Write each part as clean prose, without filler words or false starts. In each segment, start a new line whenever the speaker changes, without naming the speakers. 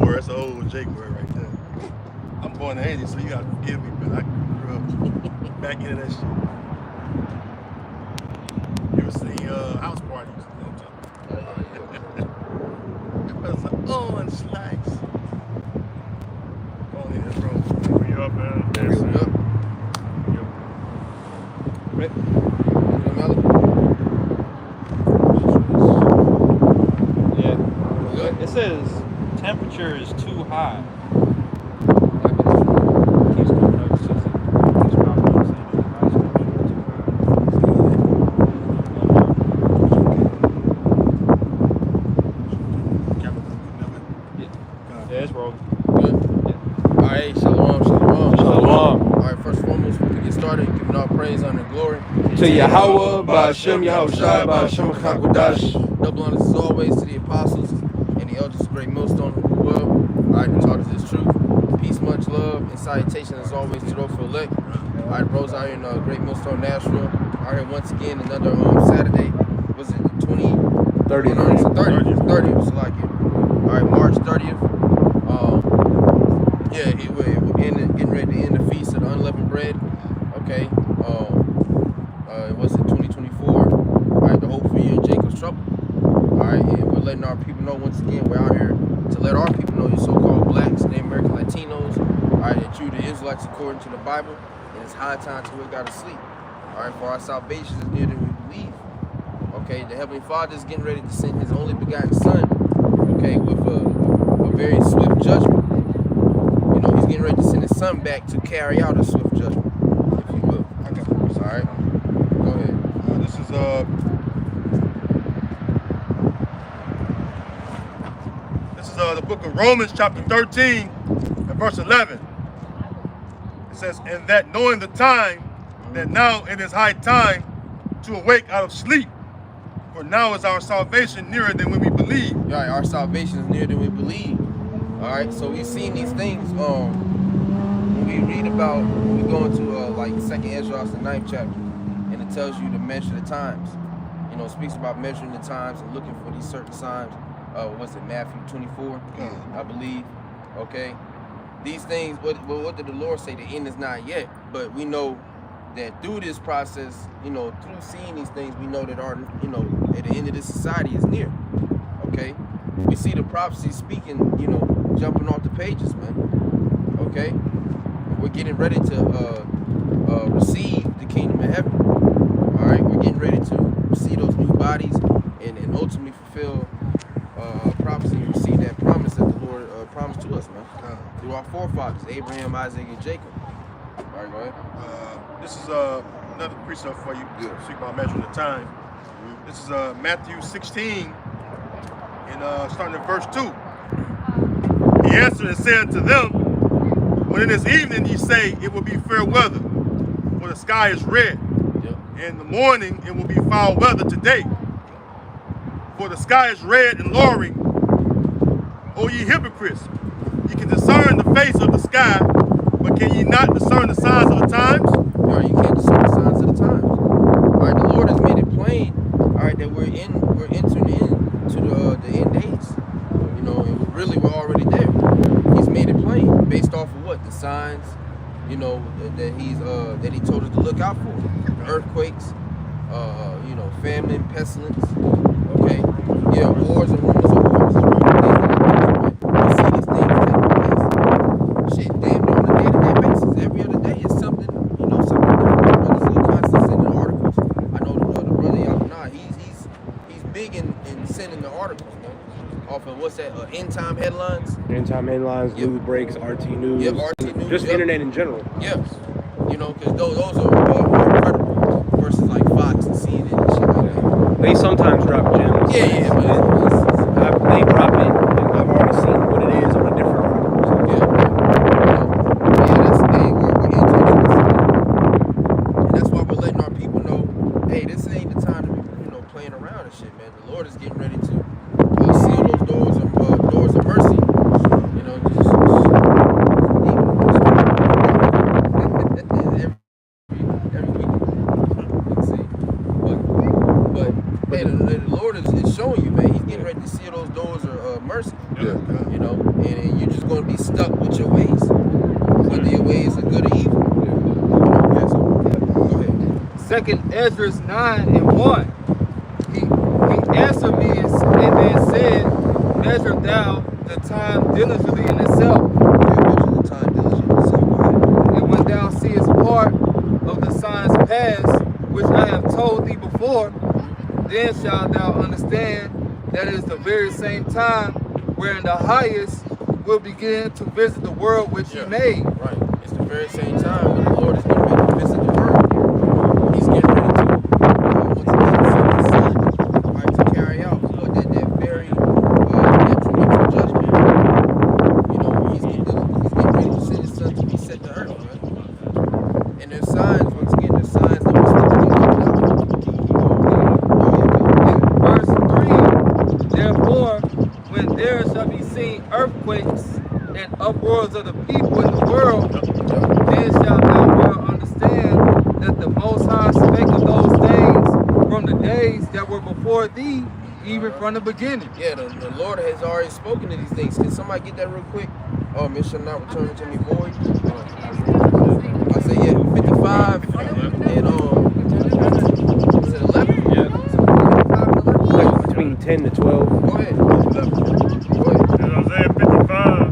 word. That's an old Jake word right there. I'm born in the 80s, so you gotta forgive me, but I grew up back into that shit. You ever seen house parties? You know what I'm talking about? It was like, oh, and slacks. Go on in this room.
Bring you up, man.
Bring you up. Rick?
Yeah. It says temperature is too high. Keeps coming up. It says keeps popping up saying the ice temperature is too high. Yeah, it's rolling.
Good? Yeah. Alright, shalom.
Shalom.
Alright, first and foremost, we get started, giving all praise, honor, and glory
to Yahweh, Ba'Shem, Yahushai, Ba'Shem, Chakodash.
Double honors as always to the apostles and the elders of Great Millstone who will. Alright, who taught us this truth. Peace, much love, and salutation as always to those for elect. Alright, bros out here in Great Millstone, Nashville. Out here once again, another Saturday. Was it 30th? 30th, so like it. Alright, March 30th. Yeah, we're getting ready to end the feast of the unleavened bread. Okay. Was it 2024? Alright, the hopeful year of Jacob's trouble. Alright, and we're letting our people know once again, we're out here to let our people know, you so-called blacks, the American Latinos, alright, that you the Israelites according to the Bible, and it's high time to we gotta sleep. Alright, for our salvation is near than we believe. Okay, the Heavenly Father is getting ready to send his only begotten Son, okay, with a very swift judgment. You know, he's getting ready to send his Son back to carry out a swift judgment, if you will. Okay. Alright, go ahead.
This is the book of Romans, chapter 13, and verse 11. It says, and that knowing the time, that now it is high time to awake out of sleep, for now is our salvation nearer than when we believe.
Right, our salvation is nearer than we believe. All right, so we've seen these things. When we read about, when we go into like 2nd Ezra, the 9th chapter, and it tells you to measure the times. You know, it speaks about measuring the times and looking for these certain signs. Was it Matthew 24, I believe? Okay, these things. What did the Lord say? The end is not yet, but we know that through this process, you know, through seeing these things, we know that our, you know, at the end of this society is near. Okay, we see the prophecy speaking, you know, jumping off the pages, man. Okay, we're getting ready to receive the kingdom of heaven. All right, we're getting ready to receive those new bodies and ultimately fulfill prophecy and receive that promise that the Lord promised to us, man, through our forefathers, Abraham, Isaac, and Jacob. All right, go ahead.
This is another precept for you.
Good.
Speak about measuring the time. This is Matthew 16, and starting at verse 2. He answered and said to them, when it is evening, ye say it will be fair weather, for the sky is red.
Yep.
In the morning, it will be foul weather today, for the sky is red and lowering. O ye hypocrites, ye can discern the face of the sky, but can ye not discern the signs of the times?
No, you can't discern the signs of the times. All right, the Lord has made it plain. All right, that we're entering into the end days. You know, and we're already there. He's made it plain based off of what the signs. You know that he told us to look out for: earthquakes, you know, famine, pestilence. Okay, yeah, wars and rumors of wars. We see these things taking place. Shit, damn near on a day-to-day basis. Every other day is something, you know, something different. There's little constant sending articles. I know the brother Yahweh, he's big in sending the articles, man. Off of what's that? End time headlines.
End time headlines,
Yep.
news breaks, RT news.
Yep, RT news.
Just internet in general.
Yes. You know, because those are more credible versus like Fox and CNN and shit like that.
They sometimes drop gems.
Yeah, but
they drop it, and I've already seen what it is on a different article.
that's the thing. We're into this, and that's why we're letting our people know, hey, this ain't the time to be, you know, playing around and shit, man. The Lord is getting ready to seal those doors of mercy. You know, just every week. Let's see, but hey, the Lord is showing you, man. He's
2nd Ezra 9:1. He answered me and then said, measure thou the time diligently in itself.
Measure the time diligently in itself. Go ahead.
And when thou seest part of the signs past, which I have told thee before, then shalt thou understand that it is the very same time wherein the highest will begin to visit the world which he made.
Right. It's the very same time when the Lord is getting ready to visit the world. He's getting ready to once again send his son, right, to carry out that very detrimental judgment. You know, he's getting ready to send his son to be set to earth, right? And there's signs, once again, there's signs that we're still looking out.
Verse 3, therefore, when there shall be seen earthquakes and uproars of the people in the world, then shalt thou well understand that the Most High spake of those things from the days that were before thee, even from the beginning.
Yeah, the Lord has already spoken to these things. Can somebody get that real quick? It shall not return to me void. I say, yeah, 55 and is it 11?
Yeah.
55 and 11?
Like between 10 to 12.
Go ahead. Go ahead.
In Isaiah 55,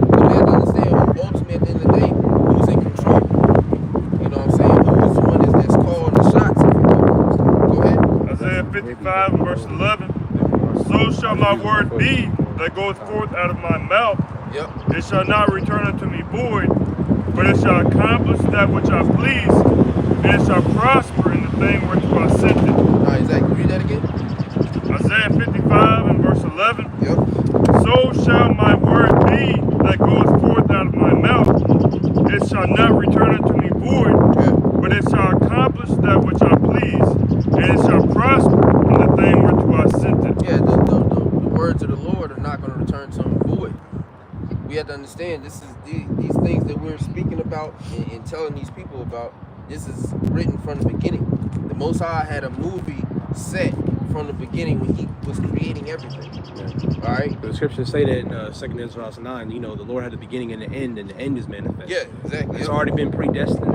But we have to understand who ultimately at the end of the day, who's in control. You know what I'm saying? Who's the one that's calling the shots, if you will. Go ahead.
Isaiah 55 and verse 11. So shall my word be that goeth forth out of my mouth.
Yep.
It shall not return unto me void, but it shall accomplish that which I please, and it shall prosper in the thing whereto I sent it.
All right, Zach, read that again.
Isaiah 55 and verse 11.
Yep.
So shall my word be that goeth forth out of my mouth. It shall not return unto me void,
Yeah.
but it shall accomplish that which I please, and it shall prosper in the thing whereto I sent it.
Yeah, the words of the Lord are not going to return to him void. We have to understand this is these things that we're speaking about and telling these people about. This is written from the beginning. The Most High had a movie set from the beginning when he was creating everything.
Yeah.
All right.
The scriptures say that in 2nd Ezra 9, you know, the Lord had the beginning and the end is manifest.
Yeah, exactly.
It's already been predestined.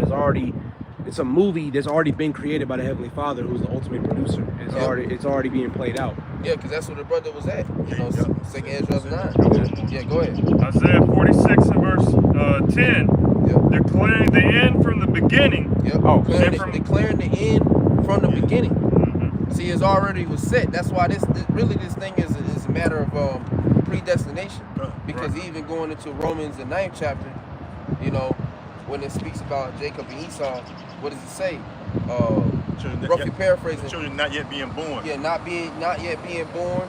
It's a movie that's already been created by the Heavenly Father, who's the ultimate producer. It's already being played out.
Yeah, because that's where the brother was at. You know, 2nd Ezra 9. Yeah, go ahead.
Isaiah 46 and verse 10.
Yep.
Declaring the end from the beginning.
Yep.
Oh,
declaring the end from the beginning.
Mm-hmm.
See, it already was set. That's why this thing is a matter of predestination. Because even going into Romans the 9th chapter, you know, when it speaks about Jacob and Esau, what does it say? Roughly paraphrasing.
Children not yet being born.
Yeah, not yet being born,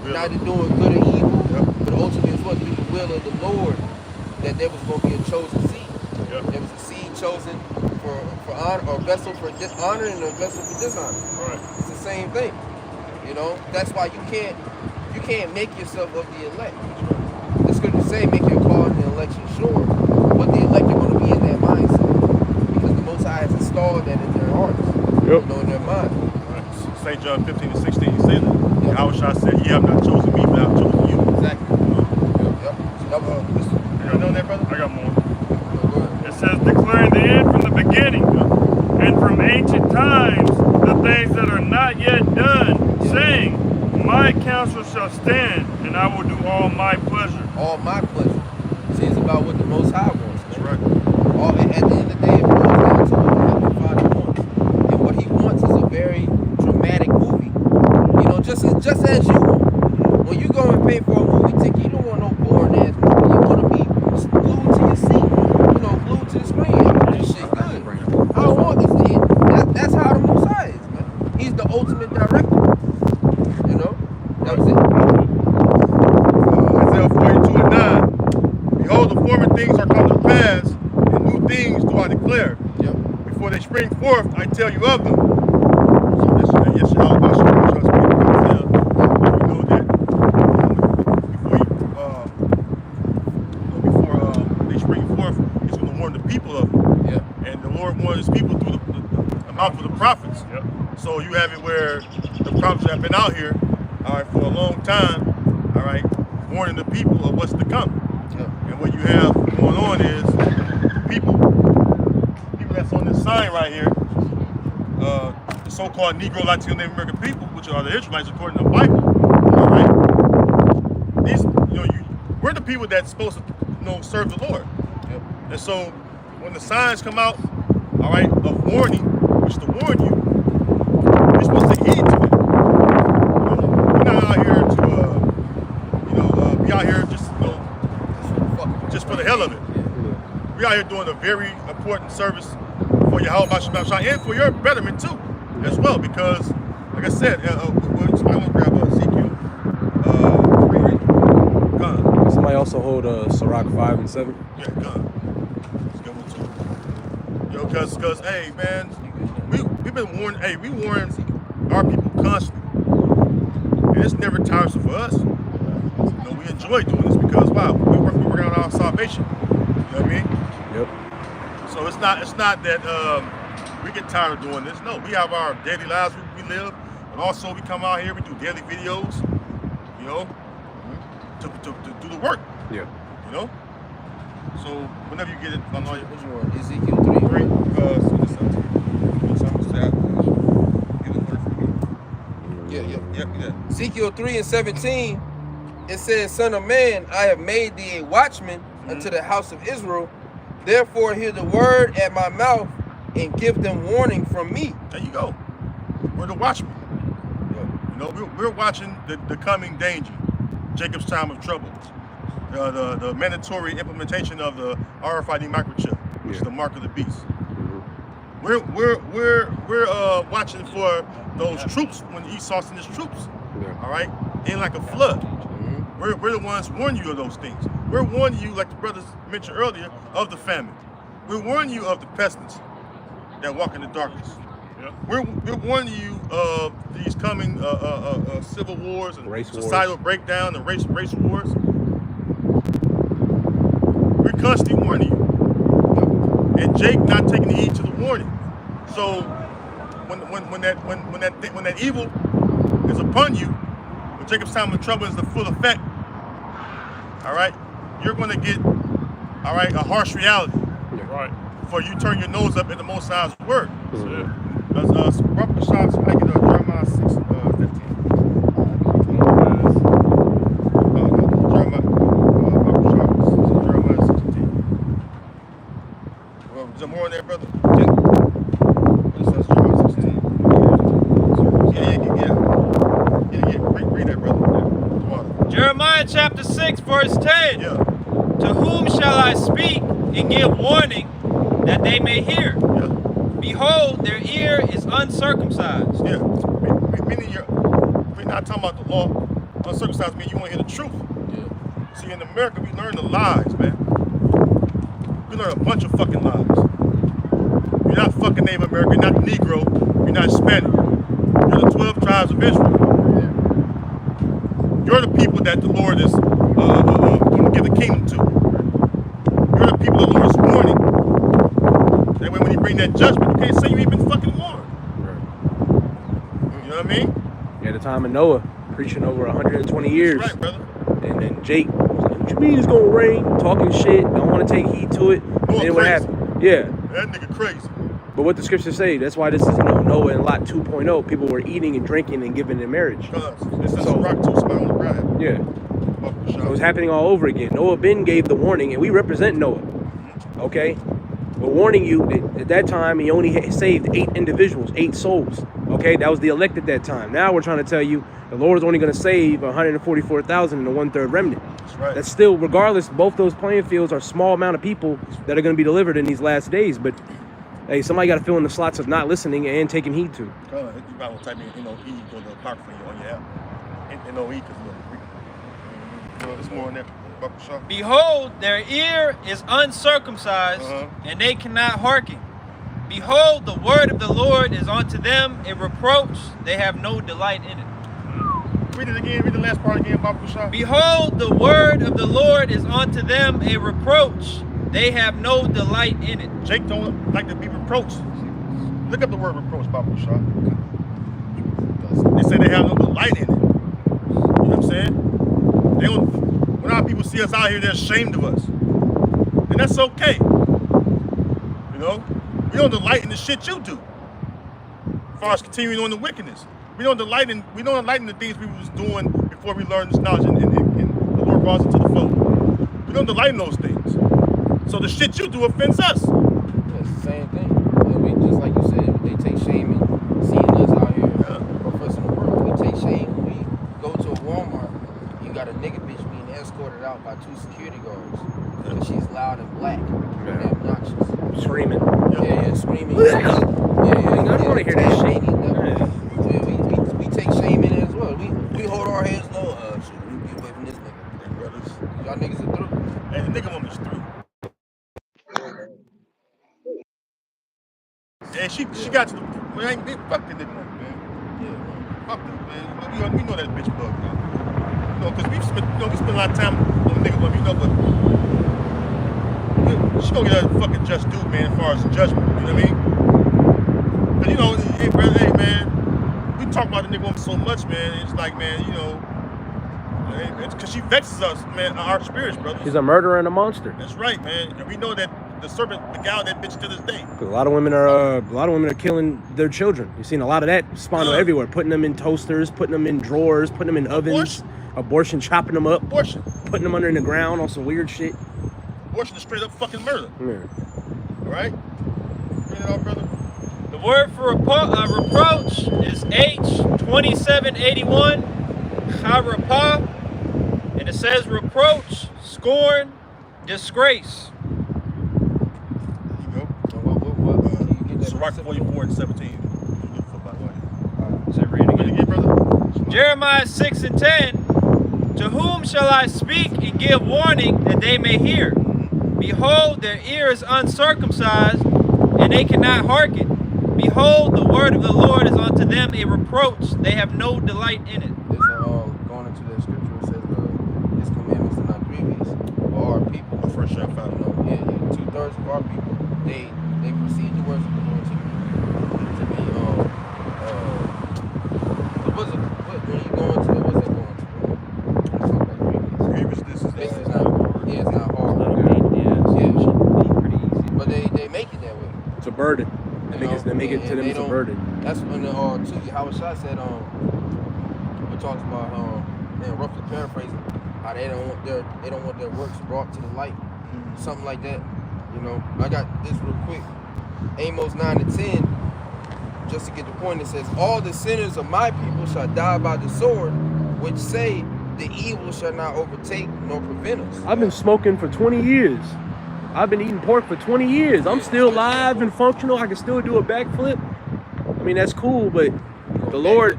Really?
neither doing good or evil, but ultimately it's what through the will of the Lord that there was going to be a chosen seed.
Yep.
There was a seed chosen for honor, or a vessel for honor, and a vessel for dishonor.
Right.
It's the same thing. You know, that's why you can't make yourself of the elect. The scriptures say, make your call and the election sure, but the elect are going to be in that mindset because the Most High has installed that in their hearts, you know, in their mind.
Right. St. John 15 and 16, he said that. Yep. Yahushua said, "Ye have not chosen me, but I have chosen you."
Exactly. Yep.
You got on that, brother? I got more. It says, declaring the end from the beginning, and from ancient times, the things that are not yet done, saying, my counsel shall stand, and I will do all my pleasure.
All my pleasure. See, it's about what the Most High wants.
That's right.
At the end of the day, it boils down to what the Heavenly Father wants. And what he wants is a very dramatic movie. You know, just as you want. When you go and pay for a movie ticket, you don't want no boring ass movie. You want to be glued to your seat. You know, glued to the screen. This shit good. I don't want this to end. That's how the Most High is, man. He's the ultimate director. You know? That was it.
Isaiah 42 and 9. Behold, the former things are come to pass, and new things do I declare.
Yep.
Before they spring forth, I tell you of them. So this is yes, Yahweh Shalom, just speaking to Isaiah. You know that before they spring forth, he's going to warn the people of them.
Yeah.
And the Lord warned his people through the mouth of the prophets. Yep. So you have it where the prophets have been out here, all right, for a long time, all right, warning the people of what's to come.
Yep.
And what you have going on is the people that's on this sign right here, the so-called Negro, Latino, Native American people, which are the Israelites according to the Bible. All right, these, we're the people that's supposed to, serve the Lord.
Yep.
And so when the signs come out, all right, of warning, which to warn you, you're supposed to heed to it. We're not out here to, be out here just for the hell of it. We're out here doing a very important service for Yahweh Shai and for your betterment too, as well. Because, like I said, somebody want to grab Ezekiel. Gun.
Somebody also hold Sirach 5 and 7.
Yeah, gun. Let's go too. Because hey man, we've been warned. Hey, we warn our people constantly, and it's never tiresome for us. We enjoy doing this because wow, we work on our salvation. You know what I mean?
Yep.
So it's not that we get tired of doing this. No, we have our daily lives we live, and also we come out here, we do daily videos, to do the work.
Yeah.
So whenever you get it, I know
Which one? Ezekiel 3.
Yeah.
Ezekiel 3 and 17. It says, "Son of man, I have made thee a watchman unto the house of Israel. Therefore hear the word at my mouth and give them warning from me."
There you go. We're the watchmen. We're watching the coming danger, Jacob's time of trouble, the mandatory implementation of the RFID microchip, which is the mark of the beast. We're watching for those troops when Esau sent his troops. All right, in like a flood. We're the ones warning you of those things. We're warning you, like the brothers mentioned earlier, of the famine. We're warning you of the pestilence that walk in the darkness. Yeah. We're warning you of these coming civil wars and societal breakdown and race wars. We're constantly warning you. And Jake not taking heed to the warning. So when that evil is upon you, when Jacob's time of trouble is the full effect, all right, you're going to get, all right, a harsh reality.
Right.
For you turn your nose up at the Most High's word.
That's it.
Robert Shah's making Jeremiah 6, 15. Jeremiah 16. Is there more in there, brother? It says Jeremiah 16. Yeah. Read that, brother.
Jeremiah chapter 6, verse 10.
Yeah.
To whom shall I speak and give warning that they may hear?
Yeah.
Behold, their ear is uncircumcised.
Yeah. Meaning we're not talking about the law. Uncircumcised means you want to hear the truth.
Yeah.
See, in America, we learn the lies, man. We learn a bunch of fucking lies. You're not fucking Native American, you're not Negro, you're not Hispanic. You're the 12 tribes of Israel. You're the people that the Lord is going to give the kingdom to. You're the people the Lord is warning. That way when he bring that judgment, you can't say you ain't been fucking warned. You know what I mean?
Yeah, the time of Noah, preaching over 120 years.
That's right, brother.
And then Jake was like, "What you mean it's gonna rain?" Talking shit, don't want to take heed to it. And then what
crazy.
happened? Yeah.
That nigga crazy.
But what the scriptures say, that's why this is Noah and Lot 2.0. People were eating and drinking and giving in marriage.
This is a rock too small on the ground.
Yeah. So it was happening all over again. Noah Ben gave the warning, and we represent Noah. Okay? We're warning you that at that time he only saved 8 individuals, 8 souls. Okay? That was the elect at that time. Now we're trying to tell you the Lord is only going to save 144,000 in the 1/3 remnant.
That's right.
That's still, regardless, both those playing fields are a small amount of people that are going to be delivered in these last days. But hey, somebody got to fill in the slots of not listening and taking heed to.
You might want to type in NOE go to the apocrypha on your app. NOE, because there's more in there.
Behold, their ear is uncircumcised, and they cannot hearken. Behold, the word of the Lord is unto them a reproach. They have no delight in it.
Read it again. Read the last part again, Baba Shah.
Behold, the word of the Lord is unto them a reproach. They have no delight in it.
Jake don't like to be reproached. Look up the word reproach, Baba Shah. They say they have no delight in it. You know what I'm saying? They don't. When our people see us out here, they're ashamed of us, and that's okay. You know, we don't delight in the shit you do. far as continuing on the wickedness. We don't delight in the things we was doing before we learned this knowledge and the Lord brought us into the fold. We don't delight in those things. So the shit you do offends us.
Yeah, it's the same thing. And we, just like you said, they take shame in seeing us out here professing the word. We take shame when we go to a Walmart. You got a nigga bitch being escorted out by 2 security guards. And she's loud and black and obnoxious.
Screaming.
Yeah, screaming.
I don't want to hear that shit.
We take shame in it as well. We hold our heads low. Shit, we get away from this nigga.
Hey, brothers.
Y'all niggas are through.
And the nigga woman's through. And she got to the fuck the nigga woman, man. Yeah, fuck them, man. We know that bitch bug, man. You know, because we spend a lot of time on the nigga woman, you know, but she gonna get a fucking just due, man, as far as judgment, you know what I mean? But you know, hey, brother, hey, man, we talk about the nigga woman so much, man. It's like, man, you know, it's because she vexes us, man, our spirits, brother.
She's a murderer and a monster.
That's right, man. And we know that the serpent beguiled that bitch to this day.
A lot of women are killing their children. You've seen a lot of that spawn everywhere, putting them in toasters, putting them in drawers, putting them in ovens, abortion, chopping them up, putting them under the ground on some weird shit.
Abortion is straight up fucking murder.
Yeah.
All right? Read it out, brother.
The word for reproach is H2781, harapah, and it says reproach, scorn, disgrace.
There you go. Sirach 44:17.
Say read
Read it again, brother.
Jeremiah 6:10. To whom shall I speak and give warning that they may hear? Behold, their ear is uncircumcised, and they cannot hearken. Behold, the word of the Lord is unto them a reproach. They have no delight in it.
It's going into the scripture. It says his commandments are not grievous for our people.
The first shot found.
Yeah, 2/3 of our people they perceive the words of the Lord to be when you go into what's it going to?
Grievousness is
It's not hard. But they make it that way.
It's a burden. They make it to them. It's a burden.
That's when Howard Shah said we talked about roughly paraphrasing how they don't want their works brought to the light, something like that. You know, I got this real quick. Amos 9:10, just to get the point. It says, "All the sinners of my people shall die by the sword, which say the evil shall not overtake nor prevent us."
I've been smoking for 20 years. I've been eating pork for 20 years. I'm still live and functional. I can still do a backflip. I mean, that's cool, but the Lord,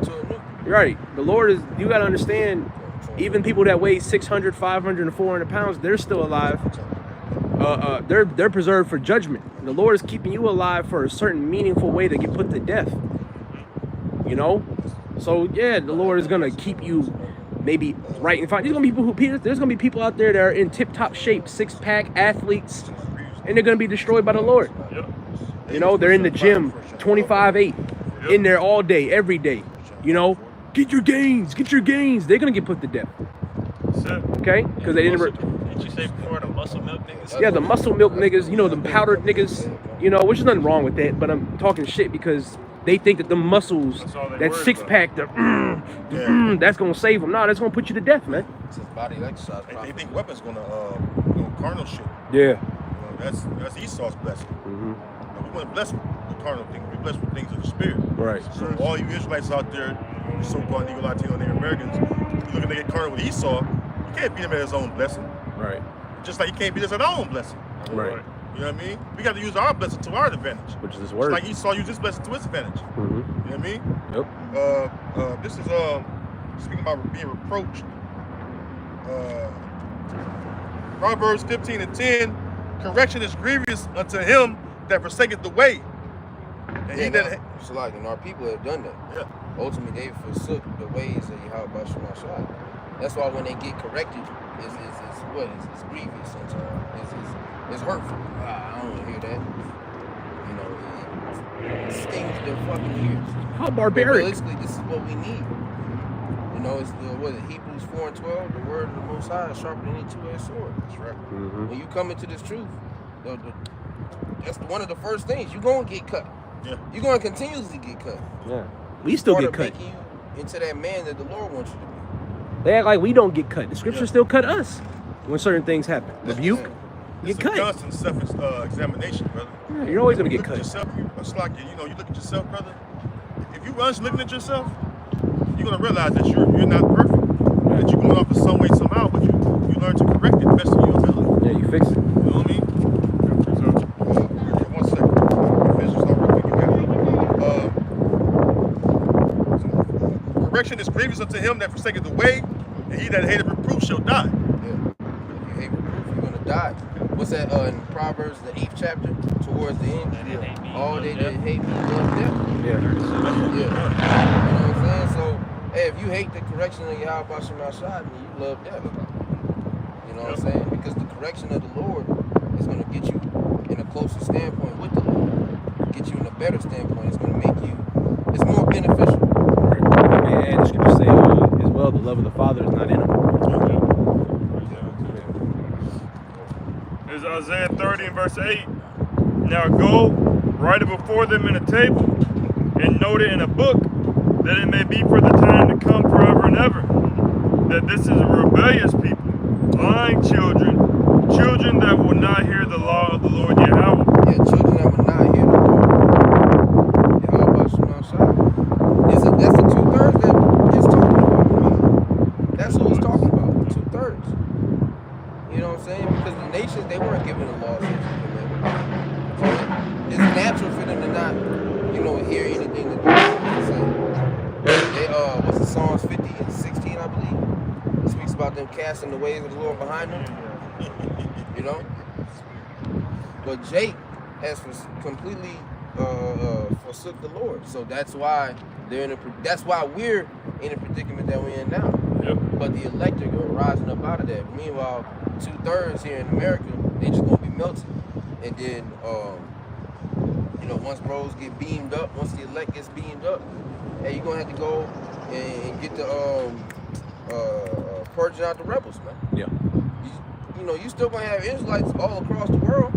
right, the Lord is, you got to understand, even people that weigh 600, 500, and 400 pounds, they're still alive. They're preserved for judgment. The Lord is keeping you alive for a certain meaningful way to get put to death. You know? So, yeah, the Lord is going to keep you maybe right in front. There's gonna be people out there that are in tip-top shape, six-pack athletes, and they're gonna be destroyed by the Lord. You know, they're in the gym 25/8, in there all day, every day. You know, get your gains. They're gonna get put to death. Okay? Because they didn't.
Did you say before the muscle milk niggas?
Yeah, the muscle milk niggas. You know, the powdered niggas. You know, which is nothing wrong with that, but I'm talking shit because they think that the muscles, that six-pack, that's gonna save them. No, that's gonna put you to death, man.
It's his body exercise.
They think weapons gonna carnal shit.
Yeah.
You know, that's Esau's blessing. We weren't blessed with carnal things. We're blessed with things of the spirit.
Right.
So all you Israelites out there, you so-called Negro, Latino, Native Americans, you're looking to get carnal with Esau. You can't beat him at his own blessing.
Right.
Just like you can't beat us at our own blessing.
Right.
You know what I mean? We got to use our blessing to our advantage.
Which is his word.
Just like Esau used his blessing to his advantage. You know what I mean?
Yep.
This is speaking about being reproached. Proverbs 15:10, correction is grievous unto him that forsaketh the way. And he that
and our people have done that.
Yeah.
Ultimately, they forsook the ways of Yahweh Shemashah. That's why when they get corrected, it's grievous sometimes. It's hurtful. I don't want to hear that. You know, it stings their fucking ears.
How barbaric.
Realistically, this is what we need. You know, it's Hebrews 4:12. The word of the Most High is sharper than any two-edged sword. That's right. When you come into this truth, that's one of the first things. You're going to get cut.
Yeah.
You're going to continuously get cut.
Yeah. We still
Part
get
of
cut.
making you into that man that the Lord wants you to be.
They act like we don't get cut. The scriptures still cut us when certain things happen. Rebuke,
It's
get
a
cut.
constant self-examination, brother.
Yeah, you're always gonna get
Look at
cut.
yourself. It's like you look at yourself, brother. If you honestly looking at yourself, you're gonna realize that you're not perfect. That you're going off in some way somehow, but you learn to correct it best of your ability.
Yeah, you fix it.
You know what I mean? So, 1 second. Finish this real quick. You got it. Correction is grievous unto him that forsaketh the way, and he that hateth reproof shall die.
Yeah. If you hate reproof, you're going to die. What's that in Proverbs, the 8th chapter, towards the end? All they that hate me love death.
Yeah.
Yeah. You know what I'm saying? So, hey, if you hate the correction of Yahweh Shem Ashad, then you love death. You know what I'm saying? Because the correction of the Lord is going to get you in a closer standpoint with the Lord. Get you in a better standpoint. It's going to make you, it's more beneficial.
And the scriptures say as well, the love of the Father is not in him.
There's Isaiah 30 and verse 8. Now go, write it before them in a table, and note it in a book, that it may be for the time to come forever and ever. That this is a rebellious people, lying children, children that will not hear the law of the Lord Yahweh.
Yeah, children that will not hear the Lord. Yahweh Shem Ashad. That's the 2/3 that it's talking about. That's what it's talking about, 2/3. You know what I'm saying? Because the nations, they weren't given the laws. So it's natural for them to not, hear anything that the say. They, what's the Psalms 50 and 16, I believe? It speaks about them casting the ways of the Lord behind them. You know? But Jake has completely forsook the Lord. So that's why that's why we're in a predicament that we're in now.
Yep.
But the elect are rising up out of that. Meanwhile, 2/3 here in America, they just gonna be melted. And then once bros get beamed up, once the elect gets beamed up, hey, you're gonna have to go and get the purging out the rebels, man.
Yeah.
You still gonna have Israelites all across the world.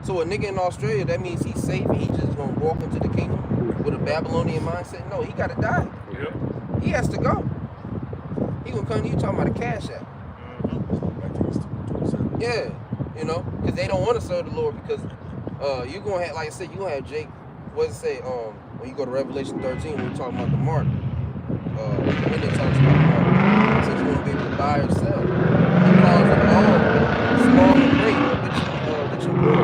So a nigga in Australia, that means he's safe and he's just gonna walk into the kingdom with a Babylonian mindset. No, he gotta die.
Yep.
He has to go. He gonna come to you talking about a cash app. Yeah, because they don't want to serve the Lord because you're gonna have, like I said, you're gonna have Jake. What does it say? When you go to Revelation 13, when we're talking about the mark, when it talks about the mark, it says you're gonna be able to buy or sell. He calls it all, small and great, rich and poor,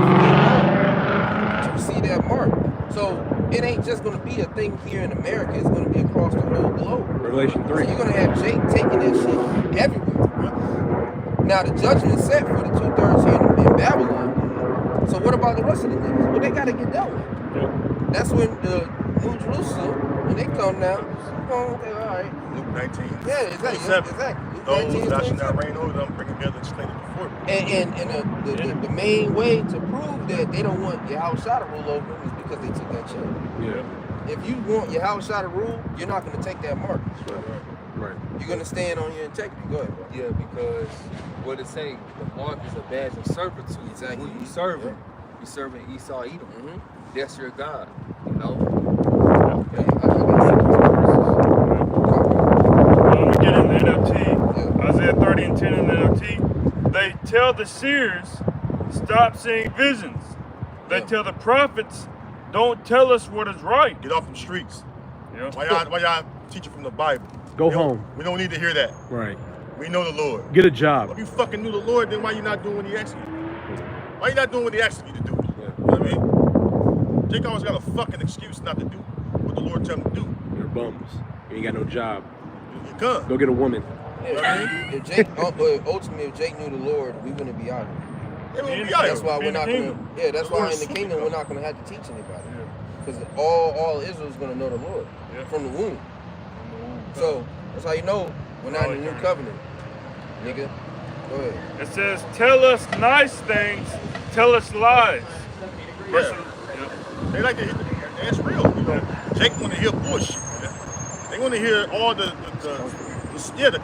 to receive that mark. So it ain't just gonna be a thing here in America. It's gonna be across the whole globe.
Revelation 3.
So you're gonna have Jake taking that shit everywhere. Now the judgment is set for the 2/3 here in Babylon. So what about the rest of the niggas? Well, they gotta get dealt with.
Yep.
That's when the New Jerusalem, when they come down, okay, all right.
Luke 19.
Yeah, exactly.
27.
Exactly.
Those that should not reign over them, bring together and slay them before them.
And the main way to prove that they don't want Yahweh Shah to rule over them is because they took that check.
Yeah.
If you want Yahweh Shah to rule, you're not going to take that mark.
Right.
You're going to stand on your integrity. Go ahead, bro.
Yeah, because what it's saying, the mark is a badge of servitude.
Exactly.
Who you serving? You serving Esau Edom.
Mm-hmm.
That's your God.
Okay, I
When we get in the NLT, Isaiah 30 and 10 in the NLT, they tell the seers, stop seeing visions. They tell the prophets, don't tell us what is right.
Get off them streets.
Yeah.
Why y'all teaching from the Bible?
Go home.
We don't need to hear that.
Right.
We know the Lord.
Get a job.
If you fucking knew the Lord, then why you not doing what he asked you? Why you not doing what he asked you to do? You know what I mean? Jake always got a fucking excuse not to do what the Lord tell him to do.
You're bums. You ain't got no job.
You come.
Go get a woman.
Yeah, if Jake, ultimately, if Jake knew the Lord, we wouldn't be out here.
They won't be out
That's
here.
why we're not gonna.
kingdom.
Yeah, that's
The
why
Lord's
in the
super
kingdom
come.
we're not gonna have to teach anybody, because all Israel's gonna know the Lord from the womb. So that's how you know we're not in the new covenant, nigga. Go ahead.
It says, tell us nice things, tell us lies.
Yeah. They like to hear, it's real, Jake want to hear bullshit, man. They want to hear all the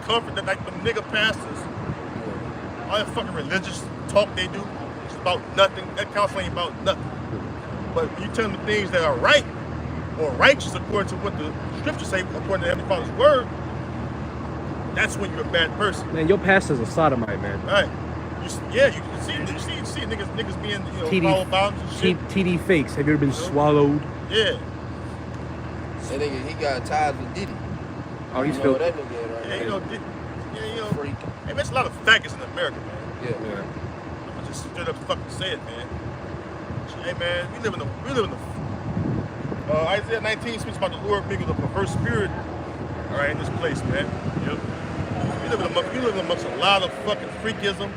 comfort that like the nigga pastors, all that fucking religious talk they do. It's about nothing. That counseling ain't about nothing. But when you tell them the things that are right, or righteous according to what the scriptures say, according to Heavenly Father's word, that's when you're a bad person.
Man, your pastor's a sodomite, man.
Right. You see niggas being, followed bombs and shit.
TD fakes. Have you ever been swallowed?
Yeah.
That nigga, he got ties with Diddy.
Oh, he's
You know
still.
that nigga, right? Freak.
Hey, there's a lot of faggots in America, man.
Yeah.
I'm gonna just straight up fucking say it, man. Hey, man, we live in the Isaiah 19 speaks about the Lord making a perverse spirit, all right, in this place, man. Yep. We live amongst a lot of fucking freakism,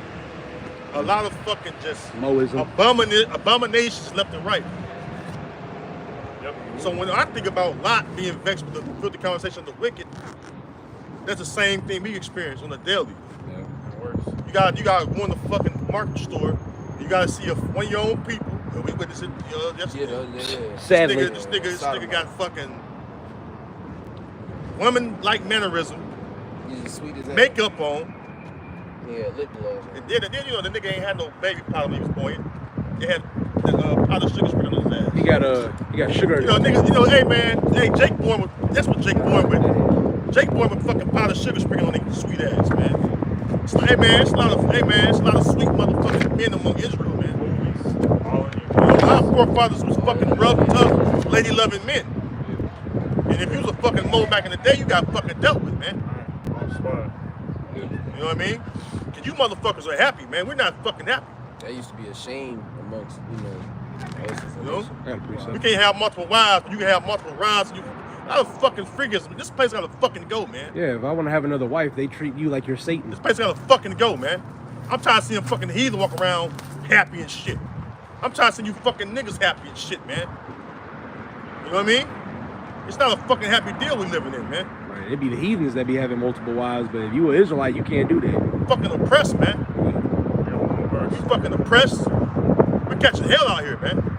a lot of fucking just
Moism.
abominations left and right. Yep. So when I think about Lot being vexed with the filthy conversation of the wicked, that's the same thing we experience on the daily.
Yeah.
You got to go in the fucking market store. You got to see one of your own people. We witnessed it yesterday.
Yeah.
Sadly.
This nigga got fucking woman-like mannerism,
He's sweet as hell.
makeup on,
Yeah, lip gloss.
and then the nigga ain't had no baby powder when he was born. They had powdered sugar sprinkled on his ass.
He got sugar.
Hey man, Jake Bourne with, that's what Jake Bourne with. Jake Bourne with fucking powdered sugar sprinkled on his sweet ass, man. It's a lot of sweet motherfucking men among Israel, man. Our forefathers was fucking rough, tough, lady-loving men. And if you was a fucking mole back in the day, you got fucking dealt with, man. You know what I mean? Cause you motherfuckers are happy, man. We're not fucking happy.
That used to be a shame amongst, us as a
You know?
nation.
We can't have multiple wives, but you can have multiple wives. A lot of fucking freakism. This place gotta fucking go, man.
Yeah, if I want to have another wife, they treat you like you're Satan.
This place gotta fucking go, man. I'm tired of seeing fucking heathen walk around happy and shit. I'm tired of seeing you fucking niggas happy and shit, man. You know what I mean? It's not a fucking happy deal we living in, man.
Right, it'd be the heathens that be having multiple wives, but if you an Israelite, you can't do that.
Fucking oppressed, man. We fucking oppressed. We're catching hell out here, man.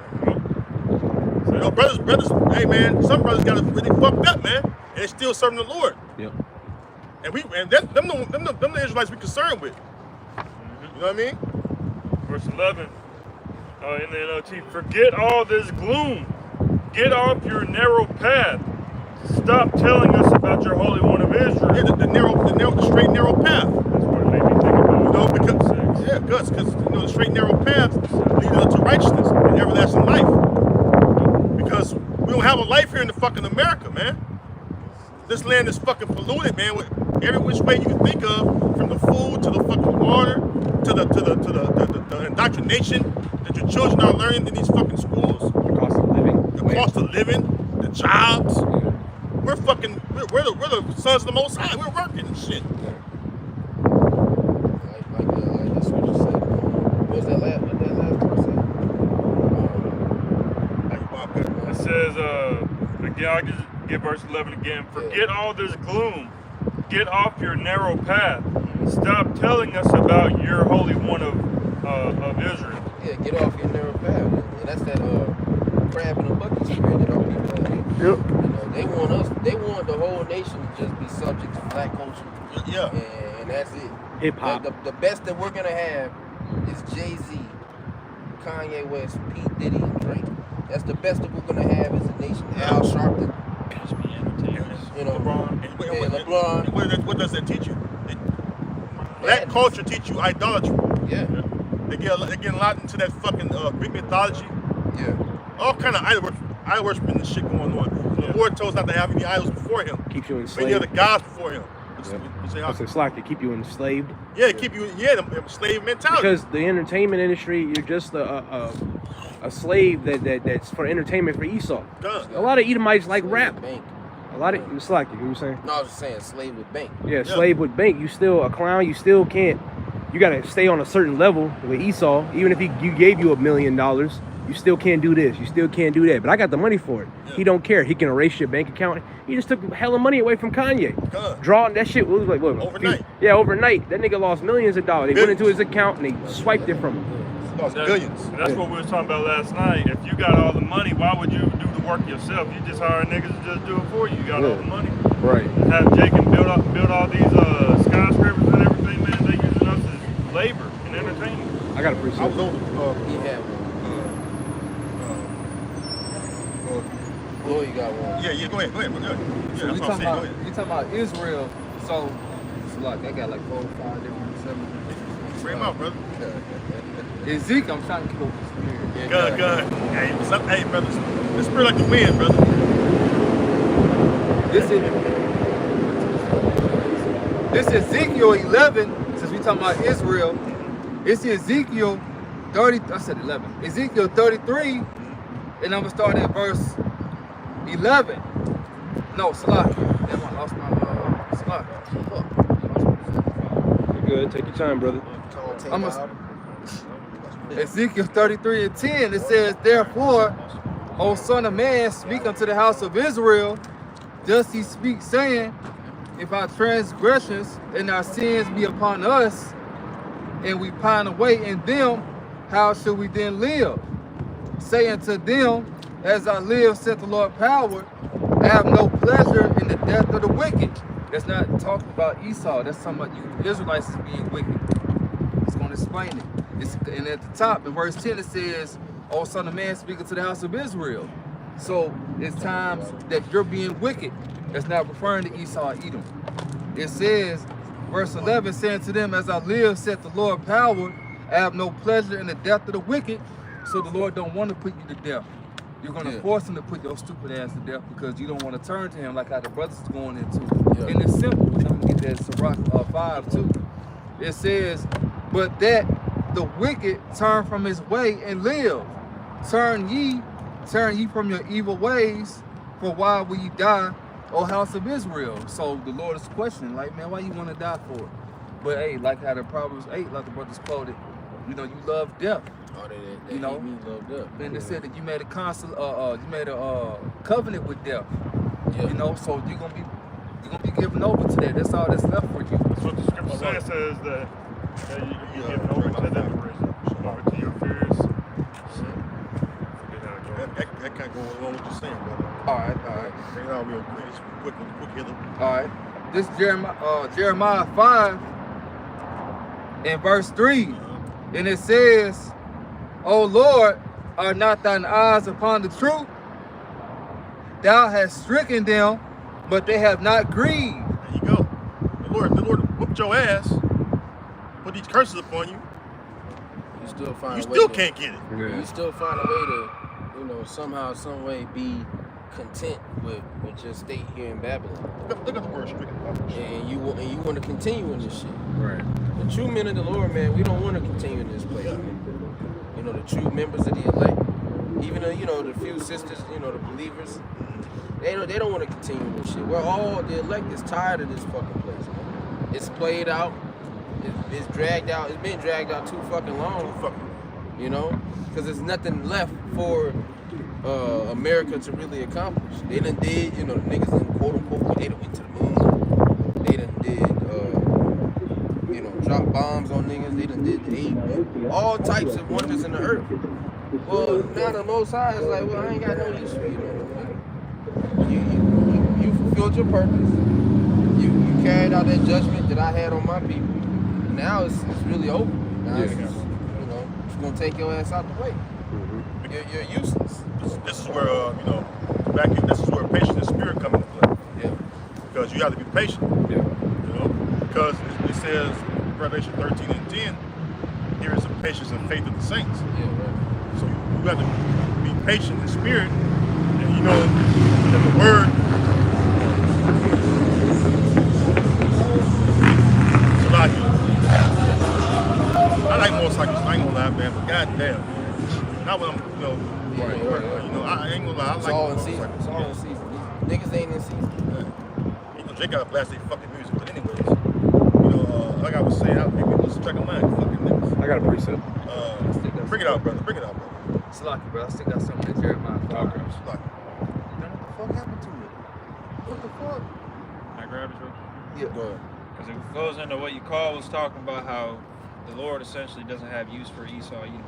Brothers, hey man, some brothers got it really fucked up, man. And they still serving the Lord.
Yep.
And them the Israelites we concerned with. You know what I mean?
Verse 11 in the NLT, forget all this gloom. Get off your narrow path. Stop telling us about your Holy One of Israel.
Yeah, the straight narrow path.
That's what it made me think about.
Because the straight narrow path leads unto righteousness and everlasting life. Because we don't have a life here in the fucking America, man. This land is fucking polluted, man, with every which way you can think of, from the food to the fucking water to the indoctrination that your children are learning in these fucking schools.
The cost of living.
The cost of living, the jobs.
Yeah.
We're the sons of the Most High. We're working and shit.
Like the scripture said. What was that last part say?
It says, again, I'll just give verse 11 again. Forget all this gloom. Get off your narrow path. Stop telling us about your Holy One of Israel.
Yeah, get off your narrow path. And that's that crab in a bucket spirit that our people have.
Yep.
They want the whole nation to just be subject to black culture.
Yeah.
And that's it.
Hip hop.
The best that we're gonna have is Jay-Z, Kanye West, Pete Diddy, and Drake. That's the best that we're gonna have as a nation. Al Sharpton. You know, LeBron.
What does that teach you? Black culture teach you idolatry.
Yeah.
They get a lot into that fucking Greek mythology.
Yeah.
All kind of idol worshiping and shit going on. The Lord told us not to have any idols before Him.
Keeps you
Any
enslaved.
other gods before Him.
That's a slack to keep you enslaved.
Yeah, keep you. Yeah, the slave mentality.
Because the entertainment industry, you're just a slave that's for entertainment for Esau.
Done.
A lot of Edomites like
Slave
rap.
with bank.
A lot of it's like you know what I'm saying.
No, I was just saying slave with bank.
Yeah, slave with bank. You still a clown. You still can't. You gotta stay on a certain level with Esau. Even if you gave you $1 million, you still can't do this. You still can't do that. But I got the money for it.
Yeah.
He don't care. He can erase your bank account. He just took hella money away from Kanye.
Done.
Drawing that shit was like what?
Overnight.
Yeah, overnight. That nigga lost millions of dollars. They went into his account and they swiped it from him.
Lost billions.
That's what we was talking about last night. If you got all the money, why would you do the work yourself? You just hire niggas to just do it for you. You got all the money.
Right.
Have Jake and build all these skyscrapers and everything, man. They using us as labor and entertainment.
I gotta appreciate
I was
it.
over
He had Glory got one.
Yeah, go ahead. Go ahead.
So
Yeah,
we
that's what I'm
talking
saying.
about,
Go ahead.
we talking about Israel. So it's like I got like 4 or 5 different 7.
Bring him out, brother.
Ezekiel, I'm trying to keep up with the spirit.
Good. Hey, what's up? Hey, brothers. The spirit like the wind, brother.
This is Ezekiel 11, since we talking about Israel. It's Ezekiel 30, I said 11. Ezekiel 33, and I'm gonna start at verse 11. No, Salaki. Damn, I lost my Salaki.
You're good. Take your time, brother.
Ezekiel 33 and 10, it says, therefore, O son of man, speak unto the house of Israel, does he speak, saying, if our transgressions and our sins be upon us, and we pine away in them, how shall we then live? Say unto them, as I live, saith the Lord power, I have no pleasure in the death of the wicked. That's not talking about Esau, that's talking about you Israelites being wicked. It's going to explain it. And at the top, in verse 10, it says, O son of man, speaking to the house of Israel. So it's times that you're being wicked. That's not referring to Esau and Edom. It says, verse 11, saying to them, as I live, saith the Lord power, I have no pleasure in the death of the wicked. So the Lord don't want to put you to death. You're going to force him to put your stupid ass to death because you don't want to turn to him like how the brothers is going into. And it's simple. I'm going to get that Sirach 5 too. It says, but that the wicked turn from his way and live. Turn ye from your evil ways, for why will ye die, O house of Israel? So the Lord is questioning, like, man, why you want to die for it? But hey, like how the Proverbs 8, like the brothers quoted, you know, you love death.
Oh, they
You know,
me loved up.
And they said that you made a covenant with death.
Yeah.
You know, so you're gonna be given over to that. That's all that's left for you.
That's what the scripture says that you give over to them, over to your fears.
That kind of goes along with what you're saying, brother.
All right.
Bring it out real quick. It's quick hither.
All right. This Jeremiah 5 and verse 3. And it says, O Lord, are not thine eyes upon the truth? Thou hast stricken them, but they have not grieved.
There you go. The Lord whooped your ass, put these curses upon you.
You still find
You
a way
still
to,
can't get it.
You still find a way to, you know, somehow, some way be content with your state here in Babylon.
Look at the word stricken.
And you want to continue in this shit.
Right.
The true men of the Lord, man, we don't want to continue in this place, man. You know, the true members of the elect, even though, you know, the few sisters, you know, the believers, they don't want to continue in this shit. We're all, the elect is tired of this fucking place, man. It's played out. It's dragged out. It's been dragged out too fucking long. You know, because there's nothing left for America to really accomplish. They done did, you know, the niggas done quote unquote, they done went to the moon. They done did, you know, drop bombs on niggas. They done did all types of wonders in the earth. Well, now the Most High is like, well, I ain't got no use for you no more. You fulfilled your purpose. You carried out that judgment that I had on my people. Now it's really over. Now it's just, you know, it's gonna take your ass out the way. You're useless.
This is where, you know, this is where patience and spirit come into play.
Yeah.
Because you have to be patient.
Yeah.
You know, because it says, Revelation 13 and 10, here is the patience and faith of the saints.
Yeah, right.
So you have to be patient in spirit, and you know that the word. I like motorcycles. I ain't gonna lie, man. But goddamn, not when I'm, you know,
Right.
you know, I ain't gonna lie. I
It's
like
all in
motorcycles.
season. It's all in season. Niggas ain't in season.
You know, they gotta blast their fucking music. But anyways, you know, like I was saying, maybe listen track of mine, fucking niggas.
I got a precept.
Bring it out, brother. Bring it out, brother.
It's lucky, bro. I still got something in Jeremiah 5.
Okay.
It's like,
What the fuck happened to it? What the fuck?
Can I grab it,
Yeah.
Go ahead.
because it goes into what you call was talking about how the Lord essentially doesn't have use for Esau either.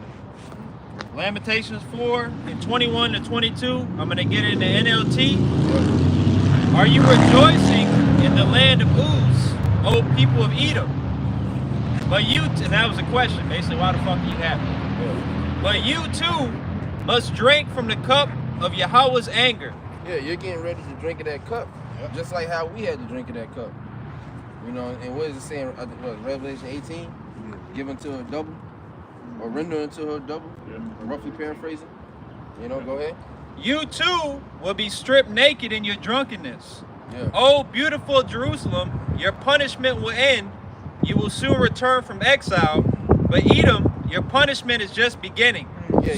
Lamentations 4 and 21 to 22. I'm going to get it in the NLT. Are you rejoicing in the land of Uz, O people of Edom? But you, and that was a question, basically, why the fuck are you happy? But you too must drink from the cup of Yahweh's anger,
Yeah, you're getting ready to drink of that cup, just like how we had to drink of that cup. You know, and what is it saying? What, Revelation 18? Give unto her double, or render unto her double. Roughly paraphrasing. You know, go ahead.
You too will be stripped naked in your drunkenness.
Yeah.
Oh, beautiful Jerusalem, your punishment will end. You will soon return from exile. But Edom, your punishment is just beginning.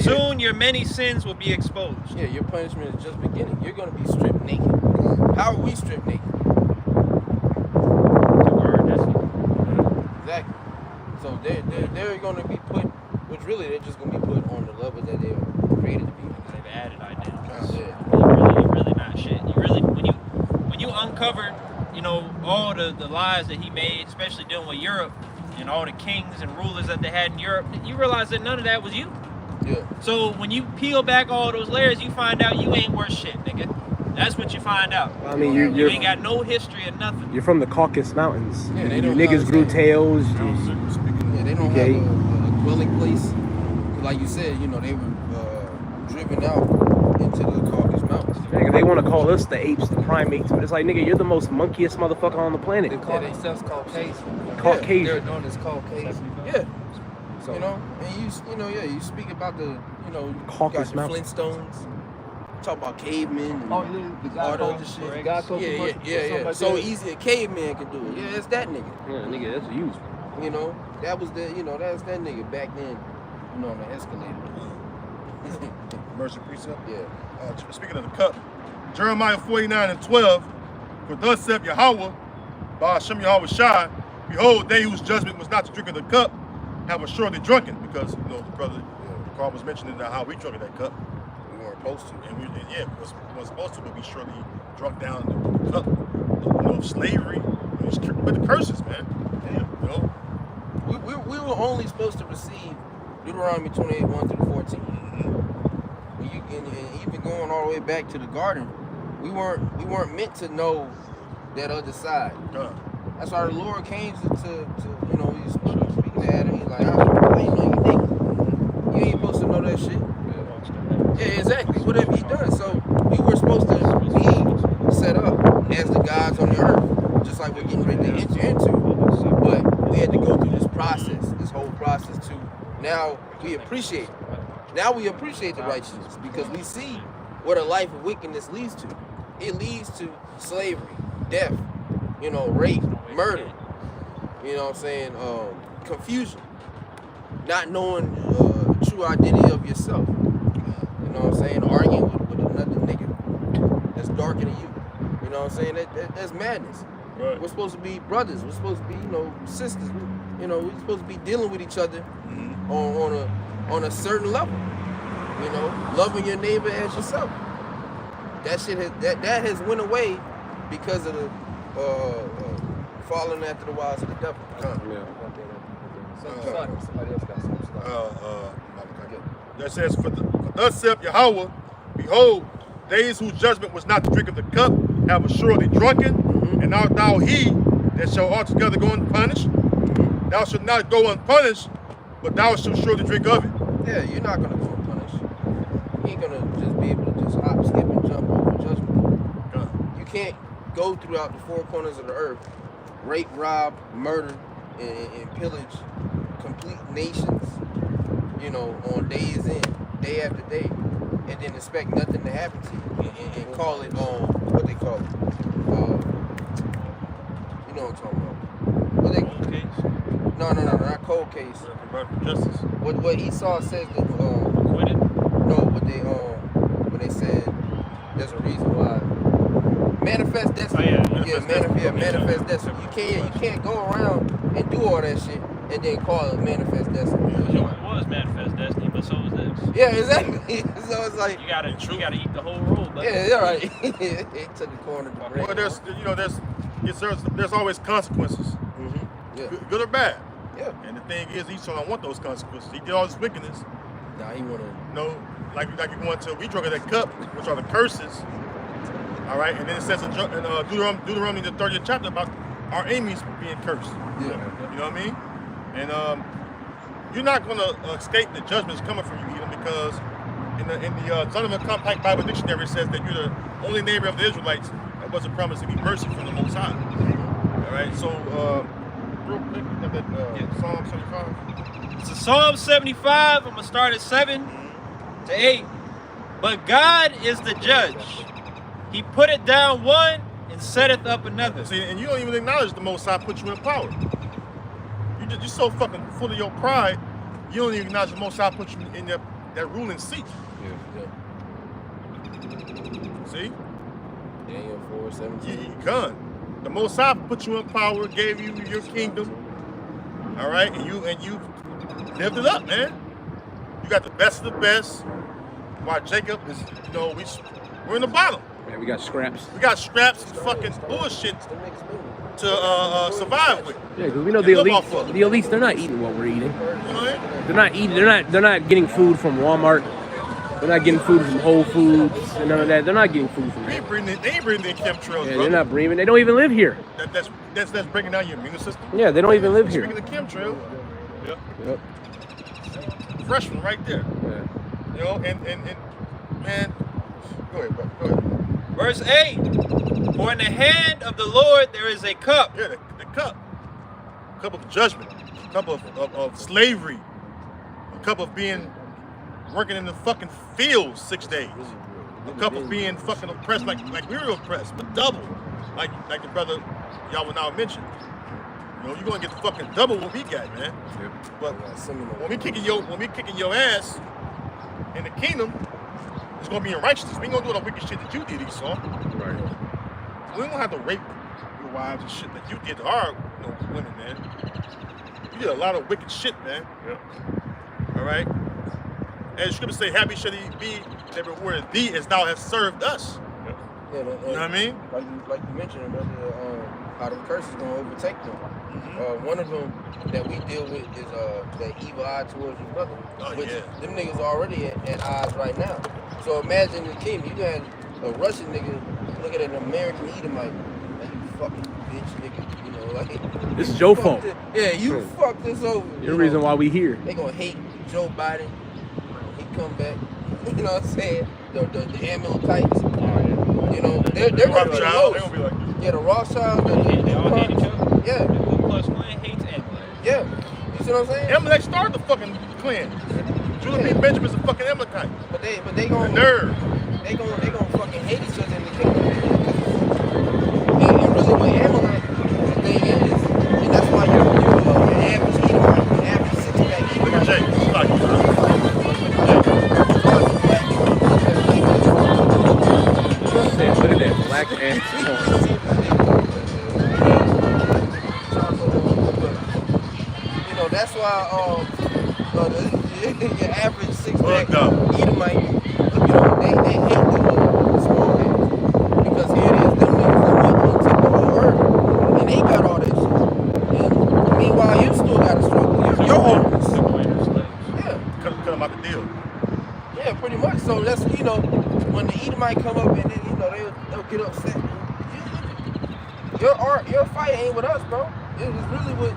Soon your many sins will be exposed.
Yeah, your punishment is just beginning. You're going to be stripped naked. How are we stripped naked? Exactly. So they're going to be put, which really they're just going to be put on the level that they were created to be.
They've added identities.
Yeah.
You're really not shit. You really, when you uncover, you know, all the lies that he made, especially dealing with Europe and all the kings and rulers that they had in Europe, you realize that none of that was you.
Yeah.
So when you peel back all those layers, you find out you ain't worth shit, nigga. That's what you find out.
I mean,
you ain't got no history or nothing.
You're from the Caucasus Mountains.
Yeah, they
you
don't
niggas grew tails.
Yeah, they don't have a dwelling place. Like you said, you know, they were driven out into the Caucasus Mountains.
Nigga, they want to call us the apes, the primates, but it's like, nigga, you're the most monkiest motherfucker on the planet.
They call themselves Caucasian.
Caucasian.
They're known as Caucasian.
Yeah.
So,
You know, and you speak about the, you know, you
Caucasus
got the
Mountains.
Flintstones, talk about cavemen and
oh, the guy
all the
called-
other shit.
the guy called
Yeah.
something
So
like that.
easy a caveman can do it. Yeah, it's that nigga.
Yeah, nigga, that's you.
You know, that was the, you know, that's that nigga back then, you know, on the escalator.
Mercy precept.
Yeah.
Speaking of the cup, Jeremiah 49:12. For thus saith Yahweh, by Hashem Yahweh Shai, behold, they whose judgment was not to drink of the cup have assuredly drunken, because you know the brother Carl was mentioning that how we drunk of that cup.
We weren't supposed to.
And we was supposed to, but we surely drunk down the cup, you know, of slavery, but the curses, man. Damn, you know.
We were only supposed to receive Deuteronomy 28:1-14. And even going all the way back to the garden, we weren't meant to know that other side. That's why the Lord came to you know, he's speaking to Adam. He's like, how you know you naked? You ain't supposed to know that shit. Yeah, exactly. Whatever he done. So we were supposed to be set up as the gods on the earth, just like we're getting ready to enter into. But we had to go through this process, this whole process to now we appreciate it. Now we appreciate the righteousness because we see what a life of wickedness leads to. It leads to slavery, death, you know, rape, murder, you know what I'm saying, confusion, not knowing the true identity of yourself, you know what I'm saying, arguing with another nigga that's darker than you, you know what I'm saying, that's madness.
Right.
We're supposed to be brothers, we're supposed to be, you know, sisters, you know, we're supposed to be dealing with each other on a certain level, you know, loving your neighbor as yourself. That shit that has went away because of the following after the wiles of the devil.
somebody else got something.
That says, for thus saith Yahweh, behold, they whose judgment was not to drink of the cup have assuredly drunken, and art thou he that shall altogether go unpunished? Thou shalt not go unpunished, but thou shalt surely drink of it.
Yeah, you're not gonna go unpunished. You ain't gonna just be able to just hop, skip, and jump over judgment. You can't go throughout the four corners of the earth, rape, rob, murder, and pillage complete nations, you know, on days in, day after day, and then expect nothing to happen to you and call it what they call it. You know what I'm talking about. What they No, not cold case.
Justice.
What Esau says that
Acquitted?
no, what they when they said there's a reason why. Manifest destiny. Manifest destiny. You can't go around and do all that shit and then call it manifest destiny.
It was manifest destiny, but so was this.
Yeah, exactly. So it's like
You gotta eat the whole roll, but
yeah, right. It took the corner to break.
Well, there's always consequences,
Yeah.
good or bad.
Yeah.
And the thing is, Esau don't want those consequences. He did all this wickedness.
Now he wanna.
You know, like you want to, we drunk of that cup, which are the curses. All right, and then it says in Deuteronomy the 30th chapter about our enemies being cursed.
Yeah.
You know what I mean? And you're not gonna escape the judgments coming from you, even because In the Zondervan Compact Bible Dictionary, it says that you're the only neighbor of the Israelites that wasn't promised to be mercy from the Most High. All right, so real quick, we got that Psalm 75.
So Psalm 75, I'm going to start at 7 to 8. But God is the judge. He putteth down one and setteth up another.
See, and you don't even acknowledge the Most High put you in power. You're so fucking full of your pride, you don't even acknowledge the Most High put you in that ruling seat. See?
Daniel 4:17.
You gone. The Most High put you in power, gave you your kingdom. All right, and you lived it up, man. You got the best of the best. While Jacob is, we're in the bottom.
Man, we got scraps.
We got scraps and fucking bullshit to survive with.
Yeah, because we know the elites, they're not eating what we're eating.
You know what I mean?
They're not eating. They're not getting food from Walmart. They're not getting food from Whole Foods and none of that. They're not getting food from
They
that.
ain't breathing their chemtrails,
Yeah,
bro.
they're not breathing. They don't even live here.
That's breaking down your immune system.
Yeah, they don't even live here.
Speaking of chemtrails,
Yep.
fresh one right there.
Yeah.
And man, go ahead, bro. Go ahead.
Verse 8. For in the hand of the Lord there is a cup.
Yeah, the cup. A cup of judgment. A cup of slavery. A cup of working in the fucking fields 6 days. A cup of being fucking oppressed like we were oppressed, but double. Like the brother y'all will now mention. You're gonna get the fucking double what we got, man. But when we kicking your ass in the kingdom, it's gonna be in righteousness. We ain't gonna do all the wicked shit that you did, Esau.
Right.
We ain't gonna have to rape your wives and shit that you did to our women, man. You did a lot of wicked shit, man. All right. And the scripture say, "Happy shall he be that rewarded thee as thou hast served us."
Yeah,
You know what I mean?
Like you mentioned, how the curse is gonna overtake them. One of them that we deal with is that evil eye towards your brother, which them niggas are already at odds right now. So imagine the king, you got a Russian nigga look at an American Edomite, like you fucking bitch nigga,
This is your fault.
You fucked this over.
You're the reason why we here.
They gonna hate Joe Biden. He come back. You know what I'm saying? The Amalekites. They're gonna be
Rothschild, they
close.
gonna be like,
Yeah, the Rothschild.
They all hate each other.
Yeah.
The Ku Klux Klan hates Amalek.
Yeah. You see what I'm saying?
Amalek started the fucking clan. Judah B. Benjamin's a fucking Amalekite.
But they gonna
Nerd.
they gonna fucking hate each other in the kingdom. And really what Amalek thing is, and that's why your average Edomite, your average six-pack
Look at
Edomite.
Jay. He's like,
Look at that black ass.
That's why your average six-pack
Look,
Edomite, they hate the small guys. Because here it is, them niggas that went and took the whole earth, and they got all that shit. And meanwhile, you still got to struggle. You're homeless. Yeah.
cut them out the deal.
Yeah, pretty much. So that's, when the Edomite come up and then, they'll get upset. Your fight ain't with us, bro. It's really with,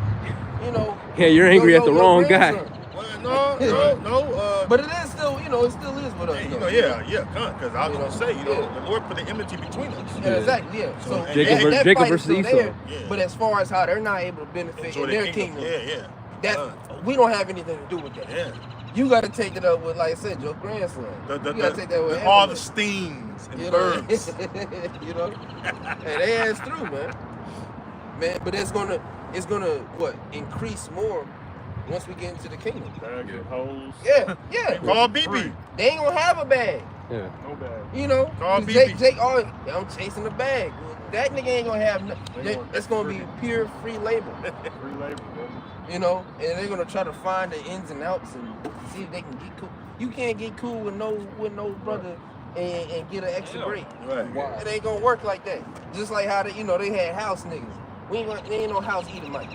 Yeah, you're angry at the wrong guy.
Well, no.
But it is still, it still is with us.
Because I was gonna say, the Lord put the enmity between us.
Yeah, exactly. Yeah. So
Jacob
that
Jacob
fight is
versus
still
Esau.
there,
Yeah.
But as far as how they're not able to benefit
Enjoy
in their kingdom, that we don't have anything to do with that.
Yeah.
You got to take it up with, like I said, your grandson. You got to take that with
all the
Amalek.
steams and
You know,
birds.
and they ass through, man. But it's gonna what increase more once we get into the kingdom.
Bags of hoes.
Yeah.
Call BB.
They ain't gonna have a bag.
Yeah.
No bag.
Call
'cause
BB.
Jake, I'm chasing the bag. Well, that nigga ain't gonna have. It's gonna be pure free labor.
Free labor, bro.
And they're gonna try to find the ins and outs and see if they can get cool. You can't get cool with no brother and get an extra break.
Right.
It ain't gonna work like that. Just like how they had house niggas. They ain't no house Edomite.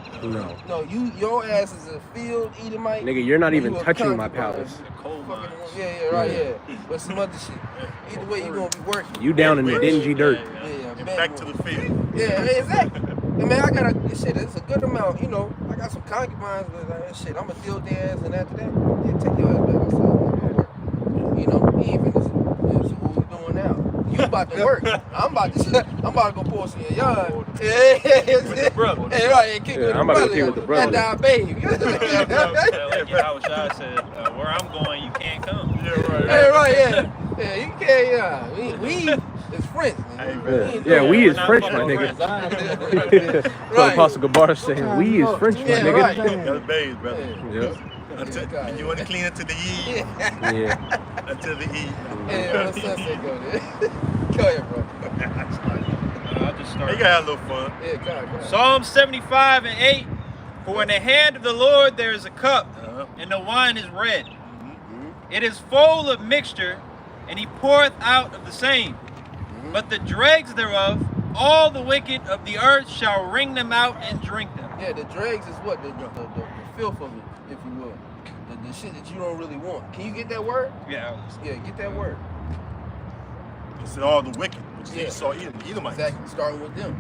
No, your ass is a field Edomite.
Nigga, you're not
and
even
you a
touching my
concubine.
palace.
Coal mines.
Yeah. But some other shit. Either way, you gonna be working.
You down in the dingy dirt.
Yeah,
Get back to the field.
Yeah, exactly. And man, I got it's a good amount. I got some concubines, but shit, I'm gonna deal with their ass, and after that, take your ass back outside. And about to work. I'm about to go pour some in your yard. Yeah,
brother.
Hey, right, kick with
I'm
the
about to
brother.
kick with the brother.
That baby.
Like Yahweh said, where I'm going, you can't come.
Yeah, right.
Hey, right, yeah. Yeah, you can't, yeah. We is friends. Man.
Yeah, we is
Not
French, my
fucking
nigga.
friends.
So
Right.
Apostle Gabar saying, we is French, my
Yeah,
nigga.
right.
Got a bathe, brother.
Yeah.
Until, you want to clean it to the E.
Yeah.
Until the E.
Yeah, what sunset go there? Go ahead, bro.
I'll just
You
start.
gotta have a little fun.
Yeah, God.
Psalm 75 and 8. For in the hand of the Lord there is a cup, and the wine is red. It is full of mixture, and he poureth out of the same. But the dregs thereof, all the wicked of the earth shall wring them out and drink them.
Yeah, the dregs is what? The filth of it, if you will. The shit that you don't really want. Can you get that word?
Yeah.
Yeah, get that word.
It's all the wicked, which
Yeah.
you saw Edomites.
Exactly, starting with them.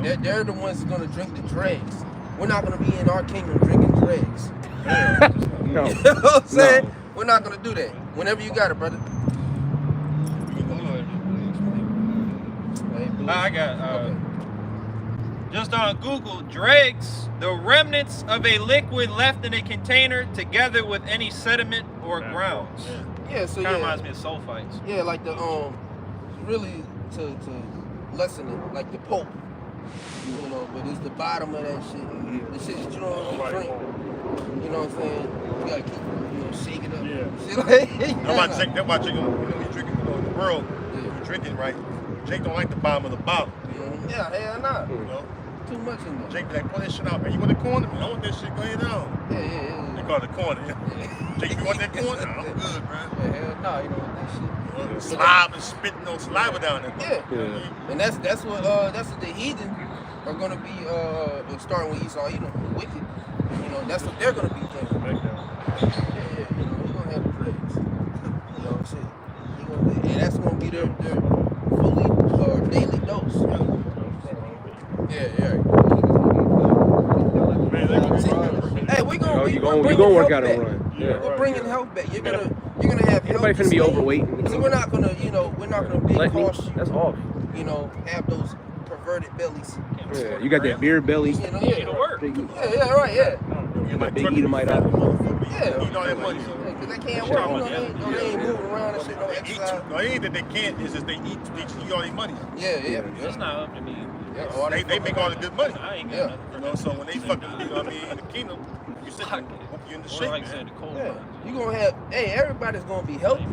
They're the ones that's gonna drink the dregs. We're not gonna be in our kingdom drinking dregs.
No.
You know what I'm saying?
No.
We're not gonna do that. Whenever you got it, brother.
I got just on Google, dregs, the remnants of a liquid left in a container together with any sediment or grounds.
Yeah, so
Kind of
yeah.
reminds me of sulfites.
Yeah, like the really to lessen it, like the Pope. You know, but it's the bottom of that shit. The shit that you don't want to drink. You know what I'm saying? You gotta keep shake it up.
Yeah.
Shit like
That's why chicken, when we drinking in the world, you drinking right. Jake don't like the bottom of the bottle.
Yeah, hell nah.
You know?
Too much in there.
Jake be like, pull that shit out, man. You want the corner? I want that shit going down.
Yeah.
They call it the corner. Jake, you want that corner? Nah, I'm good, man.
Yeah, hell nah, you know what that shit.
Slob and spitting no saliva down there.
Yeah. And that's what the heathen are gonna be starting with Esau, you know, wicked. You know, that's what they're gonna be thinking. Yeah, you know, you're gonna have the dregs. You know, shit. And that's gonna be their fully daily dose. Yeah. Hey, we gonna
You gonna work out a run.
Yeah. We're bringing health back. You're gonna have
Anybody
health
finna be
to
overweight.
So we're not gonna be
Let me.
cautious.
That's off.
You know, have those perverted bellies.
Yeah, you got that beer belly.
You know,
You to work.
yeah, right, yeah.
You
That big Edomite out.
Yeah.
Eat all that money.
Because they can't work. You know, they ain't moving around and shit. No
They eat
exercise.
no, it ain't that they can't. It's just they eat all their money.
Yeah.
It's not up to me.
Yeah,
They make all the good money.
I ain't got
Yeah.
nothing.
You know, so when they fucking, you know what I mean, in the kingdom, you sit there, you in the
Well,
shape,
like I
man.
said, the cold
Yeah.
ones.
You gonna have, everybody's gonna be healthy.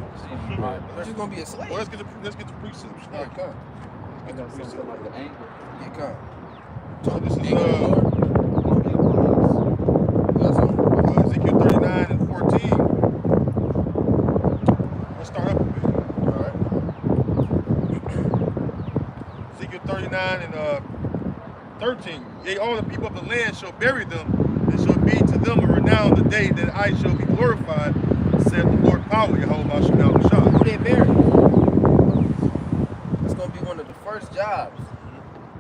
You're just gonna be a slave.
Well, let's get the precepts.
Yeah, come.
I got something like the anger.
Yeah, come.
So this is
You got something?
Ezekiel 39 and 14. Let's start up a bit.
All right.
Ezekiel 39 and 13. Yea, all the people of the land shall bury them, and shall be to them a renown the day that I shall be glorified, said the Lord power, Yahweh Shah.
Who they buried? It's gonna be one of the first jobs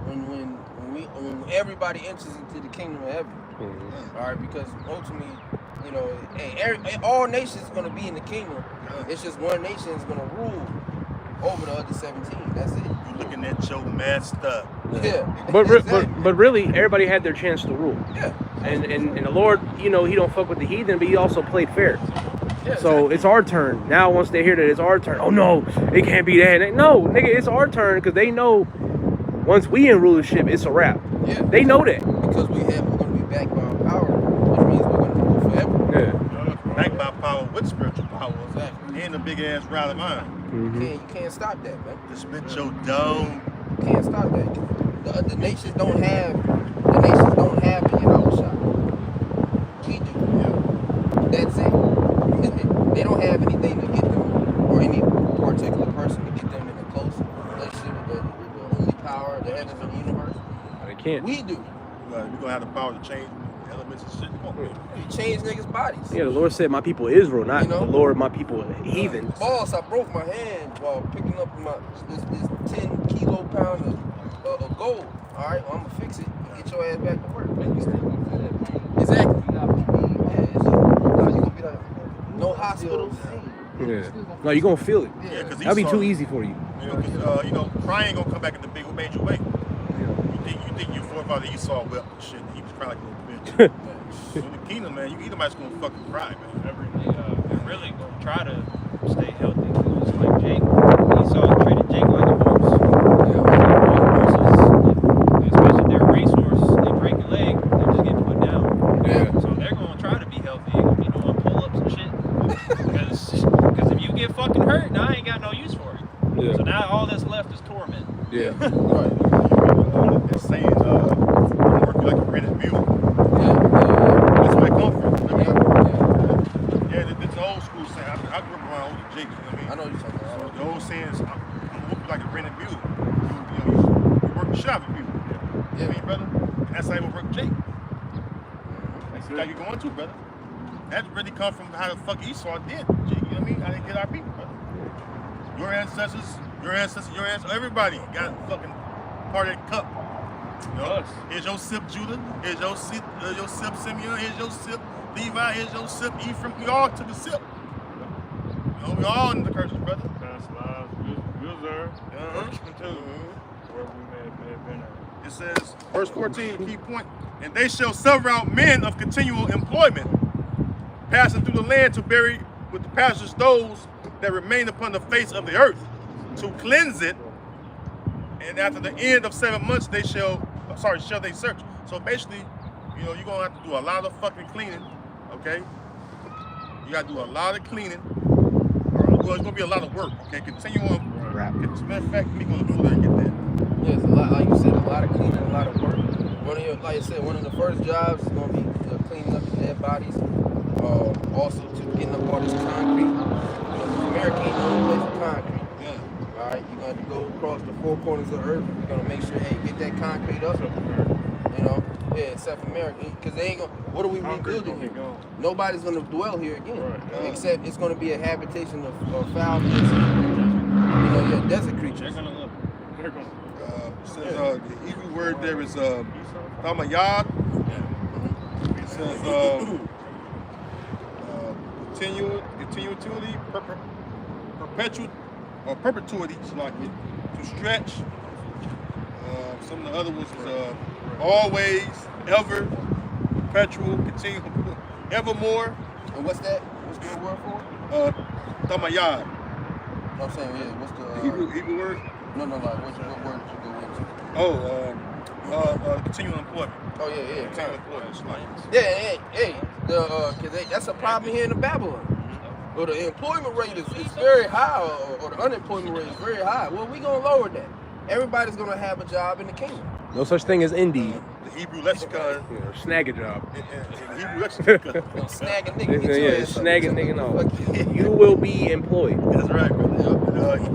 when everybody enters into the kingdom of heaven. All right, because ultimately, you know, all nations are gonna be in the kingdom. It's just one nation is gonna rule over the other 17. That's it.
You looking at your master.
Yeah.
But really, everybody had their chance to rule.
Yeah.
And the Lord, you know, he don't fuck with the heathen, but he also played fair.
Yeah,
So it's our turn. Now once they hear that it's our turn, oh no, it can't be that. No, nigga, it's our turn because they know once we in rulership, it's a wrap.
Yeah.
They know that.
Because we're gonna be backed by our power, which means we're gonna rule forever.
Yeah.
Backed by power with spiritual power.
Exactly.
And a big ass rally mind.
You can't stop that, man.
To spit your dome.
You can't stop that. The nations don't have a Yahweh shot. We do. Yeah. That's it. They don't have anything to get them, or any particular person to get them in a close relationship with the only power, the heavens and the universe.
They can't.
We do.
We're gonna have the power to change elements and shit. Come on, man.
We change niggas' bodies.
Yeah, the Lord said, "My people Israel," not
You know?
the Lord, my people heathen.
Boss, I broke my hand while picking up this 10 kilo pound of gold. All right, well, I'm gonna fix it and get your ass back to work. Exactly. No hospitals.
Yeah. No, you're gonna feel it.
Yeah, because
That'll be too easy for you.
You know, because crying ain't gonna come back in the big major way. You think your forefather Esau wept and shit, he was crying like a little bitch. In the kingdom, man, you Edomites gonna fucking cry, man.
They're really gonna try to stay healthy. It's like Jake, Esau treated Jake like a horse. Horses, especially their racehorse, they break a leg, they just get put down.
Yeah.
So they're gonna try to be healthy. They're gonna be doing pull-ups and shit. Because if you get fucking hurt, now I ain't got no use for it.
Yeah.
So now all that's left is torment.
Yeah.
Right.
They're saying, work you like a rented mule.
Yeah.
That's where it come from. I mean,
Yeah.
this old school saying. I grew up around older Jakes, you know what I mean?
I know you're talking
So
about.
the old saying is, I'm work you like a rented mule. You work the shop with mule. You know what I mean, brother? And that's how you work Jake. That's how you going to, brother. That really come from how the fuck Esau did, Jake. You know what I mean? How they get our people, brother. Your ancestors, everybody got fucking part of that cup. You know? Here's your sip, Judah. Here's your sip, Simeon. Here's your sip, Levi. Here's your sip, Ephraim. We all took a sip. You know, we all in the curses, brother.
Past lives, we observe.
Uh-huh.
Wherever we may have been at.
It says, verse 14, key point, and they shall serve out men of continual employment, passing through the land to bury with the pastures those that remain upon the face of the earth, to cleanse it, and after the end of 7 months shall they search. So basically, you're gonna have to do a lot of fucking cleaning, okay? You gotta do a lot of cleaning. Well, it's gonna be a lot of work, okay? Continue on. As a matter of fact, me gonna go there and get that.
Yeah, it's a lot, like you said, a lot of cleaning, a lot of work. Like I said, one of the first jobs is going to be cleaning up the dead bodies. Also to getting up all this concrete. America ain't the only place for concrete.
Yeah.
All right, you're going to have to go across the four corners of the earth. You're going to make sure, hey, get that concrete up. South America, because they ain't going. What are we rebuilding here? Nobody's going to dwell here again, except it's going to be a habitation of foul, desert creatures.
It says the Hebrew word there is tamayad. It says continuity, perpetuity, like to stretch. Some of the other ones is always, ever, perpetual, continual, evermore.
And what's that? What's the word for it?
Tamayad.
I'm saying, yeah. What's the
Hebrew word?
No, like what word did you go into?
Continual employment.
Oh yeah.
Continual employment.
Cause that's a problem here in Babylon. Or the employment rate is very high, or the unemployment rate is very high. Well, we gonna lower that. Everybody's gonna have a job in the kingdom.
No such thing as Indeed.
The Hebrew lexicon.
Or snag a job.
In the Hebrew lexicon.
Snag a nigga. Get your ass up.
Snag a nigga. No. You will be employed.
That's right, brother.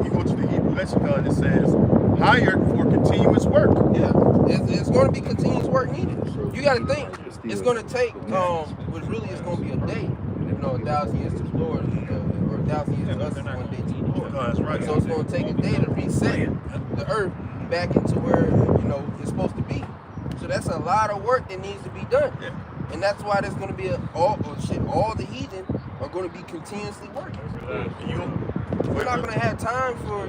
You go to the Hebrew lexicon, it says hired for continuous work.
Yeah, it's going to be continuous work needed. You got to think it's going to take, which really is going to be a day. 1,000 years to the Lord, or 1,000 years to us is 1 day to the Lord.
That's right.
So it's going to take a day to reset the earth back into where it's supposed to be. So that's a lot of work that needs to be done.
Yeah.
And that's why there's going to be all the heathen are going to be continuously working. We're not going to have time for,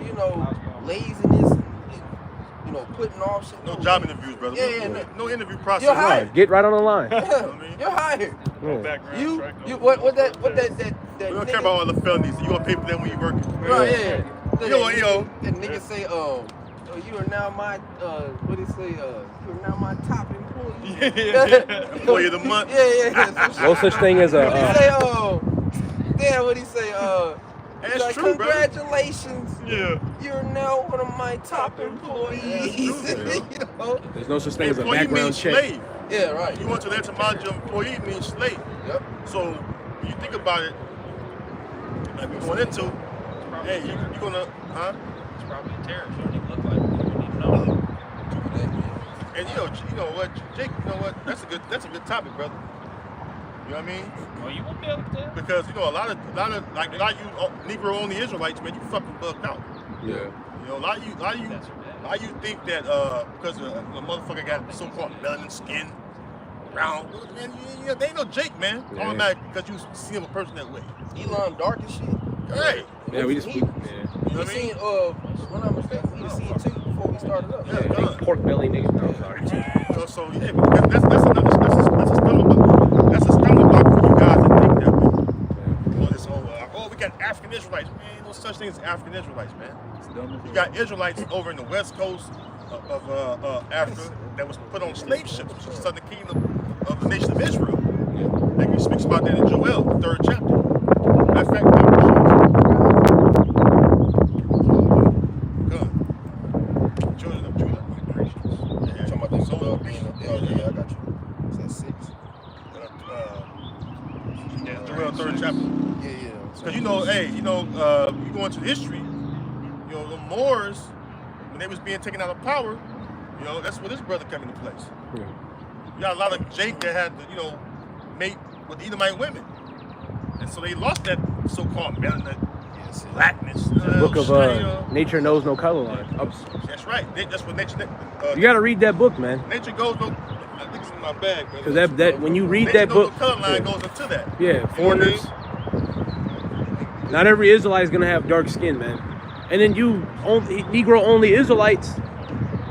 laziness and putting off shit.
No job interviews, brother.
Yeah,
no interview process.
You're hired.
Get right on the line.
You're hired.
Background
You
check, no
what that
We don't care about all the felonies. You gonna pay for them when you working.
Right, yeah.
That
nigga say, you are now my what do you say? You are now my top employee.
Employee of the month.
Yeah.
No such thing as
What
a.
he say? What he say?
That's
like,
true, brother.
congratulations.
Yeah.
You're now one of my top employees.
There's no such thing as a
Employee
background
means
check.
slave.
Yeah, right.
You want to etymology of employee means slave.
Yep.
So when you think about it, like we're going into, hey, you gonna,
It's probably a terrorist. You don't even look like it. You don't even know.
and you know what, Jake, you know what? That's a good topic, brother. You know what I mean?
Well, you won't be able to tell.
Because a lot of you Negro only Israelites, man, you fucking bugged out.
Yeah.
A lot of you think that because a motherfucker got so-called melanin skin, brown, man, they ain't no Jake, man.
Yeah.
Automatic because you see him a person that way.
Elon dark as shit.
Hey.
Yeah, we just.
He-
Yeah.
You know
We
what I mean?
seen, when I'm mistaken, we seen too before we started up.
Yeah,
Big
God.
pork belly niggas. No, sorry.
So yeah, because that's a stumbling block. That's a stumbling block for you guys to think that way. You know, this whole we got African Israelites. Man, ain't no such thing as African Israelites, man. You got Israelites over in the west coast of Africa that was put on slave ships, which is the southern kingdom of the nation of Israel. Like he speaks about that in Joel, the 3rd chapter. Matter of fact, children of Judah.
Yeah, talking about this yeah, I got you. Is that 6?
Yeah, Joel 3rd chapter.
Yeah.
Because you go into history, the Moors, when they was being taken out of power, that's where this brother came into place.
Yeah.
You got a lot of Jake that had to, mate with Edomite women. And so they lost that so-called melanin, blackness.
The book of Nature Knows No Color Line.
That's right. That's what nature.
You gotta read that book, man.
Nature goes no. I think it's in my bag.
Because that when you read
nature
that
knows
book,
no color line goes into that.
yeah,
You know what I
foreigners.
mean?
Not every Israelite is gonna have dark skin, man. And then Negro only Israelites,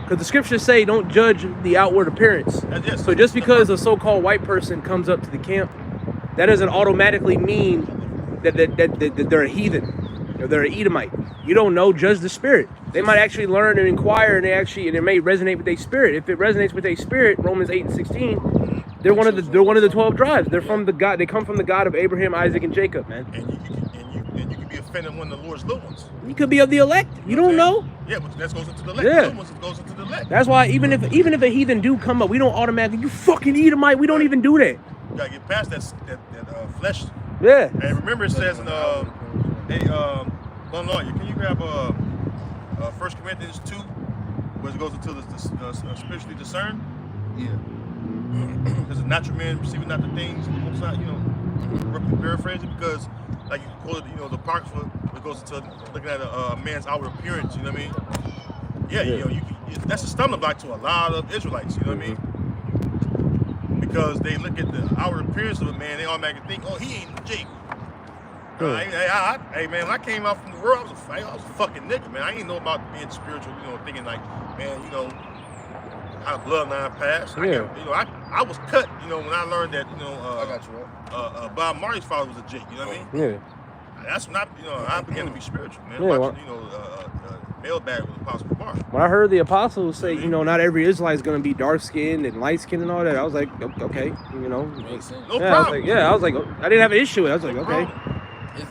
because the scriptures say don't judge the outward appearance.
Yes.
So just because a so-called white person comes up to the camp, that doesn't automatically mean that they're a heathen or they're an Edomite. You don't know. Judge the spirit. They might actually learn and inquire, and it may resonate with their spirit. If it resonates with their spirit, Romans 8:16, they're one of the 12 tribes. They're from the God. They come from the God of Abraham, Isaac, and Jacob, man.
And you can be offending one of the Lord's little ones.
You could be of the elect. You don't know.
Yeah, but that goes into the elect.
Yeah.
The little ones goes into the elect.
That's why even if a heathen do come up, we don't automatically, you fucking Edomite. We don't even do that.
You gotta get past that flesh.
Yeah.
And remember, it says in one lawyer, can you grab 1 Corinthians 2, where it goes into the spiritually discerned?
Yeah.
Because the natural man receiving not the things, roughly paraphrase it, because like you quoted, the Apocrypha, it goes into looking at a man's outward appearance. You know what I mean? Yeah. That's a stumbling block to a lot of Israelites. You know what I mean? Because they look at the outward appearance of a man, they automatically think, oh, he ain't Jake. Hey man, when I came out from the world, I was a fucking nigga, man. I didn't know about being spiritual, thinking like, man, how bloodline passed.
Yeah.
I was cut, when I learned that,
I got you.
Bob Marley's father was a Jake, you know what I mean?
Yeah.
That's when I began to be spiritual, man.
Yeah,
Watching, Mailbag with Apostle Bar.
When I heard the apostles say, not every Israelite is going to be dark skinned and light skinned and all that, I was like, okay,
Makes sense.
No
yeah,
problem.
I was like, I didn't have an issue with it. I was like,
No
okay.
problem.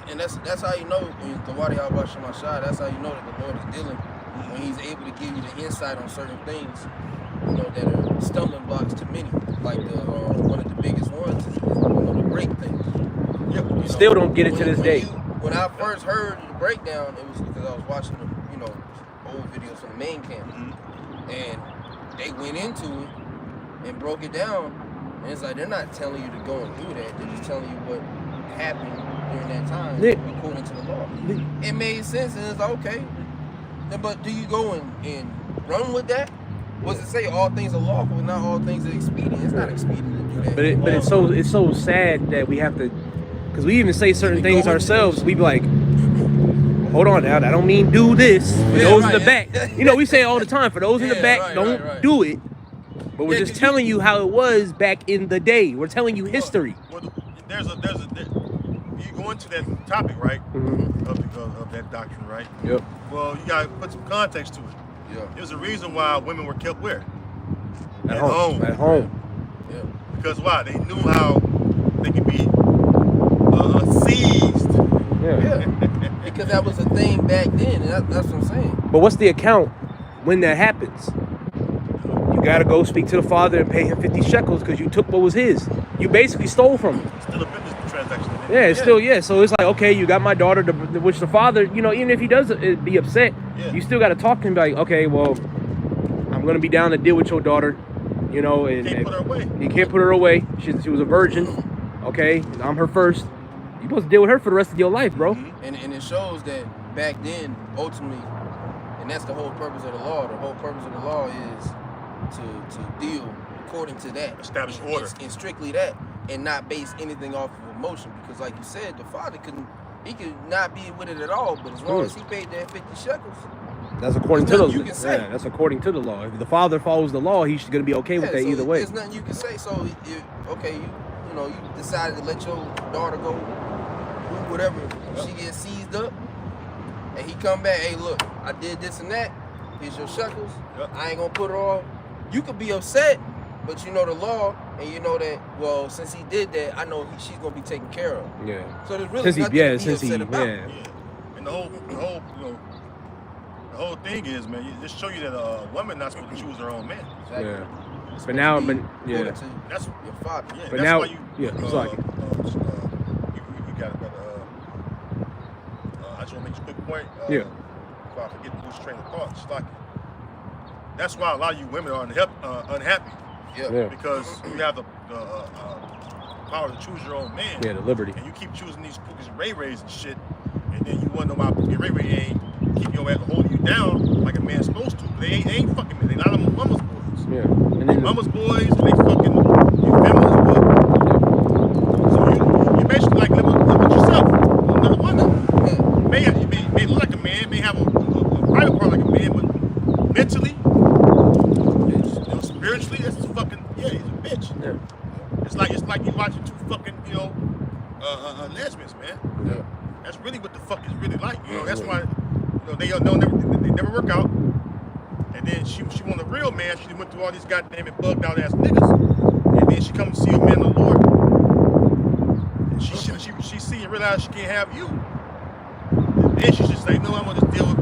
And that's how you know when the water y'all watching my shot. That's how you know that the Lord is dealing when He's able to give you the insight on certain things, that are stumbling blocks to many. Like one of the biggest ones is the break things.
Yeah.
Still don't get it to this day.
When I first heard the breakdown, it was because I was watching the old videos from the main camp, and they went into it and broke it down. And it's like they're not telling you to go and do that. They're just telling you what happened during that time according to the law. It made sense, and it's like, okay, but do you go and run with that? Was it say all things are lawful, not all things are expedient? It's not expedient to do that.
But it's so sad that we have to, because we even say certain things ourselves. We be like, hold on now, I don't mean do this. For those in the back, we say it all the time. For those in the back, don't do it. But we're just telling you how it was back in the day. We're telling you history.
Well, you go into that topic, right? Of that doctrine, right?
Yep.
Well, you gotta put some context to it.
Yeah.
There's a reason why women were kept where?
At home. At home.
Yeah.
Because why? They knew how they could be seized.
Yeah.
Because that was a thing back then, and that's what I'm saying.
But what's the account when that happens? You gotta go speak to the father and pay him 50 shekels because you took what was his. You basically stole from him.
Still a business transaction.
Yeah, it's still, yeah. So it's like, okay, you got my daughter, which the father, even if he does be upset, you still got to talk to him like, okay, well, I'm going to be down to deal with your daughter, and
Can't put her away.
You can't put her away. She was a virgin, okay? I'm her first. You're supposed to deal with her for the rest of your life, bro.
And it shows that back then, ultimately, and that's the whole purpose of the law. The whole purpose of the law is to deal according to that.
Establish order.
And strictly that, and not base anything off of emotion. Because like you said, the father couldn't He could not be with it at all, but as long as he paid that 50 shekels,
That's according to
there's
the
nothing you can say.
yeah. That's according to the law. If the father follows the law, he's gonna be okay with that
so
either way.
There's nothing you can say. So, okay, you know, you decided to let your daughter go do whatever. She gets seized up, and he come back, hey, look, I did this and that. Here's your shekels. I ain't gonna put her off. You could be upset, but you know the law, and you know that, well, since he did that, I know she's gonna be taken care of.
Yeah.
So there's really nothing to be upset about.
Yeah. And the whole, you know, the whole thing is, man, it just show you that a woman not supposed to choose her own man.
Exactly.
Yeah. But now, but yeah.
That's
your father.
Yeah,
But
that's
now,
why you,
yeah, it's like
you got a better. I just want to make a quick point.
Yeah.
Before I forget to lose train of thought, it's like that's why a lot of you women are unhappy.
Yeah.
Because you have the power to choose your own man.
Yeah, the liberty.
And you keep choosing these Ray-Rays and shit, and then you wonder why Ray-Ray ain't keep your ass holding you down like a man's supposed to. They ain't fucking men. They not mama's boys.
Yeah. And then
mama's boys, they fucking your feminist boy. So you basically like live with yourself, another woman. You may look like a man, may have a private part like a man, but mentally, you know, spiritually, that's fucking he's a bitch.
Yeah.
It's like you watching two fucking lesbians, man.
Yeah.
That's really what the fuck is really like. You know, that's why they never work out. And then she want a real man. She went through all these goddamn bugged out ass niggas. And then she come to see a man of the Lord. And she see and realize she can't have you. And then she's just like, no, I'm gonna just deal with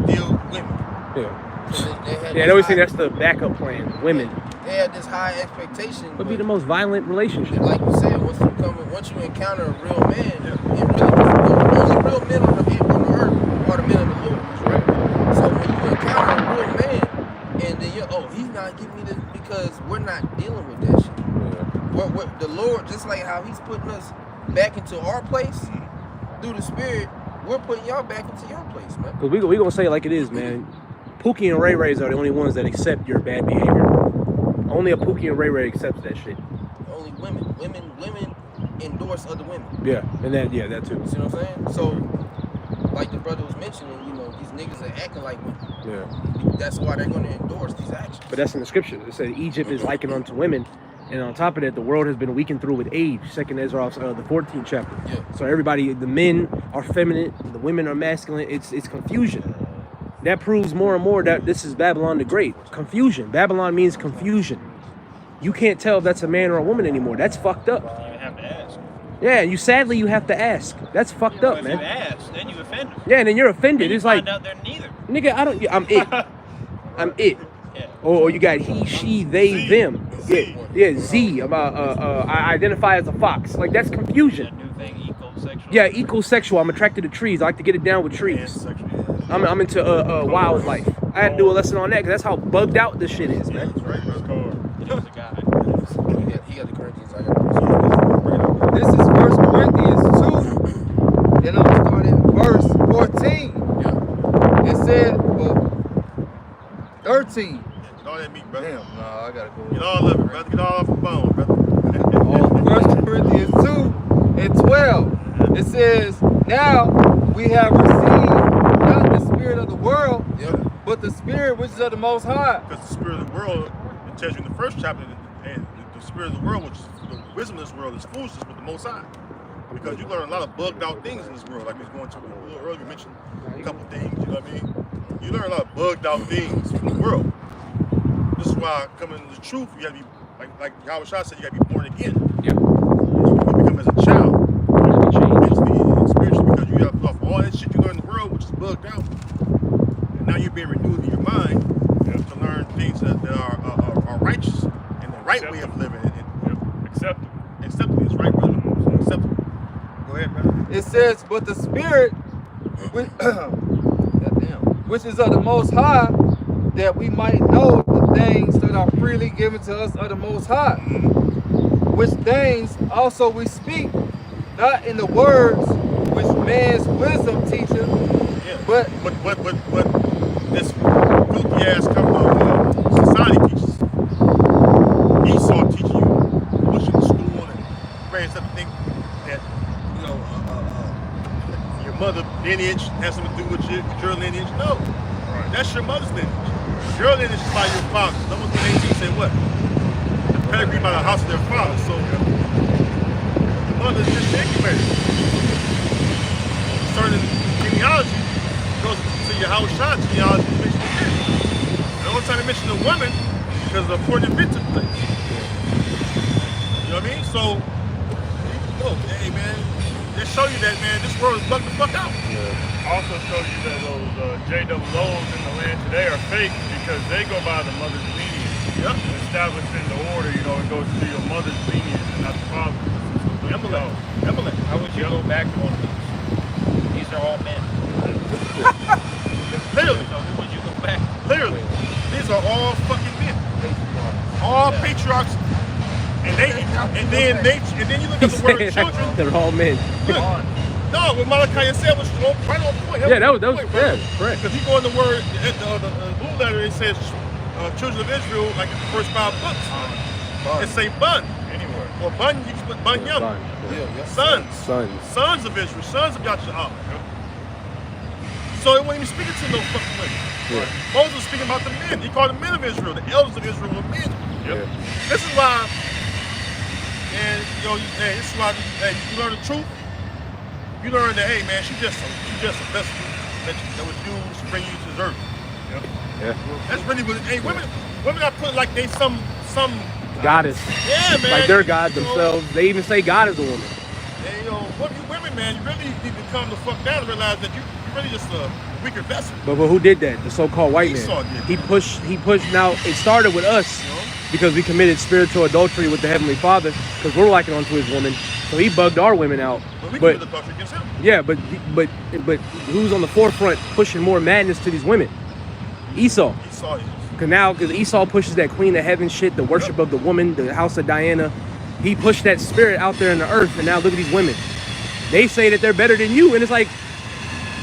women.
Yeah. They always say that's the backup plan. Women.
They had this high expectation.
Would be the most violent relationship.
Like you said, once you encounter a real man, it really the only real men on the earth are the men of the Lord, right? So when you encounter a real man, and then he's not giving me this because we're not dealing with that shit. What the Lord, just like how He's putting us back into our place through the Spirit, we're putting y'all back into your place, man.
Because we gonna say it like it is, man. Pookie and Ray Rays are the only ones that accept your bad behavior. Only a Pookie and Ray Ray accepts that shit.
Only women endorse other women.
Yeah, and that too.
You see what I'm saying? So, like the brother was mentioning, these niggas are acting like women.
Yeah.
That's why they're going to endorse these actions.
But that's in the scripture. It says Egypt is likened unto women, and on top of that, the world has been weakened through with age. 2nd Ezra, the 14th chapter.
Yeah.
So everybody, the men are feminine, the women are masculine. It's confusion. That proves more and more that this is Babylon the Great. Confusion. Babylon means confusion. You can't tell if that's a man or a woman anymore. That's fucked up.
You have to ask.
Yeah, you have to ask. That's fucked up,
If
man.
you ask, then you offend them.
Yeah, and then you're offended.
Then you
It's like,
find out they're neither.
nigga, I'm it. I'm it.
Yeah.
Or you got he, she, they, them. Yeah, Z. I identify as a fox. Like, that's confusion.
That new thing, ecosexual.
Yeah, ecosexual. I'm attracted to trees. I like to get it down with trees. I'm into wildlife. I had to do a lesson on that because that's how bugged out this shit is, man.
He was a guy.
He got the Corinthians. I got
This is 1 Corinthians 2. Then I'm gonna start at verse 14.
Yeah.
It said, 13.
Get all that meat, brother.
Damn, nah, I gotta go.
Get all of it, brother. Get all off the bone, brother.
1 Corinthians 2 and 12. It says, now we have received not the spirit of the world, but the spirit which is of the Most High.
Because the spirit of the world, it tells you in the first chapter, and the spirit of the world, which is the wisdom of this world, is foolishness with the Most High. Because you learn a lot of bugged out things in this world, like we was going to a little earlier. You mentioned a couple things, you know what I mean? You learn a lot of bugged out things from the world. This is why coming to the truth, you gotta be, like Howard Shaw said, you gotta be born again.
Yeah.
You become as a child, mentally and spiritually, because you have off all that shit you learn in the world, which is bugged out. And now you're being renewed in your mind to learn things that are righteous and the right way of living.
Acceptable.
Acceptable is right, brother. Acceptable. Go ahead, brother.
It says, but the spirit which is of the Most High, that we might know the things that are freely given to us of the Most High, which things also we speak, not in the words which man's wisdom teacheth, but
this filthy ass society teaches. Esau teaching you, pushing the school and various other things that your mother lineage has something to do with your lineage. No, that's your mother's lineage. Your lineage is by your father. Numbers 1:18 say what? The pedigree by the house of their father. So the mother is just incubator. Certain genealogy goes to your house shot genealogy to mention the men. The only time they mention the woman because the important event took place. You know what I mean? So, hey man, they show you that, man, this world is bugged the fuck out.
Also shows you that those JOOs in the land today are fake because they go by the mother's lineage.
Yep.
Establishing the order, you know, it goes to your mother's lineage and not the father's.
Emily.
How would you go back to one of these? These are all men.
Literally.
So who would you go back to?
Literally. These are all fucking men. All patriarchs. And then you look at the word children.
They're all men.
No, what Malachi said was right on point.
Yeah, that was correct.
Because he go in the word, the blue letter, it says children of Israel, like in the first 5 books. It say bun.
Anywhere.
Or bun, you just put bun yum. Sons. Sons of Israel. Sons of Yahshua. So it wasn't even speaking to no fucking women.
Yeah.
Moses was speaking about the men. He called the men of Israel. The elders of Israel were men.
Yep.
This is why, and this is why, you learn the truth. You learn that, hey man, she's just a vessel that was used to bring you to this earth.
Yep.
Yeah.
That's really what. Hey, women got put like they some.
Goddess.
Yeah, man.
Like they're God themselves. They even say God is a woman.
Hey, women, man, you really need to calm the fuck down and realize that you're really just a weaker vessel.
But who did that? The so-called white
Esau
man.
did.
He pushed. Now it started with us because we committed spiritual adultery with the Heavenly Father because we're liking onto His woman. So He bugged our women out.
But we committed adultery against him.
Yeah, but who's on the forefront pushing more madness to these women? Esau.
Esau is.
Because Esau pushes that Queen of Heaven shit, the worship of the woman, the house of Diana. He pushed that spirit out there in the earth, and now look at these women. They say that they're better than you, and it's like,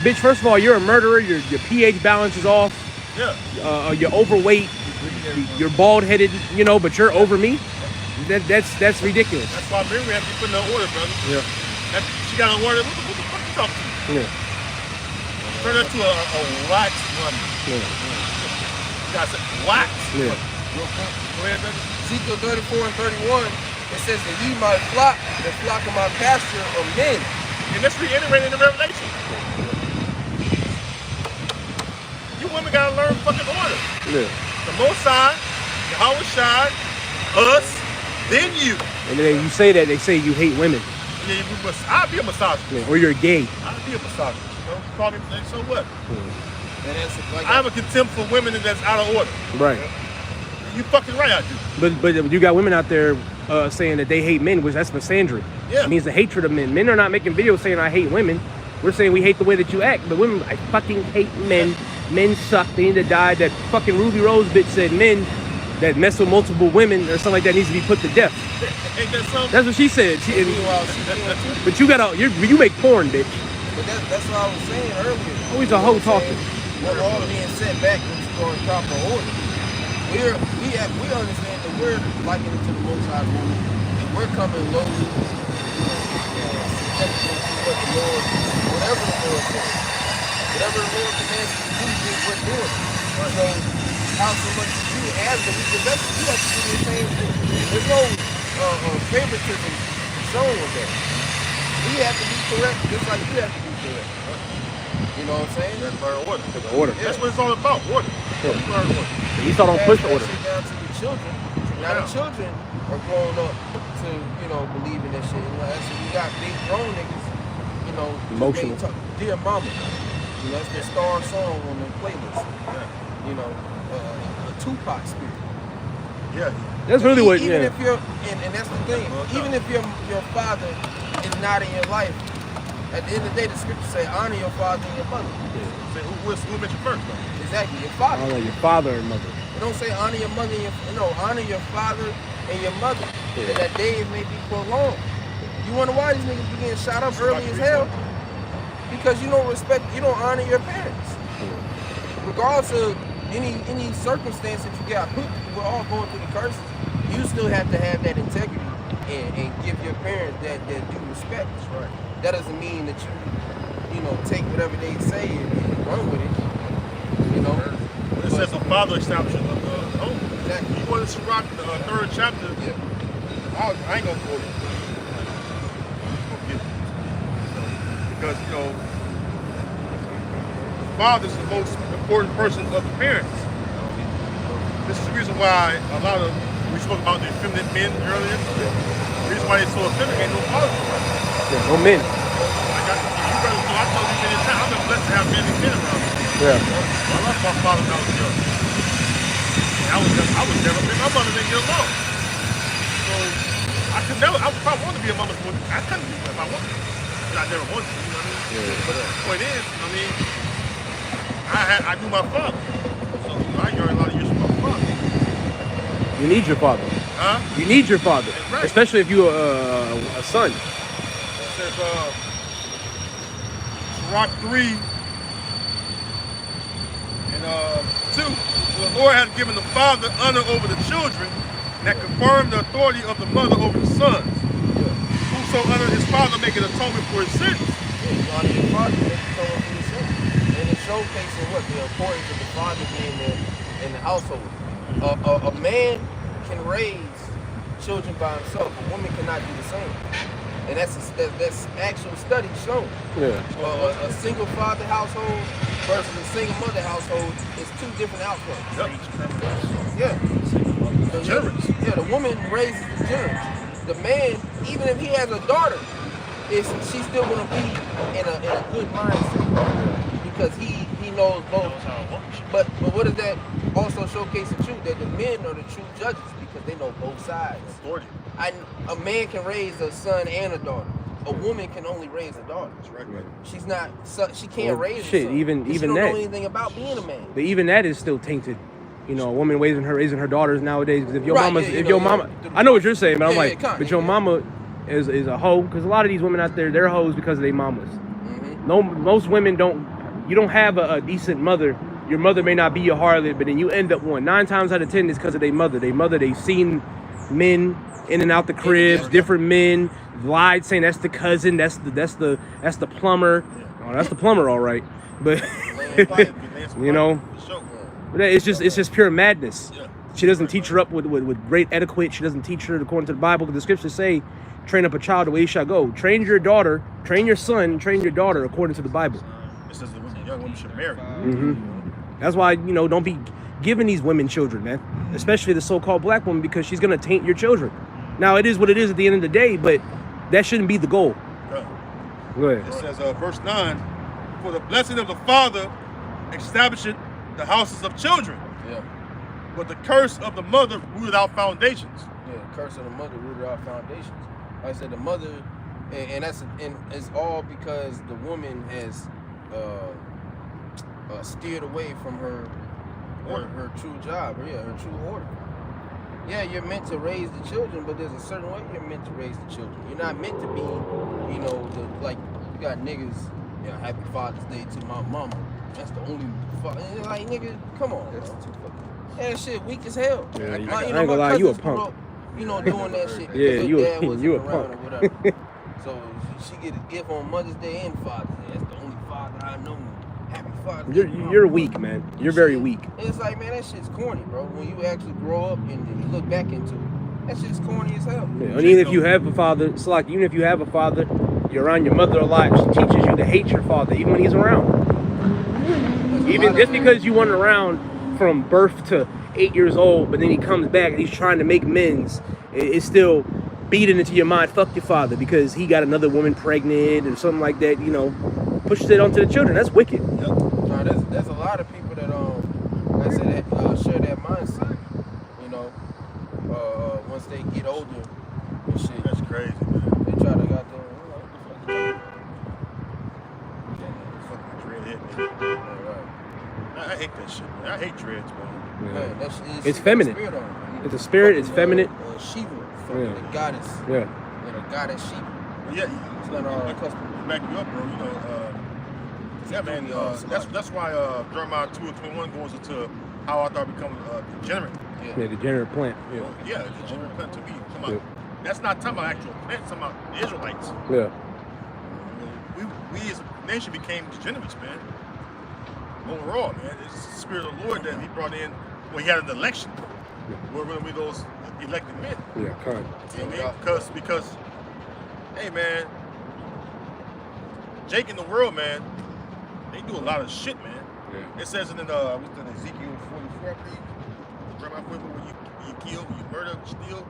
bitch, first of all, you're a murderer, your pH balance is off, you're overweight, you're bald-headed, but you're over me. That's ridiculous.
That's why Mary has to put in her order, brother.
Yeah.
She got an order. What the fuck you talking to?
Yeah.
Turn her to a wax woman.
Yeah.
You guys said wax.
Yeah.
Go ahead, brother.
Ezekiel 34 and 31, it says that ye my flock, the flock of my pasture of men.
And that's reiterated in the Revelation. You women gotta learn fucking order.
Yeah.
The Most High, Yahweh Shai, us, then you.
And then you say that, they say you hate women.
Yeah, I'll be a misogynist.
Yeah. Or you're gay.
I'll be a misogynist. You call me, so what?
And that's like
I have a contempt for women that's out of order.
Right.
You fucking right, I do.
But you got women out there saying that they hate men, which that's misandry.
Yeah.
It means the hatred of men. Men are not making videos saying I hate women. We're saying we hate the way that you act. But women, I fucking hate men. Men suck. They need to die. That fucking Ruby Rose bitch said men that mess with multiple women or something like that needs to be put to death.
Ain't that something?
That's what she said.
meanwhile, she doing too.
But you make porn, bitch.
But that's what I was saying earlier.
Always a hoe talking.
We're all being set back when you go in proper order. We understand that we're likened to the Most High woman, and we're coming lowly, what the Lord, whatever the Lord says, whatever the Lord commands you to do, we're doing it. So how so much you as the weaker vessel, you have to do the same thing. There's no favoritism shown with that. We have to be correct just like you have to be correct. You know what I'm saying?
That's learn order.
Order.
That's what it's all about, order.
Yeah.
You learn order.
Esau don't push order.
That shit down to the children. Now the children are growing up to, believe in that shit. So you got big grown niggas,
Emotional.
Dear Mama. That's the star song on the playlist. A Tupac spirit.
Yeah.
That's really what.
Even
Yeah.
if you're, and that's the thing. Even if your father is not in your life, at the end of the day, the scriptures say honor your father and your mother.
Say, who mentioned first, though?
Exactly, your father.
Honor your father and mother.
It don't say honor your mother and honor your father and your mother.
Yeah.
That days may be prolonged. You wonder why these niggas be getting shot up early as hell? Because you don't honor your parents. Regardless of any circumstance that you got put, we're all going through the curses. You still have to have that integrity and give your parents that due respect.
That's right.
That doesn't mean that you you know, take whatever they say and run with it. You know.
It says the father establishes the home.
Exactly.
You go to Sirach, the 3rd chapter.
Yeah.
I ain't gonna quote it. Because, you know, the father's the most important person of the parents. This is the reason why a lot of, we spoke about the effeminate men earlier. The reason why they're so effeminate, ain't no father.
Yeah, no men.
I told you many times, I've been blessed to have men and men around me.
Yeah.
I lost my father when I was young. I was never, my mother didn't get along. So I could never, if I wanted to be a mama's boy, I couldn't be if I wanted to. But I never wanted to, you know what I mean?
Yeah.
But the point is, I mean, I knew my father. So, you know, I learned a lot of years from my father.
You need your father.
Huh?
You need your father,
Right.
especially if you're a son.
It says, Sirach 3 and 2. The Lord has given the father honor over the children, that confirmed the authority of the mother over the sons. Whoso honor his father maketh atonement for his sins.
Yeah, you honor your father, make atonement for your sins. And it showcases what the importance of the father being there in the household. A man can raise children by himself. A woman cannot do the same. And that's actual studies shown.
Yeah.
A single father household versus a single mother household is 2 different outcomes. Yeah. Yeah, the woman raises the children. The man, even if he has a daughter, she's still gonna be in a good mindset because he knows both. But what does that also showcase the truth? That the men are the true judges because they know both sides. A man can raise a son and a daughter. A woman can only raise a daughter. She's not. She can't raise a son.
Even
she don't
that.
know anything about being a man.
But even that is still tainted. You know, a woman raising her daughters nowadays. Because if your
Right,
mama's,
yeah,
if your mama, I know what you're saying, but I'm
Yeah,
like,
yeah,
but your mama is a hoe. Because a lot of these women out there, they're hoes because of their mamas.
Mm-hmm.
No, most women don't. You don't have a decent mother. Your mother may not be your harlot, but then you end up one. 9 times out of 10 is because of their mother. They've seen men in and out the cribs, different men, lied saying that's the cousin, that's the plumber. Oh, that's the plumber, all right. But you know, it's just pure madness. She doesn't teach her up with great etiquette. She doesn't teach her according to the Bible, because the scriptures say, train up a child the way he shall go. Train your daughter, train your son, train your daughter according to the Bible.
It says the young women should marry.
That's why, you know, don't be giving these women children, man. Especially the so-called black woman, because she's gonna taint your children. Now, it is what it is at the end of the day, but that shouldn't be the goal. Go ahead.
It says, verse 9, for the blessing of the father establisheth the houses of children.
Yeah.
But the curse of the mother rooted out foundations.
Yeah, the curse of the mother rooted out foundations. Like I said, the mother, and it's all because the woman has steered away from her true job, her true order. Yeah, you're meant to raise the children, but there's a certain way you're meant to raise the children. You're not meant to be, you know, like you got niggas, you know, happy Father's Day to my mama. That's the only like nigga, come on. That's too fucking. That shit weak as hell.
Yeah,
I
ain't gonna lie, you a punk.
You know, doing that shit.
Yeah, you
dad wasn't
a
around
punk.
or whatever. So she get a gift on Mother's Day and Father's Day. That's the only father I know. Happy Father's Day.
You're weak, man. You're very weak.
It's like, man, that shit's corny, bro. When you actually grow up and you look back into it, that shit's corny as hell.
Yeah, and even if you have a father, it's like, even if you have a father, you're around your mother a lot. She teaches you to hate your father, even when he's around. Even just because you weren't around from birth to 8 years old, but then he comes back and he's trying to make amends, it's still beating into your mind, fuck your father, because he got another woman pregnant or something like that, you know, pushes it onto the children. That's wicked.
Yep. No, there's a lot of people that like I said, that share that mindset. You know, once they get older and shit.
That's crazy, man.
They try to got them.
Fucking dreadhead, man. I hate that shit, man. I hate dreads, man.
Man, that shit,
It's feminine. It's a spirit. It's feminine.
Shiva, fucking the goddess.
Yeah.
And a goddess Shiva.
But yeah,
It's not our custom.
to back you up, bro. You know, yeah, man. That's why Jeremiah 2 and 21 goes into how I thought becoming degenerate.
Yeah, degenerate plant. Yeah.
Yeah, degenerate plant to me. That's not talking about actual plants. Talking about the Israelites.
Yeah.
We as nation became degenerates, man. Overall, man, it's the spirit of the Lord that he brought in when he had an election. We're going to be those elected men.
Yeah, kind.
You know what I mean? Because, hey, man, Jake in the world, man, they do a lot of shit, man.
Yeah.
It says in what's that, Ezekiel 44, I believe. Jeremiah 44, when you kill, you murder, steal.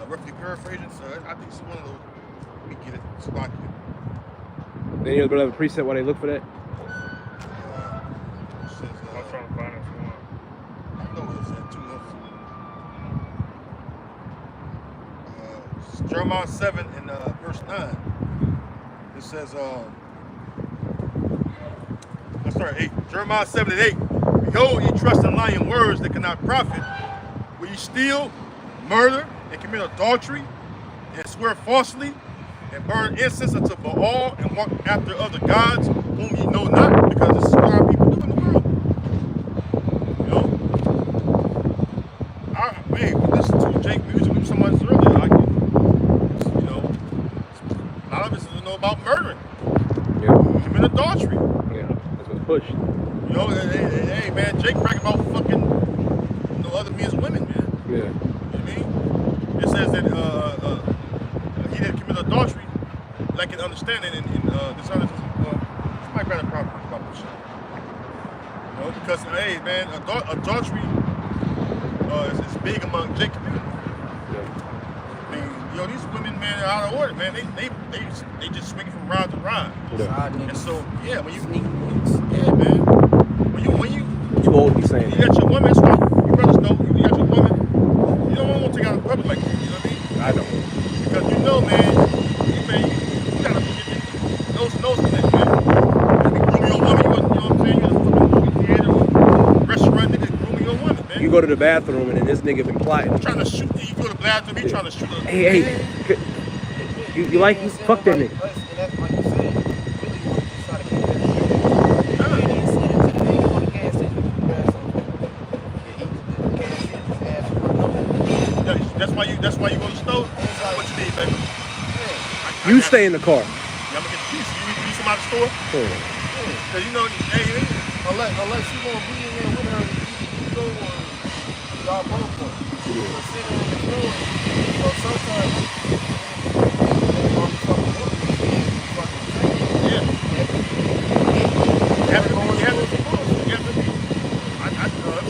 Roughly paraphrasing, so I think it's one of those. We get it. It's like it.
Any other brother have a preset while they look for that?
Says,
I'm trying to find it.
I know it's at 2 Jeremiah 7 and verse 9. It says, let's start at 8. Jeremiah 7 and 8. Behold, ye trust in lying words that cannot profit. Will ye steal, murder, and commit adultery, and swear falsely, and burn incense unto Baal, and walk after other gods, whom ye know not, because this is what our people do in the world. You know? Hey, we listen to Jake music, we somebody earlier, like, you know, a lot of us know about murdering, commit adultery.
Yeah, that's what's pushed.
You know, hey man, Jake bragging about fucking, you know, other men's women, man.
Yeah.
You know what I mean? It says that he didn't commit adultery, like an understanding, and this other, somebody grab a property about this shit. You know, because hey man, adultery is big among Jake community.
Yeah.
I mean, you know, these women, man, are out of order, man. They just swinging from rod to rod. And so, yeah, when you yeah, man, when you
Too old to be saying.
you got your woman, that's why you brothers know, you got your woman, you don't want to take out in public like that, you know what I mean?
I know.
Because you know, man, you gotta get nose to nose with that, man. You be grooming your woman, you know what I'm saying? You're in a fucking movie theater or restaurant, nigga, grooming your woman, man.
You go to the bathroom and then this nigga been plotting.
Trying to shoot, you go to the bathroom, he trying to shoot her.
Hey, you like you? Fuck that nigga.
And that's like you said, really want to try to keep that shit. You ain't send it to the nigga on the gas station.
That's why you go to the store. What you need, baby?
You stay in the car.
Yeah, I'm gonna get the piece. You need some out of the store? Cause you know, hey,
Unless you gonna be in there with her, you go or y'all both go. But sitting in the floor, you know, sometimes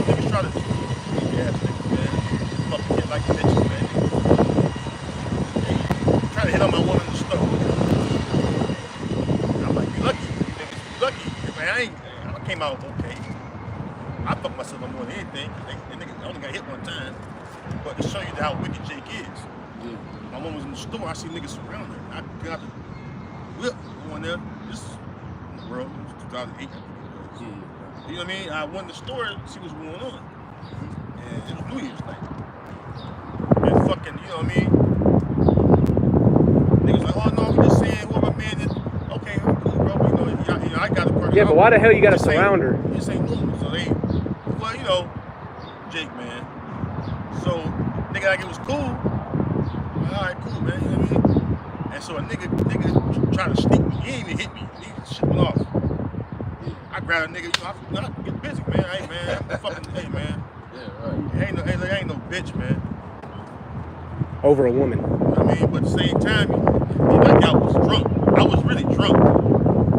niggas try to man. Fucking hit like bitches, man. Try to hit on my woman in the store. I'm like, you lucky. You niggas be lucky. Man, I came out okay. I fucked myself up more than anything. They niggas only got hit one time. But to show you how wicked Jake is. My woman was in the store, I see niggas surround her. I got out the whip going there. This is in the world, it was 2008, I think it was. You know what I mean? I went in the store to see what's going on. And it was New Year's night. And fucking, you know what I mean? Niggas like, oh no, we just saying whoever man is, okay, I'm cool, bro. You know, I got a person.
Yeah, but why the hell you gotta surround her?
This ain't normal. So they, well, you know, Jake, man. So, nigga, like it was cool. Alright, cool, man. You know what I mean? And so a nigga trying to sneak me. He ain't even hit me. He shit went off. I grabbed a nigga, you know, I get busy, man. Hey, man, hey, man.
yeah, right.
Ain't no bitch, man.
Over a woman.
You know what I mean? But at the same time, like I was drunk. I was really drunk.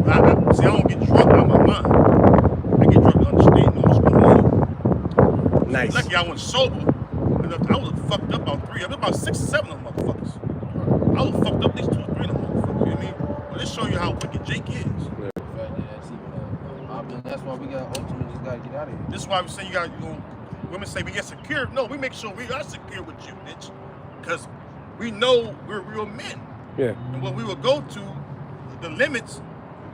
I don't get drunk out of my mind. I get drunk to understand what's going on.
Nice.
Lucky I wasn't sober. I was fucked up about 3 of them, about 6 or 7 of them motherfuckers. I was fucked up these 2 or 3 of them motherfuckers, you know what I mean? But let's show you how wicked Jake is.
That's why we ultimately just gotta get out of here.
This is why we say you gotta, women say we get secure. No, we make sure we are secure with you, bitch. Because we know we're real men.
Yeah.
And when we will go to the limits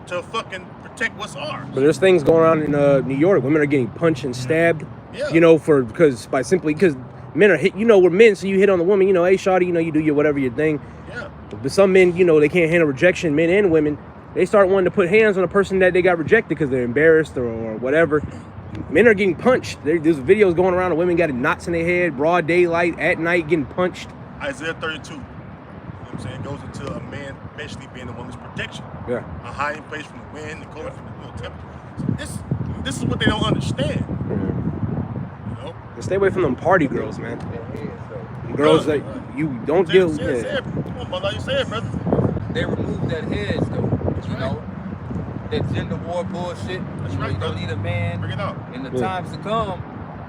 to fucking protect what's ours.
But there's things going on in New York. Women are getting punched and stabbed.
Yeah.
You know, because men are hit. You know, we're men, so you hit on the woman. You know, hey, shawty, you know, you do your thing.
Yeah.
But some men, you know, they can't handle rejection. Men and women, they start wanting to put hands on a person that they got rejected because they're embarrassed or whatever. Men are getting punched. There's videos going around of women got knots in their head, broad daylight, at night, getting punched.
Isaiah 32. I'm saying? It goes into a man basically being a woman's protection.
Yeah.
A hiding place from the wind, the cold, from the temperature. So this is what they don't understand. You know?
And stay away from them party girls, man.
Their heads, though.
Girls that you don't get.
Say it. Come on, brother. You say it, brother.
They remove that heads, though. You know? That gender war bullshit.
That's
You know,
right,
you don't
brother.
need a man.
Bring it out.
In the times to come,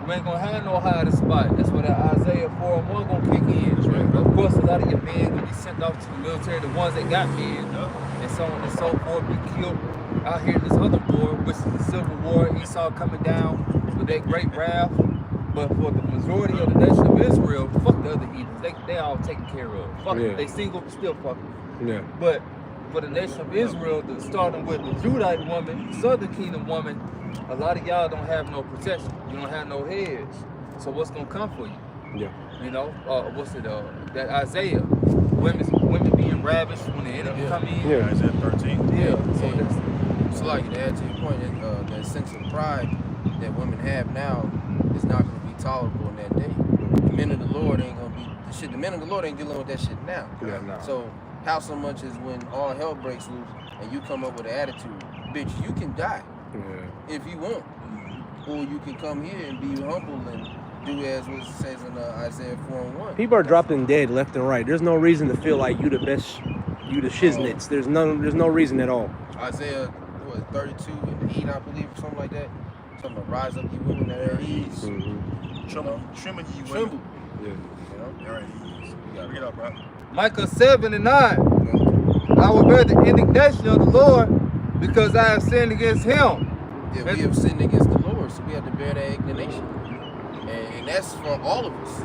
we ain't gonna have no hiding spot. That's where that Isaiah 4:1 gonna kick in.
That's right, brother.
Of course, a lot of your men gonna be sent off to the military, the ones that got men, and so on and so forth, be killed out here in this other war, which is the Civil War, Esau coming down with that great wrath. But for the majority of the nation of Israel, fuck the other heathens. They all taken care of. Fuck them. They single, still fuck them.
Yeah.
But for the nation of Israel, starting with the Judite woman, Southern Kingdom woman, a lot of y'all don't have no protection. You don't have no heads. So what's gonna come for you?
Yeah.
You know, that Isaiah, women being ravished when the enemy come in.
Yeah.
Isaiah 13.
Yeah. So
Yeah.
that's
So like to add to your point, that sense of pride that women have now is not going to be tolerable in that day. The men of the Lord ain't going to be the shit. The men of the Lord ain't dealing with that shit now.
Yeah, no.
So how so much is when all hell breaks loose and you come up with an attitude, bitch, you can die
Yeah.
if you want, or you can come here and be humble and do as what it says in Isaiah 4:1.
People are dropping dead left and right. There's no reason to feel like you the best, you the shiznits. There's no reason at all.
Isaiah 32 and 8, I believe, or something like that. Something about rise up, you women that are ease.
Trimming ye women.
Tremble.
Yeah.
You know?
All right, ease. Bring it up, bro.
Micah 7:9. I will bear the indignation of the Lord because I have sinned against him.
Yeah, we have sinned against the Lord, so we have to bear that indignation. And that's for all of us.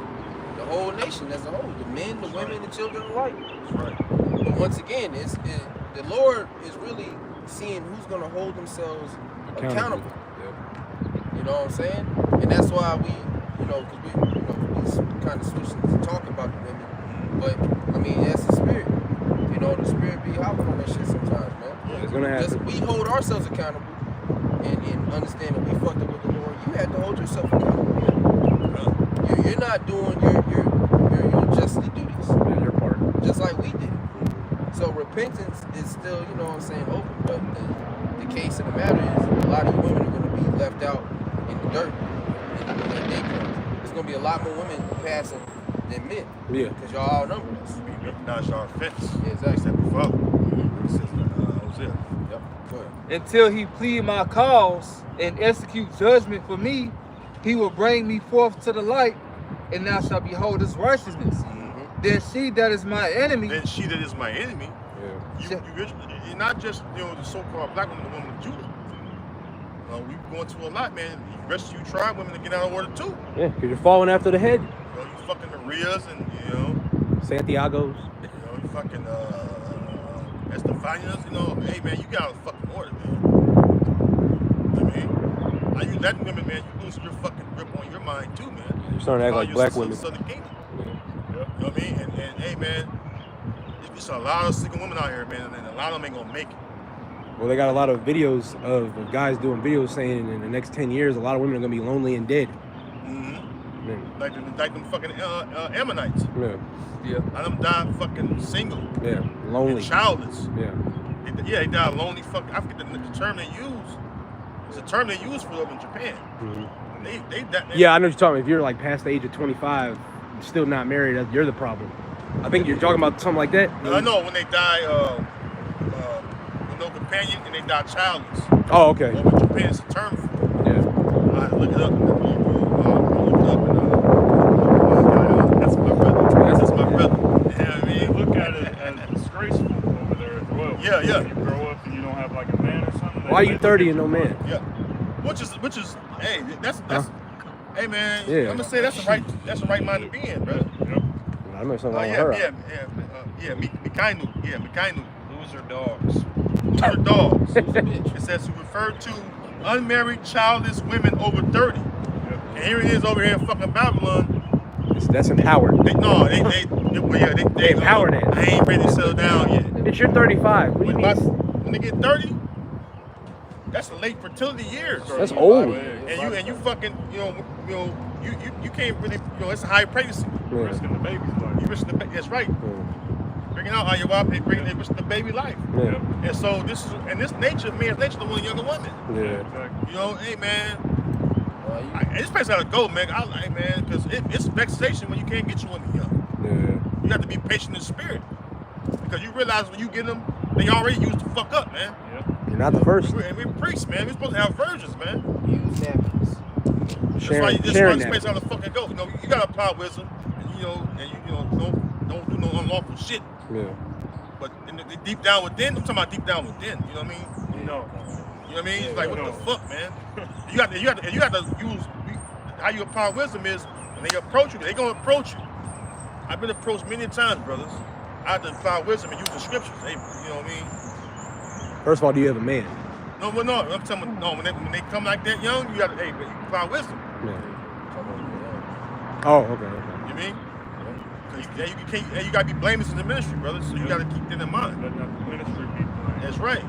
The whole nation as a whole. The men, the women, the children alike.
That's right.
But once again, the Lord is really seeing who's going to hold themselves accountable. You know what I'm saying? And that's why we, because we kind of switching to talking about the women. But, I mean, that's the spirit. The spirit be hopping on that shit sometimes, man.
Yeah, it's gonna happen.
We hold ourselves accountable and understand that we fucked up with the Lord. You had to hold yourself accountable. You're not doing your justly duties.
Yeah, your part.
Just like we did. So repentance is still, open. But the case of the matter is a lot of women are going to be left out in the dirt when that day comes. There's going to be a lot more women passing than men.
Yeah.
Because y'all outnumber us.
We recognize our offense.
Yeah, exactly.
Said before. It says Hosea.
Yep. Go ahead.
Until he plead my cause and execute judgment for me, he will bring me forth to the light, and thou shalt behold his righteousness. Then she that is my enemy.
Then she that is my enemy.
Yeah.
You're not just the so-called black woman, the woman of Judah. We're going through a lot, man. The rest of you tribe women to get out of order too.
Yeah, because you're following after the head.
You fucking Marias and
Santiago's.
you fucking Estefanias. Hey man, you got out of fucking order, man. I mean, are you letting women, man? You losing your fucking grip on your mind too, man.
You're starting to act like black women.
Southern Kingdom. You know what I mean? And hey, man, there's a lot of single women out here, man, and a lot of them ain't gonna make it.
Well, they got a lot of videos of guys doing videos saying in the next 10 years, a lot of women are gonna be lonely and dead.
Mm-hmm. Like them fucking Ammonites.
Yeah.
Yeah.
Let them die fucking single.
Yeah. Lonely.
And childless.
Yeah.
They died lonely. I forget the term they use. It's a term they use for them in Japan.
Mm-hmm.
They
Yeah, I know what you're talking about. If you're like past the age of 25, still not married, you're the problem. I think you're talking about something like that.
I know when they die with no companion and they die childless.
Oh, okay.
Over Japan's a term for it.
Yeah.
I look it up. That's my brother. That's my brother. You know what I mean?
Look at it as disgraceful over there as well.
Yeah.
If you grow up and you don't have like a man or something.
Why are you 30 and no man?
Yeah. Which is hey, that's hey man,
Yeah.
I'm gonna say that's the right mind to be in, bro.
I know something wrong with her.
Mikainu.
Loser dogs.
Loser dogs. It says to refer to unmarried childless women over 30. And here it is over here in fucking Babylon.
That's empowered.
They
empower that.
I ain't ready to settle down yet.
Bitch, you're 35. What do you mean?
When they get 30, that's a late fertility years.
That's old.
And you fucking you can't really it's a high pregnancy.
Risking the baby's life.
You risking the baby. That's right. bringing out Ayahuasca, they bring it the baby life.
Yeah.
And so this nature, man's nature, the one younger woman.
Yeah.
Exactly.
You know, hey man, this place gotta go, man. I like, man, because it's vexation when you can't get you women young.
Yeah.
You have to be patient in spirit, because you realize when you get them, they already used to fuck up, man.
You're not the first.
We're priests, man. We're supposed to have virgins, man.
Use napkins.
That's why this
Sharing
place
that.
ought to fucking go. You know, you gotta apply wisdom, and you don't do no unlawful shit.
Yeah.
But deep down within, I'm talking about deep down within. You know what I mean?
No.
You know what I mean? It's like, what
No.
the fuck, man? You got to use how you apply wisdom is when they approach you, they gonna approach you. I've been approached many times, brothers. I have to apply wisdom and use the scriptures. You know what I mean?
First of all, do you have a man?
No, well, no. I'm telling you, no. When they come like that young, you got to, you apply wisdom.
Yeah. Oh, okay.
You mean? You gotta be blameless in the ministry, brother. So you gotta keep that in mind.
Let not the ministry be blamed.
That's right.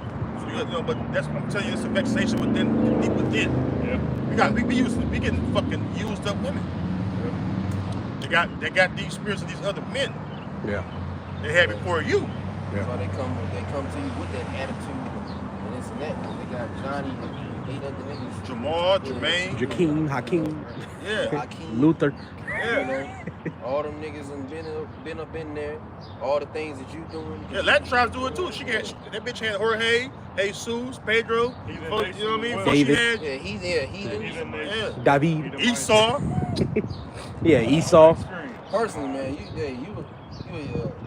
So but that's I'm telling you, it's a vexation within, deep within.
Yeah.
We getting fucking used up women.
Yeah.
They got these spirits of these other men
Yeah.
they had before you.
That's why they come to you with that attitude and this and that. They got Johnny and 8 other niggas.
Jamal, Jermaine,
Jakeem, Hakeem,
yeah,
Hakeem,
Luther.
you know, all them niggas and been up in there. All the things that you doing.
yeah. Latin tribes do it too. That bitch had Jorge, Jesus, Pedro.
He's in
You know what I mean?
Well.
Before she
David.
had
He's
Even they-
yeah,
David.
Esau.
Yeah, Esau.
personally, man. You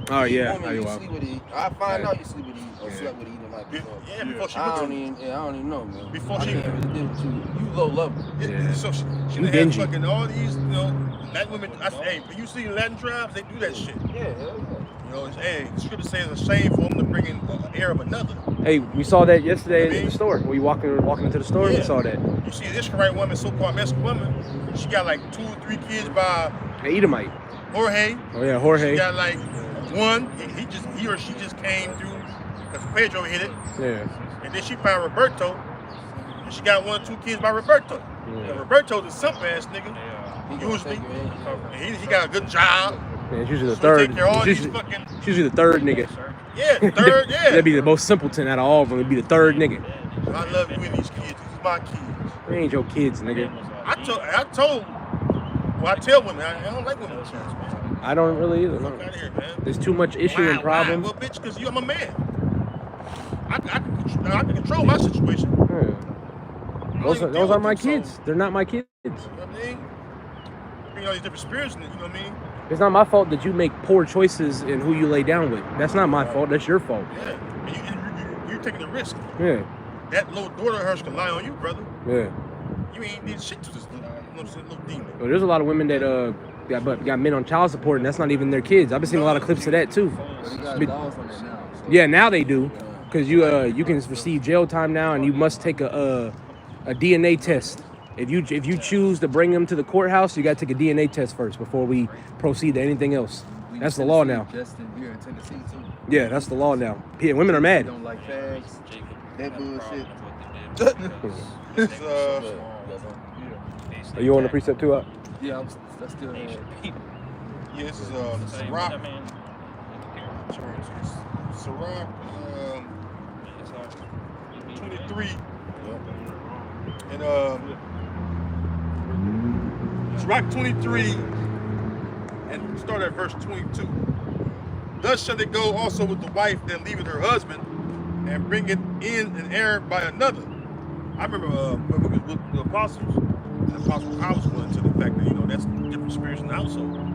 Oh, yeah.
woman, you sleep with it. I find out you sleep with it or slept with it the night before.
Yeah, before she
I
went
don't
to.
even know, man.
Before
I
she-
can't really deal with you. You low level.
Yeah.
So she
You
had
dingy.
fucking all these, Latin women. I say, hey, when you see Latin tribes, they do that shit.
Yeah, hell yeah.
You know, the scripture says it's a shame for them to bring in heir of another.
Hey, we saw that yesterday in the store. When you walking into the store, we
Yeah.
saw that.
You see this Israelite woman, so-called Mexican woman, she got like 2 or 3 kids by
An Edomite.
Jorge.
Oh yeah,
She
Jorge.
got like 1. He or she just came through because Pedro hit it,
Yeah.
and then she found Roberto, and she got 1 or 2 kids by Roberto.
Yeah.
And Roberto's a simp ass nigga.
He gonna
Usually,
take you in.
and he got a good job.
Yeah, it's usually the
So
third.
take care of all
It's
these
usually,
fucking
it's usually the third nigga.
yeah, third yeah.
That'd be the most simpleton out of all of them. It'd be the third nigga.
I love you and these kids. These are my kids.
They ain't your kids, nigga.
I tell women I don't like women with kids, man.
I don't really either.
Fuck
No.
out of here, man.
There's too much issue and problem.
Well, bitch, because I'm a man. I can control my situation.
Yeah. Those are my kids. They're not my kids.
You know what I mean? Bring all these different spirits in it, you know what I mean?
It's not my fault that you make poor choices in who you lay down with. That's not my fault. That's your fault.
Yeah. And you're taking the risk.
Yeah.
That little daughter of hers can lie on you, brother.
Yeah.
You ain't need shit to this little demon.
Well, there's a lot of women that got men on child support, and that's not even their kids. I've been seeing a lot of clips of that too.
But he got
But-
laws on that now. So.
Yeah, now they do, because you can receive jail time now, and you must take a DNA test. If you choose to bring them to the courthouse, you got to take a DNA test first before we proceed to anything else. That's the law now.
Justin here in Tennessee too.
Yeah, that's the law now. Yeah, women are
They
mad.
don't like fags. That bullshit.
It's,
Are you on the precept too?
Yeah, that's still.
yeah, this is Ciroc. Ciroc 23. And Ciroc 23 and start at verse 22. Thus shall it go also with the wife that leaveth her husband and bring it in an heir by another. I remember when we was with the apostles, the apostle Paul was going into the fact that, that's different spirits in the household. You know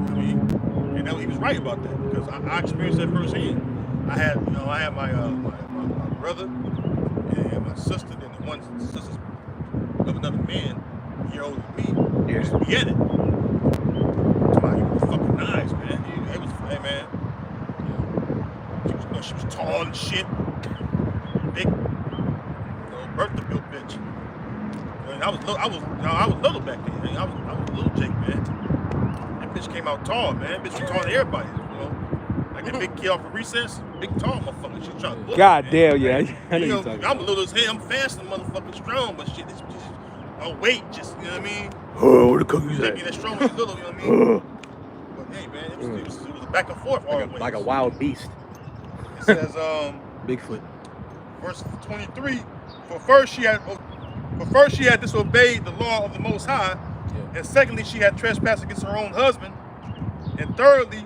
what I mean? And he was right about that, because I experienced that firsthand. I had my brother and my sister, and the one sister's of another man, a year older than me, used to be at it. He was fucking nice, man. It was, hey man, she was tall and shit, big, Bertha built bitch. I was little back then. I was a little Jake, man. That bitch came out tall, man. Bitch was taller than everybody, Like that big kid off of recess, big tall motherfucker. She trying to book.
God
man.
damn, yeah. I know you're talking.
I'm a little as hell. I'm fast and motherfucking strong, but shit, it's just weight, just, you know what I mean?
Oh, where the cookies
Making
at?
that strong when you're little, you know what I mean? But Hey man, it was a back and forth always.
Like a wild beast.
It says
Bigfoot.
verse 23. For first she had disobeyed the law of the Most High, and secondly she had trespassed against her own husband, and thirdly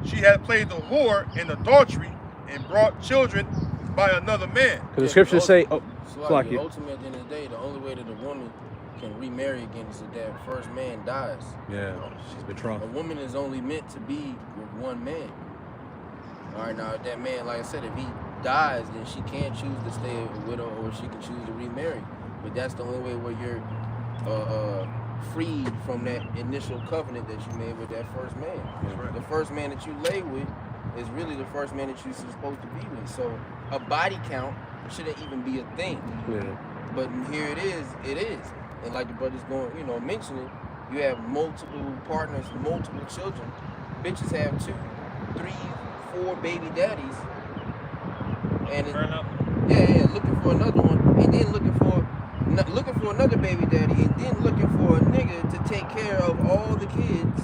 she had played the whore in adultery and brought children by another man.
Because the scriptures say,
ultimately, at the end of the day, the only way that a woman can remarry again is if that first man dies.
yeah, she's betrothed.
A woman is only meant to be with one man. All right, now if that man, like I said, if he dies, then she can't choose to stay a widow or she can choose to remarry. But that's the only way where you're freed from that initial covenant that you made with that first man.
Right.
The first man that you lay with is really the first man that you're supposed to be with. So a body count shouldn't even be a thing.
Yeah.
But here it is. And like the brother's mentioning, you have multiple partners, multiple children. Bitches have 2, 3, 4 baby daddies. And looking for another one, and then looking for another baby daddy, and then looking for a nigga to take care of all the kids,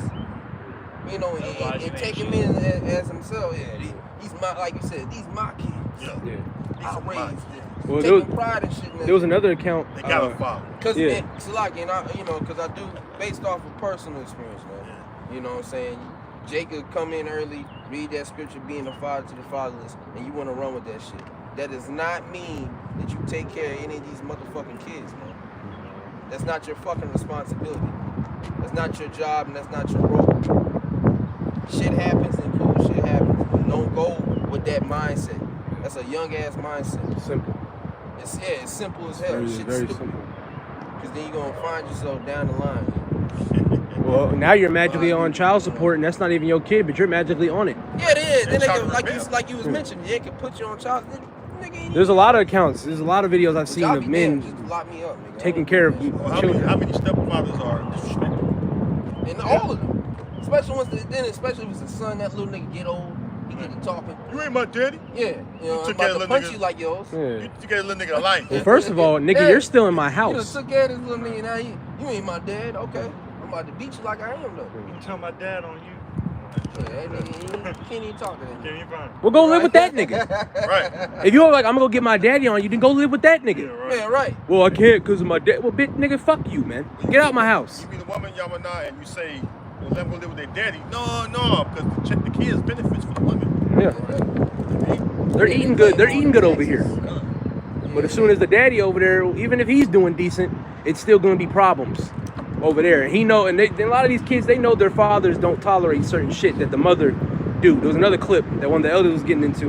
and take him in as himself. Yeah, these my, like you said, these my kids.
Yeah.
I raised them.
Well,
Taking pride and shit.
There was another account.
They got a father.
Cause because I do based off of personal experience, man.
Yeah.
You know what I'm saying? Jacob come in early, read that scripture, being a father to the fatherless, and you want to run with that shit. That does not mean that you take care of any of these motherfucking kids, man. That's not your fucking responsibility. That's not your job, and that's not your role. Shit happens, and cool shit happens. But don't go with that mindset. That's a young ass mindset.
Simple.
It's simple as hell.
Very,
Shit's
very
stupid.
simple.
Because then you're gonna find yourself down the line.
Well, now you're magically on child support, and that's not even your kid, but you're magically on it.
Yeah, it is. Then they
child
can, like you was mentioning, they can put you on child.
There's a lot of accounts. There's a lot of videos I've seen
Y'all
of
be
men
damned, just lock me up, nigga.
taking care of
Well,
children.
how many stepfathers are disrespectful?
And all of them. Especially if it's a son, that little nigga get old, he get to talking.
You ain't my daddy.
Yeah, I'm
took care of
about to
little
punch
niggas.
you like yours.
Yeah.
You gave a little nigga a life.
Well, first of all, nigga,
Yeah.
you're still in my
You
house.
took care of this little nigga, now you ain't my dad, okay. I'm about to beat you like I am, though.
You can tell my dad on you.
Yeah, that nigga, you can't even talk to that
Can't
nigga.
even find him.
Well, go live with that nigga.
Right.
If you're like, I'm gonna go get my daddy on you, then go live with that nigga.
Yeah, right.
Yeah, right.
Well, I can't because of my dad. Well, bitch, nigga, fuck you, man. Get out my house.
You be the woman, Yamana, and you say, well, let them go live with their daddy. No, because the kids benefits for the women.
Yeah. They're eating good. They're eating good over here. But as soon as the daddy over there, even if he's doing decent, it's still gonna be problems over there. And he know, and a lot of these kids, they know their fathers don't tolerate certain shit that the mother do. There was another clip that one of the elders was getting into.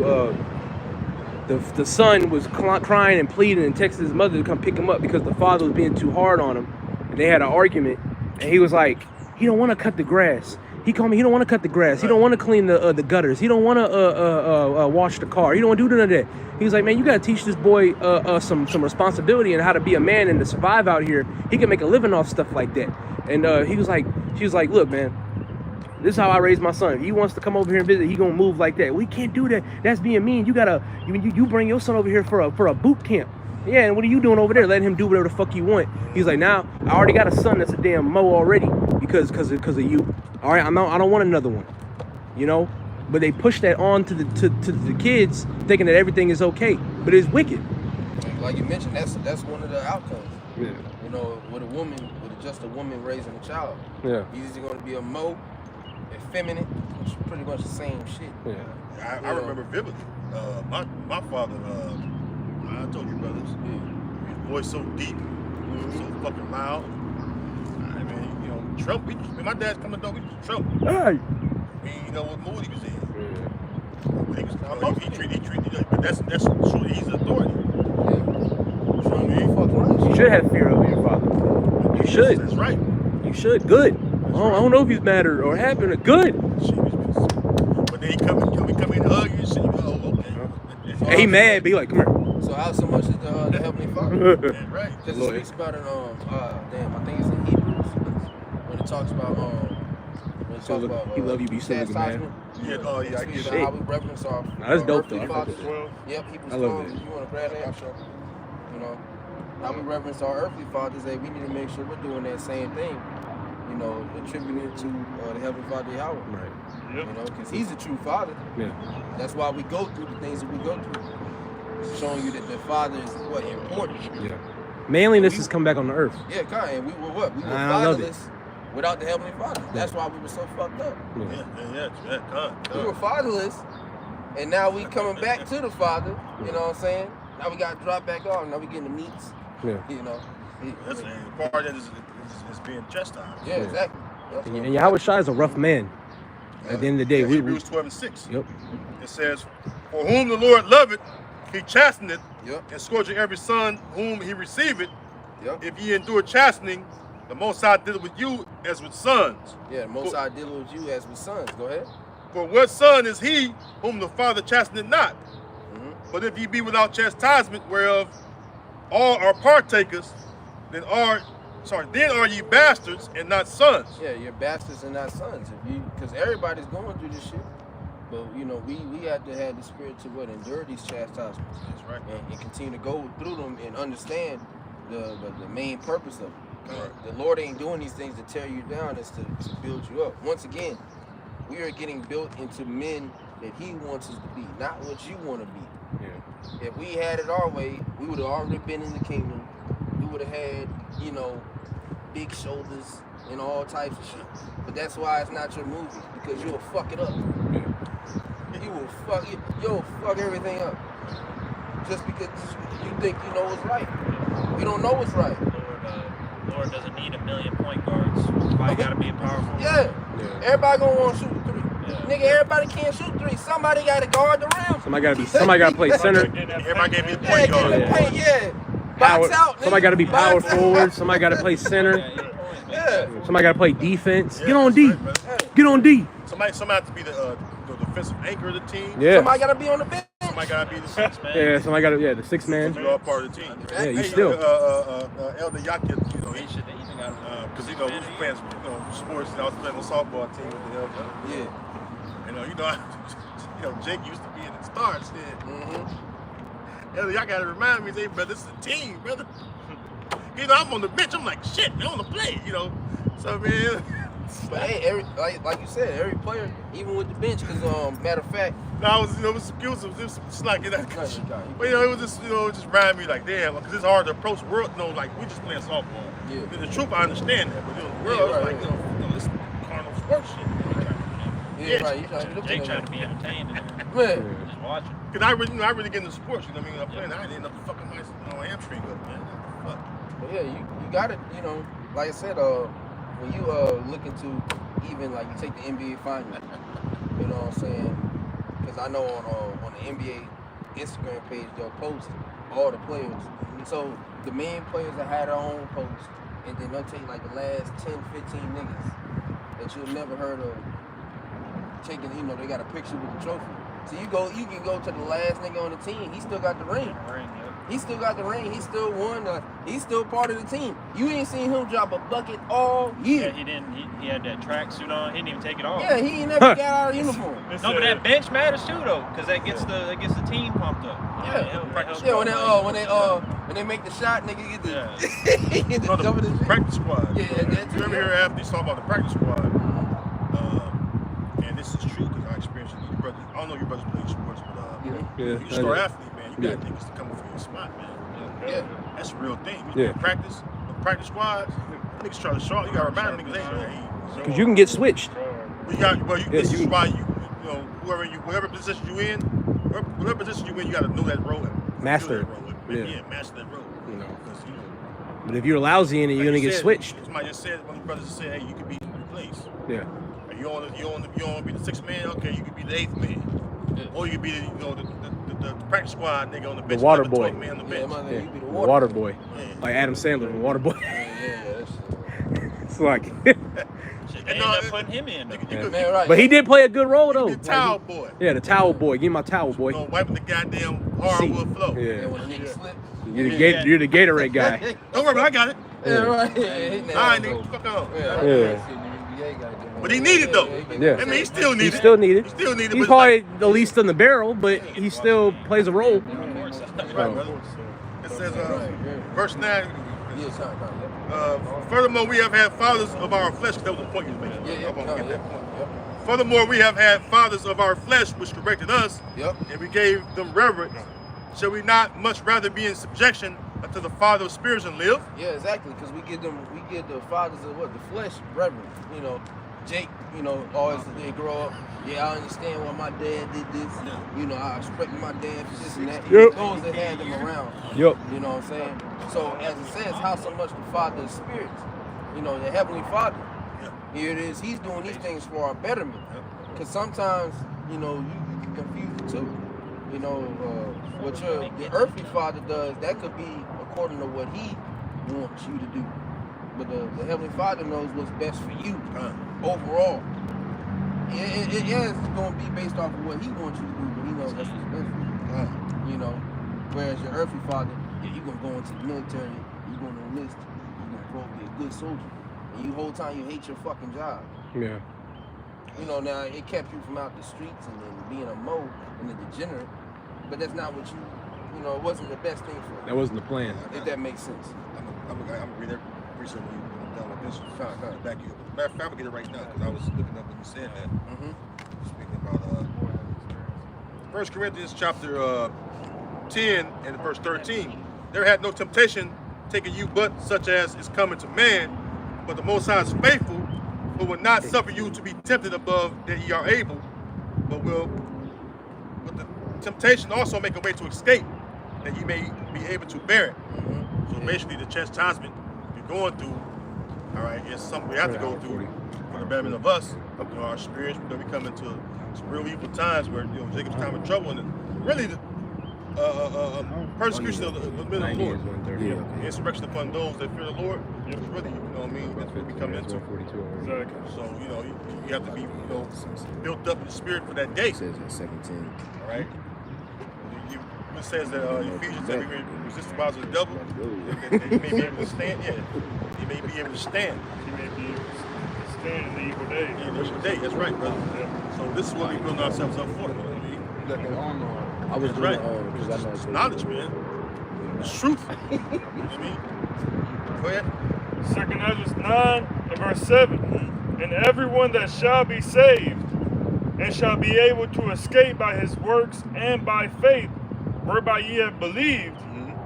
The son was crying and pleading and texted his mother to come pick him up because the father was being too hard on him. And they had an argument, and he was like, he don't want to cut the grass. He told me he don't want to cut the grass. He don't want to clean the gutters. He don't want to wash the car. He don't want to do none of that. He was like, man, you got to teach this boy some responsibility and how to be a man and to survive out here. He can make a living off stuff like that. And she was like, look, man, this is how I raised my son. If he wants to come over here and visit, he gonna move like that. We can't do that. That's being mean. You bring your son over here for a boot camp. Yeah, and what are you doing over there? Letting him do whatever the fuck you want. He's like, now I already got a son that's a damn mo already because of you. All right, I don't want another one, you know. But they push that on to the kids, thinking that everything is okay, but it's wicked.
Like you mentioned, that's one of the outcomes.
Yeah.
You know, with just a woman raising a child.
Yeah.
He's either going to be a mo, effeminate, which is pretty much the same shit.
Yeah.
I remember vividly. My father, I told you brothers, his voice so deep, so fucking loud. I mean, you know, Trump. When my dad's coming door, we was Trump.
Hey.
We didn't know what mood he was in. When he was coming up, he treated. But that's true. He's the authority.
You should have fear of your father. You should.
That's right.
You should. Good. I don't know if he's mad or happy. Good.
But then he come in and hug you and shit. You go, oh, okay.
And he mad, but he like, come here.
So how so much is the Heavenly Father?
Yeah, right.
Because it speaks about it I think it's in Hebrews when it talks about
he love you, but you still looking mad.
Yeah, I get
it.
it.
How we reverence our
That's dope,
earthly
though.
fathers.
Well,
Yep, Hebrews
I love
12.
that.
You want to grab that? Sure. You know, how we reverence our earthly fathers, that we need to make sure we're doing that same thing you know, attributing to the Heavenly Father Yahweh.
Right.
You know, because He's the true Father.
Yeah.
That's why we go through the things that we go through, showing you that the Father is what important.
Yeah. Manliness has come back on the earth.
Yeah, God, and we were what? We were
I love it.
fatherless without the Heavenly Father. That's why we were so fucked up. We were fatherless, and now we coming back to the Father. You know what I'm saying? Now we got to drop back off. Now we getting the meats.
Yeah.
You know.
That's part of that is being chastised.
Yeah, exactly. Yep.
And Yahweh Shai is a rough man. At the end of the day, we
Hebrews 12:6.
Yep.
It says, "For whom the Lord loveth, He chasteneth,
Yep.
and scourgeth every son whom He receiveth.
Yep.
If ye endure chastening, the Most High dealeth with you as with sons.
Yeah, the Most High dealing with you as with sons. Go ahead.
For what son is he whom the Father chasteneth not? But if ye be without chastisement, whereof all are partakers, then are ye bastards and not sons."
Yeah, you're bastards and not sons. If you, because everybody's going through this shit. But you know, we have to have the spirit to what endure these chastisements.
That's right.
And continue to go through them and understand the main purpose of it.
Right.
The Lord ain't doing these things to tear you down, it's to build you up. Once again, we are getting built into men that He wants us to be, not what you want to be.
Yeah.
If we had it our way, we would have already been in the kingdom. We would have had, you know, big shoulders and all types of shit. But that's why it's not your movie, because you'll fuck it up. You'll fuck everything up. Just because you think you know what's right. You don't know what's right.
Lord doesn't need 1,000,000 point guards. Why you gotta be powerful?
Yeah. Everybody gonna want to shoot the three.
Yeah.
Nigga, everybody can't shoot three. Somebody gotta guard the rim.
Somebody gotta play center.
Everybody gave me the
Yeah,
point
get
guard.
in the paint, yeah. Box out, nigga.
Somebody gotta be power
Box out.
forward. Somebody gotta play center.
Yeah.
Somebody gotta play defense.
Yeah,
Get on
that's
D.
right, brother.
Get on D.
Somebody have to be the defensive anchor of the team.
Yeah.
Somebody gotta be on the bench.
Somebody gotta be the sixth man.
Yeah. Somebody gotta. The 6 man.
You're all part of the team.
Yeah, you
Hey,
still.
Elder Yakin, you know, because we was playing, sports, and I was playing on softball team with the Elder.
Yeah.
Jake used to be in the stars then. Elder Yakin had to remind me, say, brother, this is a team, brother. I'm on the bench. I'm like, shit, I want to play, So, man.
But hey, like you said, every player, even with the bench, because matter of fact,
No, it was just like it.
No,
But it was just, just remind me like, damn, because it's hard to approach the world. Like we just playing softball.
Yeah.
The truth, I understand that, but the world,
right,
it's like, this carnal sports shit.
yeah, right, you trying to look
Jake
at
trying
it.
to be entertained in there.
Man,
Just watching.
Because I really get into sports. You know what I mean? I'm playing. I end up fucking my hamstring up, man. Fuck.
but yeah, you got it. Like I said, when you look into even like you take the NBA finals, you know what I'm saying? Because I know on the NBA Instagram page they'll post all the players. So the main players that had their own post, and then they'll take like the last 10, 15 niggas that you've never heard of taking. They got a picture with the trophy. So you can go to the last nigga on the team. He still got the ring. He still got the ring. He still won. He's still part of the team. You ain't seen him drop a bucket all year.
Yeah, he didn't. He had that track suit on. He didn't even take it off.
Yeah, he ain't never got out of uniform.
No, but that bench matters too, though, because that gets the team pumped up.
When they make the shot, nigga get the get the cover the
practice squad.
Yeah,
You ever hear athletes talk about the practice squad? And this is true because I experienced it. Your brothers, I don't know your brothers play sports, but you star athlete, man. You got niggas to come over your spot, man.
Yeah.
That's a real thing. You practice squads. Niggas try to show. You gotta remind niggas, hey.
Because you can get switched.
This is why whoever position you in, whatever position you in, you gotta know that role and
Master it.
Yeah, master that role. Because
But if you're lousy in it, you're gonna get switched.
Somebody just said, one of the brothers just said, hey, you could be replaced.
Yeah.
You don't want to be the sixth man. Okay, you could be the eighth man. Or you could be the practice squad nigga on the bench.
The water boy.
Man on the bench.
You be the
The water boy.
Yeah.
Like Adam Sandler, the water boy.
that's
It's like,
Shit, they ended up putting him in. Though.
man, right.
but he did play a good role though.
The towel boy.
Yeah, the towel boy. Give me my towel boy.
Wiping the goddamn hardwood floor.
Yeah,
Yeah.
when a nigga slip.
You're the Gatorade guy.
Don't worry, I got it.
Yeah, right.
All right, nigga, fuck on.
Yeah.
But he needed though.
Yeah.
I mean, he still needed.
He's still needed.
He still needed.
He's
but
probably the least in the barrel, but he still plays a role.
right, brother. It says verse 9.
Yeah, sorry.
Furthermore, we have had fathers of our flesh. That was the point you was making.
Yeah,
I'm gonna get that point.
Yep.
Furthermore, we have had fathers of our flesh which corrected us,
Yep.
and we gave them reverence. Shall we not much rather be in subjection unto the Father of spirits and live?
Yeah, exactly. Because we give the fathers of what the flesh reverence. You know, Jake. You know, always as they grow up. Yeah, I understand why my dad did this. You know, I respect my dad for this and that.
Yep.
Those that had them around.
Yep.
You know what I'm saying? So as it says, how so much the Father of spirits. You know, the Heavenly Father. Here it is. He's doing these things for our betterment. Because sometimes, you know, you can confuse it too. You know, what the earthly father does, that could be according to what he wants you to do. But the Heavenly Father knows what's best for you overall. It is going to be based off of what he wants you to do, but he knows that's what's best for you. You know, whereas your earthly father, yeah, you're going to go into the military, you're going to enlist, you're going to grow up be a good soldier. And you whole time you hate your fucking job.
Yeah.
You know, now it kept you from out the streets and then being a mo and a degenerate, but that's not what you know, it wasn't the best thing for you.
That wasn't the plan.
If that makes sense.
I'm gonna read every research when you're done with this. Trying to back you up. Matter of fact, I'm gonna get it right now because I was looking up when you said that. Speaking about 1 Corinthians chapter 10 and verse 13. There had no temptation taken you but such as is coming to man, but the Most High is faithful, who will not suffer you to be tempted above that ye are able, but will with the temptation also make a way to escape, that ye may be able to bear it. So basically the chastisement you're going through, all right, is something we have to go through for the betterment of us, you know, our experience. We come into some real evil times where, you know, Jacob's time of trouble, and really the persecution of the men of the Lord. Insurrection upon those that fear the Lord. It's really, you know what I mean, that's what we come into.
Exactly.
So, you know, you have to be, you know, built up in the spirit for that day.
It says in 2:10.
All right? It says that Ephesians that we may resist the wiles of the devil, that he may be able to stand. Yeah, he may be able to stand.
He may be able to stand in the evil day.
Yeah, the evil day, that's right, brother.
Yeah.
So this is what we're building ourselves up for. You know what I mean?
You got that armor on.
I was
That's
doing
right.
because I know
It's knowledge, man. It's truth. You know what I mean? Go ahead.
2 Ezra 9 and verse 7. And everyone that shall be saved and shall be able to escape by his works and by faith, whereby ye have believed,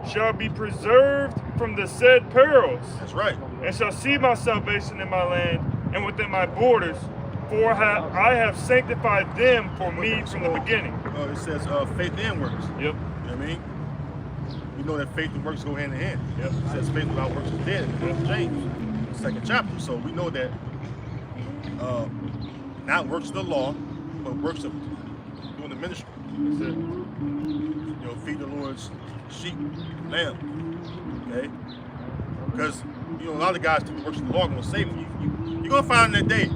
shall be preserved from the said perils,
That's right.
and shall see my salvation in my land and within my borders, for I have sanctified them for me from the beginning.
It says faith and works.
Yep.
You know what I mean? We know that faith and works go hand in hand.
Yep.
It says faith without works is dead in the book of James, the 2nd chapter. So we know that not works of the law, but works of doing the ministry.
That's it.
You know, feed the Lord's sheep, lamb. Okay? Because, you know, a lot of guys think the works of the law are going to save them. You're going to find that day.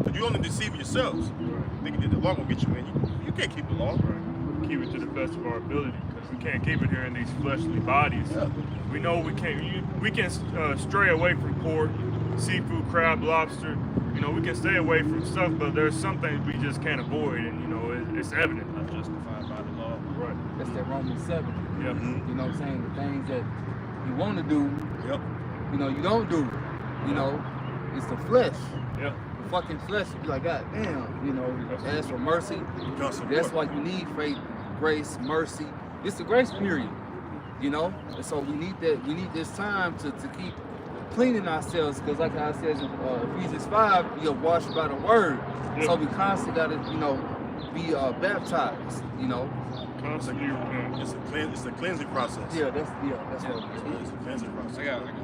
But you're only deceiving yourselves. Thinking that the law going to get you in. You can't keep the law.
Keep it to the best of our ability, because we can't keep it here in these fleshly bodies.
Yeah.
We know we can't. We can stray away from pork, seafood, crab, lobster. You know, we can stay away from stuff, but there's some things we just can't avoid, and you know, it's evident.
Not justified by the law.
Right.
That's that Romans 7.
Yep.
You know what I'm saying? The things that you want to do,
Yep.
you know, you don't do. You know, it's the flesh.
Yep.
The fucking flesh. You be like, God damn. You know, ask for mercy. That's why you need faith, grace, mercy. It's the grace period. You know, and so we need that. We need this time to keep cleaning ourselves, because like I said in Ephesians 5, you're washed by the word.
Yep.
So we constantly gotta, you know, be baptized. You know.
Constantly repent.
It's a cleansing process.
Yeah, that's what it is.
It's a cleansing process.
I got it.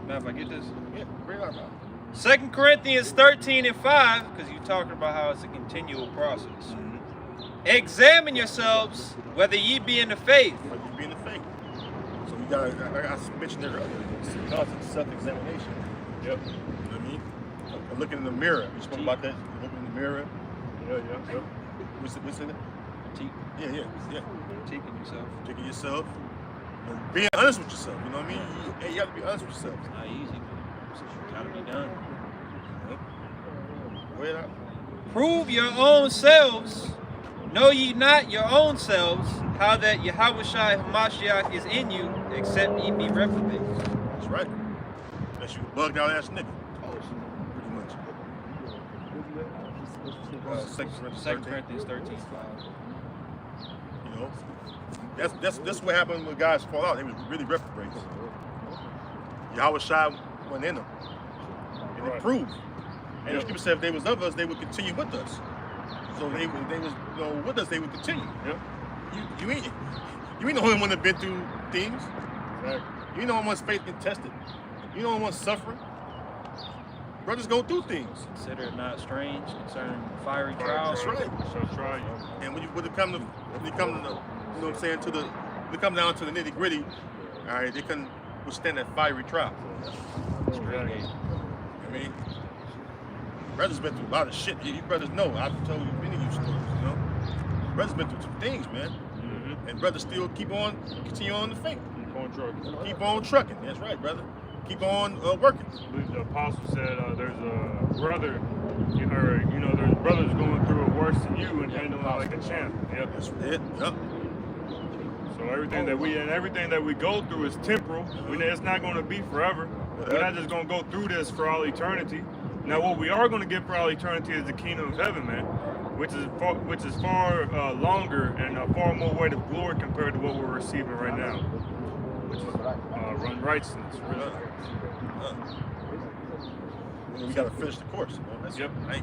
Now if I get this.
Yeah, bring it out now.
2 Corinthians 13 and 5, because you're talking about how it's a continual process. Examine yourselves whether ye be in the faith.
But you be in the faith. So we got, like I mentioned it earlier, it's a constant self-examination.
Yep.
You know what I mean? So looking in the mirror. You spoke about that. You looking in the mirror.
Yeah.
What's in it?
Critique.
Yeah.
Critiquing yourself.
Taking yourself. You know, being honest with yourself. You know what I mean? You have to be honest with yourself.
It's not easy, but it's gotta be done.
Go ahead out.
Prove your own selves Know ye not your own selves how that Yahushua Hamashiach is in you, except ye be reprobates?
That's right. Unless you a bugged out ass nigga. Pretty much.
2 Corinthians 13:5.
You know, that's what happened when guys fall out. They was really reprobates. Yahushua went in them, and it proved. And the scripture said if they was of us, they would continue with us. So they was, you know, with us, they would continue.
Yep.
You ain't the only one that been through things.
Exactly.
You ain't the only one's faith been tested. You ain't the only one suffering. Brothers go through things.
Consider it not strange concerning fiery trials.
That's right.
Shall try you.
And when you come to the, you know what I'm saying, when it come down to the nitty gritty, all right, they can withstand that fiery trial.
Exactly.
I mean, brothers been through a lot of shit. You brothers know. I've told you many of you stories, you know. Brothers been through some things, man.
Mm-hmm.
And brothers still continue on the faith.
Keep on trucking.
Keep on trucking. That's right, brother. Keep on working.
I believe the apostle said there's a brother, or you know, there's brothers going through it worse than you and handling it like a champ. Yep.
That's it. Yep.
So everything that we go through is temporal. It's not going to be forever. We're not just going to go through this for all eternity. Now, what we are going to get for all eternity is the kingdom of heaven, man, which is far longer and far more weight of glory compared to what we're receiving right now, which is run righteousness. Really.
We got to finish the course. You know? That's
Yep.
Right.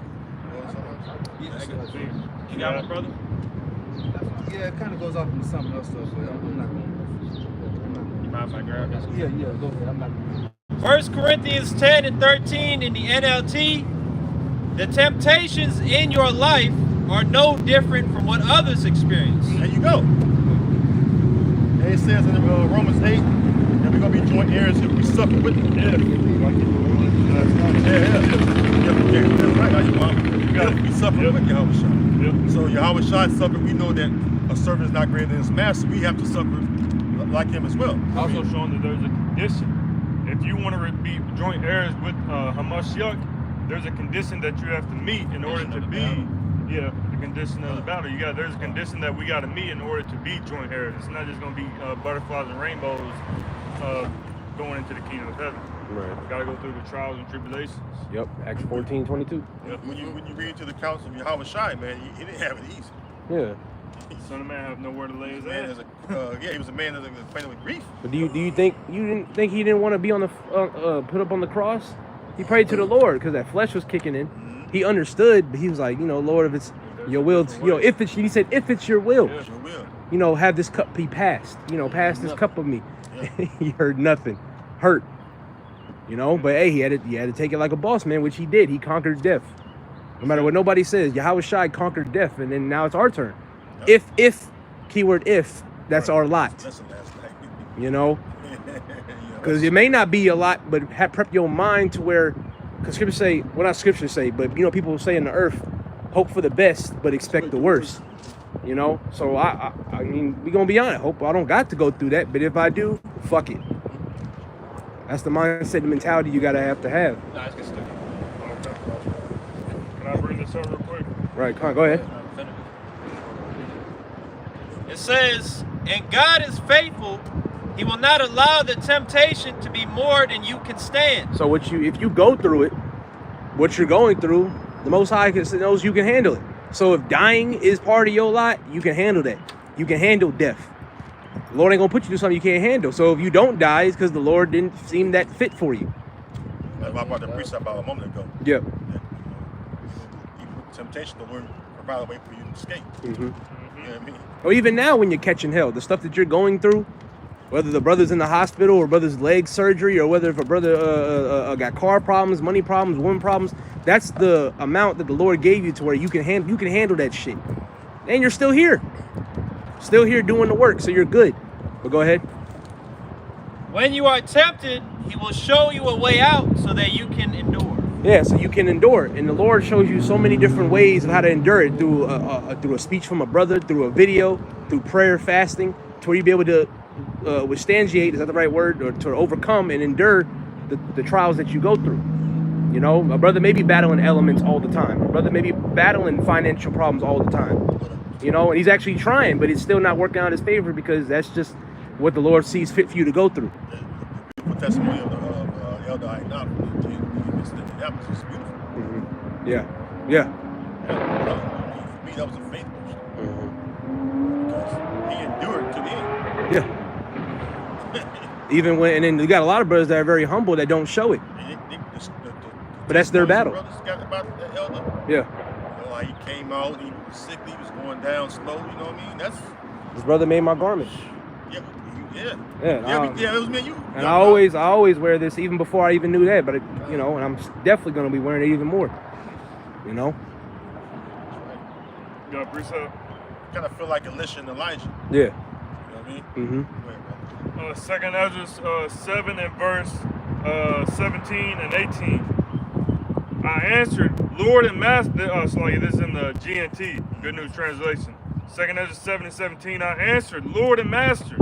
You know what I'm saying?
You got one, brother?
Yeah, it kind of goes off into something else, though, but I'm not going
You mind if I grab this?
to. Yeah, go ahead. I'm not going to.
1 Corinthians 10 and 13 in the NLT. The temptations in your life are no different from what others experience.
There you go. And it says in Romans 8 that we're going to be joint heirs if we suffer with them. Yeah. That's right. How you want? If we suffer with Yahushua.
Yep.
So Yahushua suffered. We know that a servant is not greater than his master. We have to suffer like him as well.
Also showing that there's a condition. If you want to be joint heirs with Hamashiach, there's a condition that you have to meet in order to be, the condition of the battle. There's a condition that we got to meet in order to be joint heirs. It's not just going to be butterflies and rainbows going into the kingdom of heaven.
Right.
Got to go through the trials and tribulations.
Yep. Acts 14:22.
Yep.
When you read to the counsel of Yahushua, man, he didn't have it easy.
Yeah.
Son of man have nowhere to lay his
Man,
head.
he was a man that was acquainted with grief.
But do you think he didn't want to be on the put up on the cross? He prayed to the Lord because that flesh was kicking in. He understood, but he was like, you know, Lord, if it's your will, he said, if it's your will,
It's your will.
you know, have this cup be passed. You know, pass this cup of me. He heard nothing, hurt. You know, but hey, he had to take it like a boss man, which he did. He conquered death. No matter what nobody says, Yahushua conquered death, and then now it's our turn. If, keyword if, that's our lot.
That's the last thing.
You know, because it may not be a lot, but prep your mind to where, because scriptures say, well, not scriptures say, but you know, people say in the earth, hope for the best, but expect the worst. You know, so I mean, we gonna be honest. Hope I don't got to go through that, but if I do, fuck it. That's the mindset and mentality you gotta have to have.
Nah, it's good stuff.
Can I bring this up real quick?
Right, come on, go ahead.
It says, and God is faithful. He will not allow the temptation to be more than you can stand.
So if you go through it, what you're going through, the Most High knows you can handle it. So if dying is part of your lot, you can handle that. You can handle death. The Lord ain't gonna put you through something you can't handle. So if you don't die, it's because the Lord didn't seem that fit for you.
Like I brought the precept about a moment ago.
Yep.
Temptation, the Lord provide a way for you to escape.
Mm-hmm.
You know what I mean?
Or even now when you're catching hell, the stuff that you're going through, whether the brother's in the hospital or brother's leg surgery, or whether if a brother got car problems, money problems, woman problems, that's the amount that the Lord gave you to where you can handle that shit. And you're still here doing the work, so you're good. But go ahead.
When you are tempted, he will show you a way out so that you can endure.
Yeah, so you can endure it. And the Lord shows you so many different ways of how to endure it, through a speech from a brother, through a video, through prayer, fasting, to where you be able to withstandiate, is that the right word, or to overcome and endure the trials that you go through. You know, a brother may be battling elements all the time. A brother may be battling financial problems all the time. you know, and he's actually trying, but it's still not working out in his favor because that's just what the Lord sees fit for you to go through.
The beautiful testimony of the Elder Ainab from GMS Indianapolis is beautiful.
Yeah, yeah.
For me, that was a faith boost. Because he endured to the end.
Yeah. Even when, and then you got a lot of brothers that are very humble that don't show it. But that's their battle.
Brothers got about the elder.
Yeah.
You know, like he came out, he was sickly, he was going down slow. You know what I mean? That's
This brother made my garment.
yeah.
Yeah,
It was me and you.
And I always wear this even before I even knew that. But you know, and I'm definitely gonna be wearing it even more. You know.
You got a precept?
Kind of feel like Elisha and Elijah.
Yeah.
You know what I mean? Go ahead, brother.
2nd Ezra 7 and verse 17 and 18. I answered, Lord and Master, this is in the GNT, Good News Translation. 2nd Ezra 7 and 17, I answered, Lord and Master,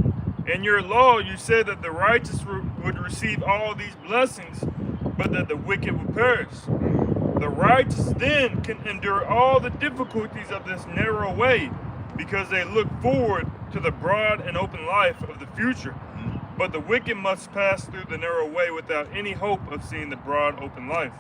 in your law you said that the righteous would receive all these blessings, but that the wicked would perish. The righteous then can endure all the difficulties of this narrow way, because they look forward to the broad and open life of the future. But the wicked must pass through the narrow way without any hope of seeing the broad open life.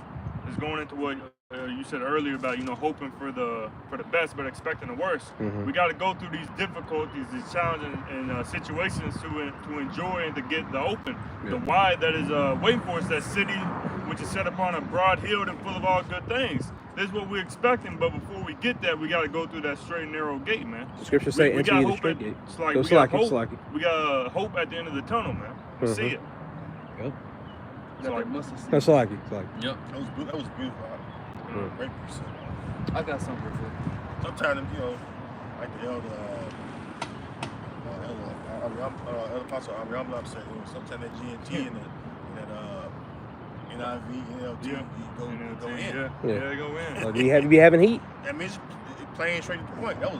It's going into what you said earlier about, you know, hoping for the best but expecting the worst. We got to go through these difficulties, these challenges and situations to enjoy and to get the open. The wide that is waiting for us, that city which is set upon a broad hill and full of all good things. This is what we're expecting, but before we get that, we got to go through that straight and narrow gate, man.
The scripture say, enter ye the straight gate.
We got hope at the end of the tunnel, man. We see it.
Yep.
That's
like it.
Yep.
That was beautiful. Great percent.
I got something for you.
Sometimes, you know, like the elder Apostle Amram said, you know, sometimes that GNT and that NIV, NLT, you go in.
Yeah, they go in.
Like we be having heat.
That means playing straight to the point. That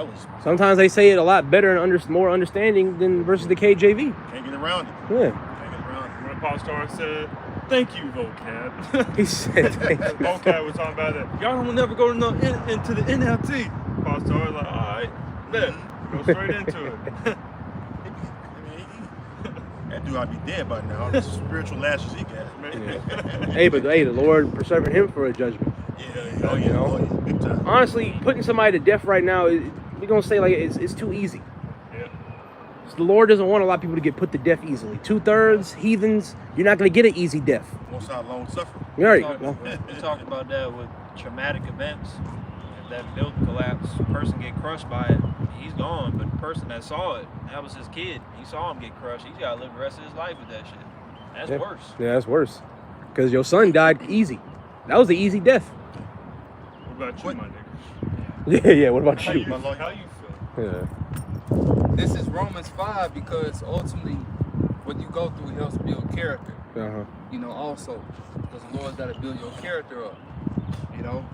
was.
Sometimes they say it a lot better and more understanding than versus the KJV.
Can't get around it.
Yeah.
Can't get around it.
When Apostle said, "Thank you, vocab."
He said,
vocab was talking about that. Y'all don't never go into the NLT. Apostle was like, all right, bet. Go straight into it.
That dude ought to be dead by now. The spiritual lashes he got.
Hey, but the Lord preserving him for a judgment.
Yeah, big time.
Honestly, putting somebody to death right now, we're gonna say like it's too easy.
Yeah.
The Lord doesn't want a lot of people to get put to death easily. 2/3 heathens, you're not gonna get an easy death.
Most out long suffering.
Right.
We talked about that with traumatic events. If that building collapse, person get crushed by it, he's gone. But the person that saw it, that was his kid. He saw him get crushed. He's got to live the rest of his life with that shit. That's worse.
Yeah, that's worse. Because your son died easy. That was an easy death.
What about you, my nigga?
Yeah. What about you?
How you feel?
Yeah.
This is Romans 5 because ultimately what you go through helps build character. You know, also because the Lord's got to build your character up. You know,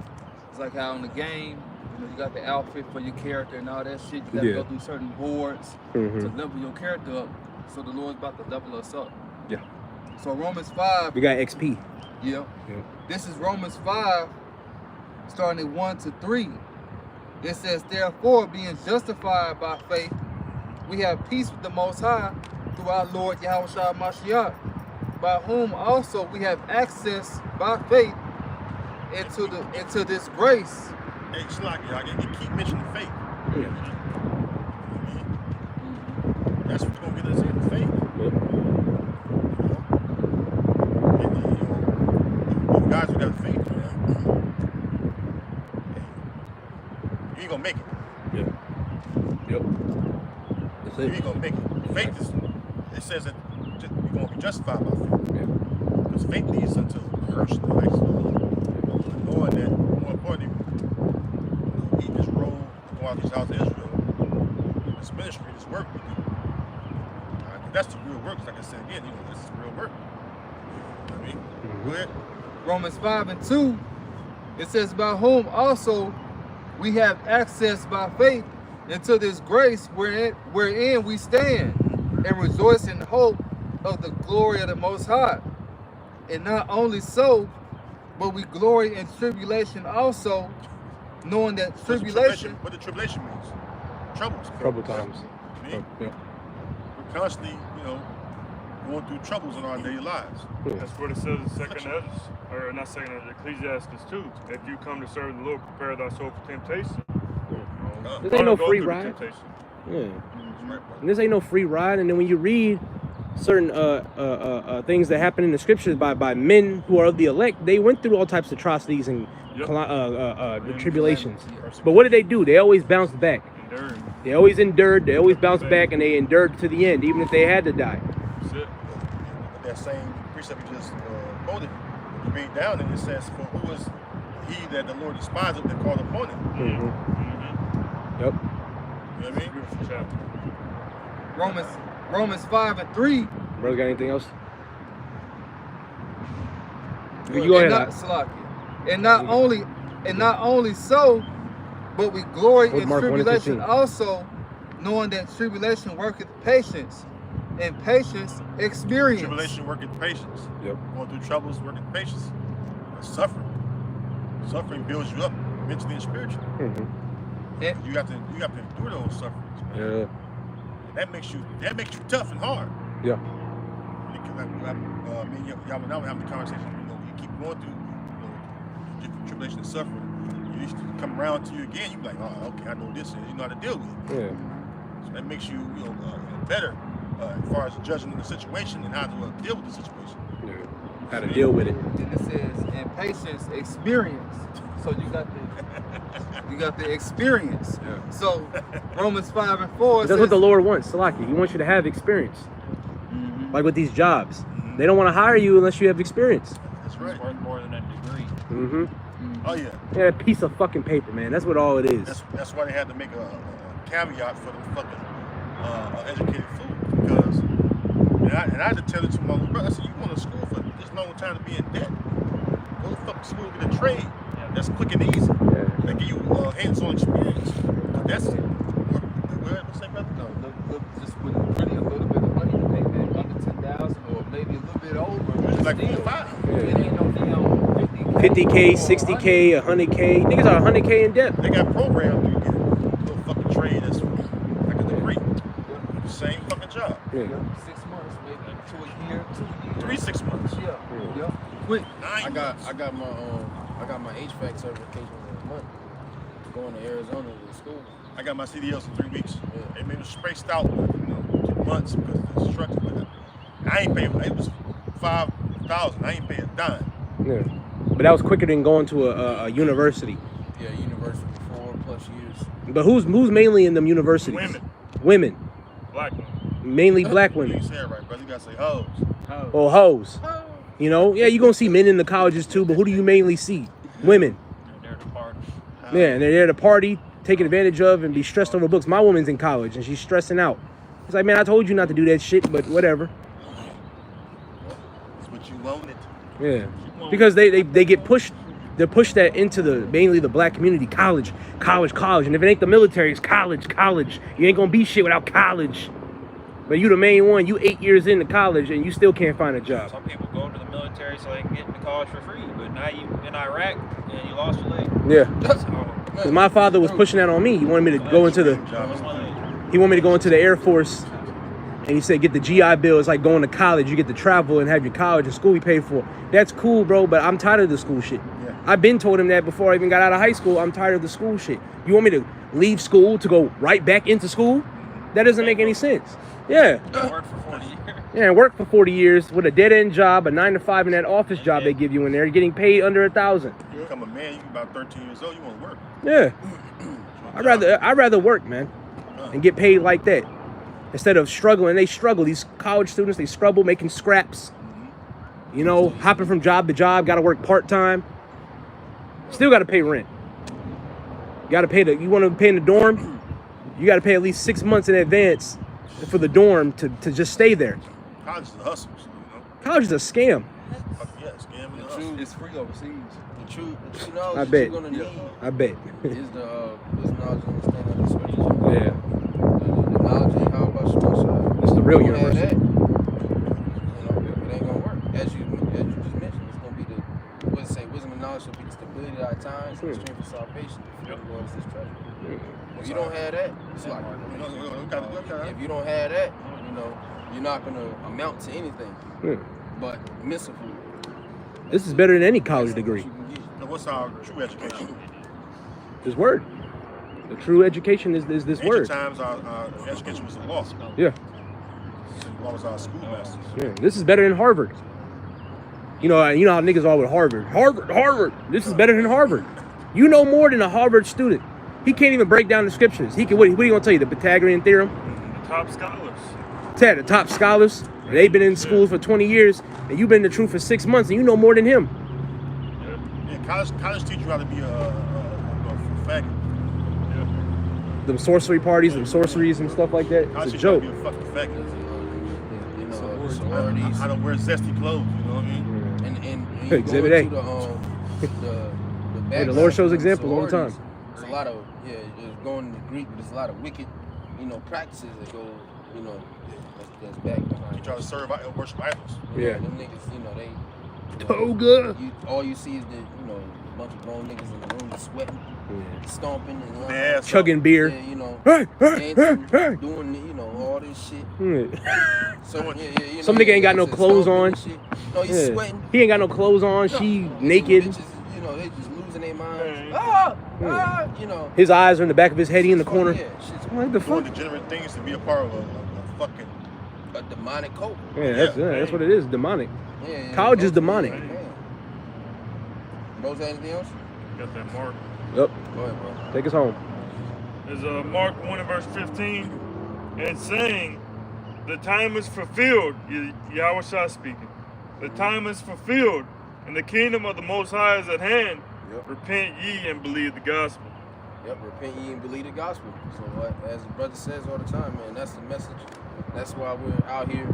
it's like how in the game, you know, you got the outfit for your character and all that shit. You got to go through certain boards to level your character up. So the Lord's about to level us up.
Yeah.
So Romans 5.
We got XP.
Yeah. This is Romans 5, starting at 1 to 3. It says, therefore, being justified by faith, we have peace with the Most High through our Lord Yahushua Mashiach, by whom also we have access by faith into this grace.
Hey, Shalaki, y'all keep mentioning faith. That's what's gonna get us in faith. And, guys who got faith, man, you ain't gonna make it.
Yep. That's
You
it.
ain't gonna make it. Faith is, it says that you're gonna be justified by faith. Because faith leads unto first life. Knowing that, more importantly, he just rolled go out this house of Israel. This ministry, this work we do. That's the real work. Like I said again, this is real work. You know what I mean? Go ahead.
Romans 5 and 2, it says, by whom also we have access by faith into this grace wherein we stand and rejoice in hope of the glory of the Most High. And not only so, but we glory in tribulation also, knowing that
What's the
tribulation.
What the tribulation means? Troubles.
Trouble times.
I mean,
Yeah.
we're constantly, going through troubles in our daily lives.
That's what it says in second Ezra, or not second Ezra, Ecclesiastes 2. If you come to serve the Lord, prepare thy soul for temptation.
This ain't no
Go
free
through the
ride.
temptation.
Yeah.
That's right, brother.
And this ain't no free ride. And then when you read certain things that happen in the scriptures by men who are of the elect, they went through all types of atrocities and
Yep.
the tribulations. But what did they do? They always bounced back.
Enduring.
They always endured. They always bounced back, and they endured to the end, even if they had to die.
That's it.
And that same precept you just quoted, when you read down, and it says, "For who is he that the Lord despises that called upon him?"
Mm-hmm.
You
Yep.
know what I mean?
Beautiful chapter.
Romans 5:3.
Brother, got anything else? You go ahead.
And not only so, but we glory
Quote
in
Mark 1 and
tribulation
15.
also, knowing that tribulation worketh patience, and patience experience.
Tribulation working patience.
Yep.
Going through troubles working patience. Suffering. Suffering builds you up mentally and spiritually.
Mm-hmm.
You have to endure those sufferings, man.
Yeah.
That makes you tough and hard.
Yeah.
Me and y'all when I was having the conversation, you keep going through, different tribulation and suffering. You used to come around to you again, you be like, oh, okay, I know this is, you know how to deal with it.
Yeah.
So that makes you, better as far as judging the situation and how to deal with the situation.
Yeah. How to deal with it.
And it says, and patience experience. So you got the experience.
Yeah.
So Romans 5:4
That's
says,
what the Lord wants, Salaki. He wants you to have experience. Like with these jobs. They don't want to hire you unless you have experience.
That's right.
It's worth more than a degree.
Mm-hmm.
Oh yeah.
Yeah, a piece of fucking paper, man. That's what all it is.
That's why they had to make a caveat for the fucking educated fool, because and I had to tell it to my little brother. I said, you going to school for this long time to be in debt? Go to fucking school and get a trade. That's quick and easy.
Yeah.
They give you hands-on experience. That's what's that, brother?
look, just with really a little bit of money to pay back under 10,000 or maybe a little bit over.
It's like
Still,
45.
it ain't no damn
50K, 60K, 100K. Niggas are 100K in debt.
They got programs you get a little fucking trade that's like a degree. Same fucking job.
Yeah.
6 months, maybe to a year, 2 years.
3 6 months.
Yeah. Quick.
9
I
months.
got my HVAC certification this month. Going to Arizona to school.
I got my CDLs in 3 weeks.
Yeah.
They made it spaced out, 2 months because of the instructor. But I ain't paying. It was $5,000. I ain't paying a dime.
Yeah. But that was quicker than going to a university.
Yeah, university 4+ years.
But who's mainly in them universities?
Women.
Women.
Black women.
Mainly black
You
women.
ain't say it right, brother. You gotta say hoes.
Or hoes. You know? Yeah, you're going to see men in the colleges too, but who do you mainly see? Women.
They're the party.
Yeah, and they're there to party, taking advantage of, and be stressed over books. My woman's in college, and she's stressing out. It's like, man, I told you not to do that shit, but whatever.
That's what you wanted.
Yeah. Because they get pushed. They're pushed that into mainly the black community. College. And if it ain't the military, it's college. You ain't gonna be shit without college. But you the main one. You 8 years into college and you still can't find a job.
Some people go to the military so they can get into college for free, but now you in Iraq and you lost your leg.
Yeah.
So,
'Cause my father was pushing that on me. He wanted me to go into the. He wanted me to go into the Air Force. And he said, get the GI Bill. It's like going to college. You get to travel and have your college and school we paid for. That's cool, bro, but I'm tired of the school shit.
Yeah.
I've been told him that before I even got out of high school. I'm tired of the school shit. You want me to leave school to go right back into school? That doesn't make any sense. Yeah.
you work for 40 years.
Yeah, and work for 40 years with a dead-end job, a 9 to 5 in that office job they give you in there, getting paid under $1,000.
You become a man, you about 13 years old, you want to work.
Yeah. I'd rather work, man, and get paid like that. Instead of struggling. They struggle. These college students, they struggle making scraps. You know, hopping from job to job, gotta work part-time. Still gotta pay rent. You wanna pay in the dorm? You gotta pay at least 6 months in advance for the dorm to just stay there.
College is a hustle, so,
College is a scam.
Fuck yeah, scam and a hustle.
It's free overseas.
The true knowledge
I
that
bet.
you're gonna need
I bet.
is the knowledge and understanding of the scriptures.
Yeah.
The knowledge and how about Shema.
It's the real
You don't have
university.
that, it ain't gonna work. As you just mentioned, it's gonna be the wisdom and knowledge shall be the stability. ability at times, and the strength of salvation. If you go into this treasure. If you don't have that, it's like if you don't have that, you know, you're not gonna amount to anything. But missile food.
This is better than any college degree.
Now, what's our true education?
This word. The true education is this
Ancient
word.
times, our education was the law.
Yeah.
The law was our schoolmasters.
Yeah. This is better than Harvard. You know how niggas are with Harvard. Harvard. This is better than Harvard. You know more than a Harvard student. He can't even break down the scriptures. He can. What are you gonna tell you? The Pythagorean theorem.
The top scholars.
Ted, the top scholars. They've been in school for 20 years, and you've been in the truth for 6 months, and you know more than him.
Yeah, college teach you how to be a faggot.
Them sorcery parties, them sorceries and stuff like that.
College
It's a
teach you how to
joke.
be a fucking faggot.
You know, sororities.
I don't wear zesty clothes. You know what I mean?
And you
Exhibit
go
A.
into the
Hey, the Lord shows
background of
examples all the
sororities,
time.
There's a lot of it's going into Greek, but there's a lot of wicked, practices that go, that's back behind.
You try to serve, worship idols.
Yeah.
Them niggas, they.
Toga.
All you see is a bunch of grown niggas in the room just sweating, stomping, and
Their ass
Chugging beer.
Yeah, dancing, doing, all this shit. So,
Some nigga ain't got no clothes on.
No, he's sweating.
He ain't got no clothes on. She naked.
Bitches, they just losing their minds.
His eyes are in the back of his head. He in the corner.
Yeah, shit's
What the
doing
fuck?
degenerate things to be a part of a fucking.
a demonic cult.
Yeah, that's what it is. Demonic.
Yeah,
College is demonic.
Those anything else?
Got that mark.
Yep.
Go ahead, bro.
Take us home.
Is Mark 1 and verse 15, and saying, the time is fulfilled, Yahweh Shah speaking, the time is fulfilled, and the kingdom of the Most High is at hand.
Yep.
Repent ye and believe the gospel.
Yep, repent ye and believe the gospel. So as the brother says all the time, man, that's the message. That's why we're out here.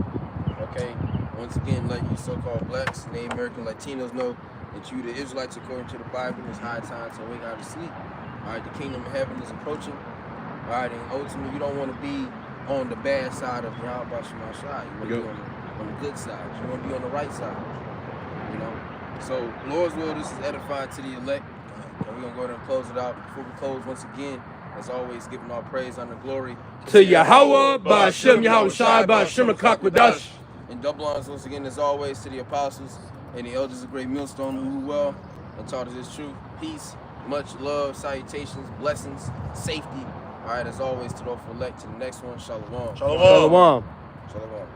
Okay, once again, let you so-called blacks, Native American, Latinos know that you the Israelites according to the Bible. It's high time to wake out of sleep. All right, the kingdom of heaven is approaching. All right, and ultimately you don't want to be on the bad side of Yahweh Shema Shai. You want to be on the good side. You want to be on the right side. So Lord's will, this is edifying to the elect. And we're going to go ahead and close it out. Before we close, once again, as always, giving all praise, honor, glory
To Yahweh, Ba'Shem Yahweh Shai, Ba'Shem Akakwadash.
and double honors once again, as always, to the apostles and the elders of Great Millstone who rule well and taught us this truth. Peace, much love, salutations, blessings, safety. All right, as always, to those for elect, to the next one, Shalom.
Shalom.
Shalom.
Shalom.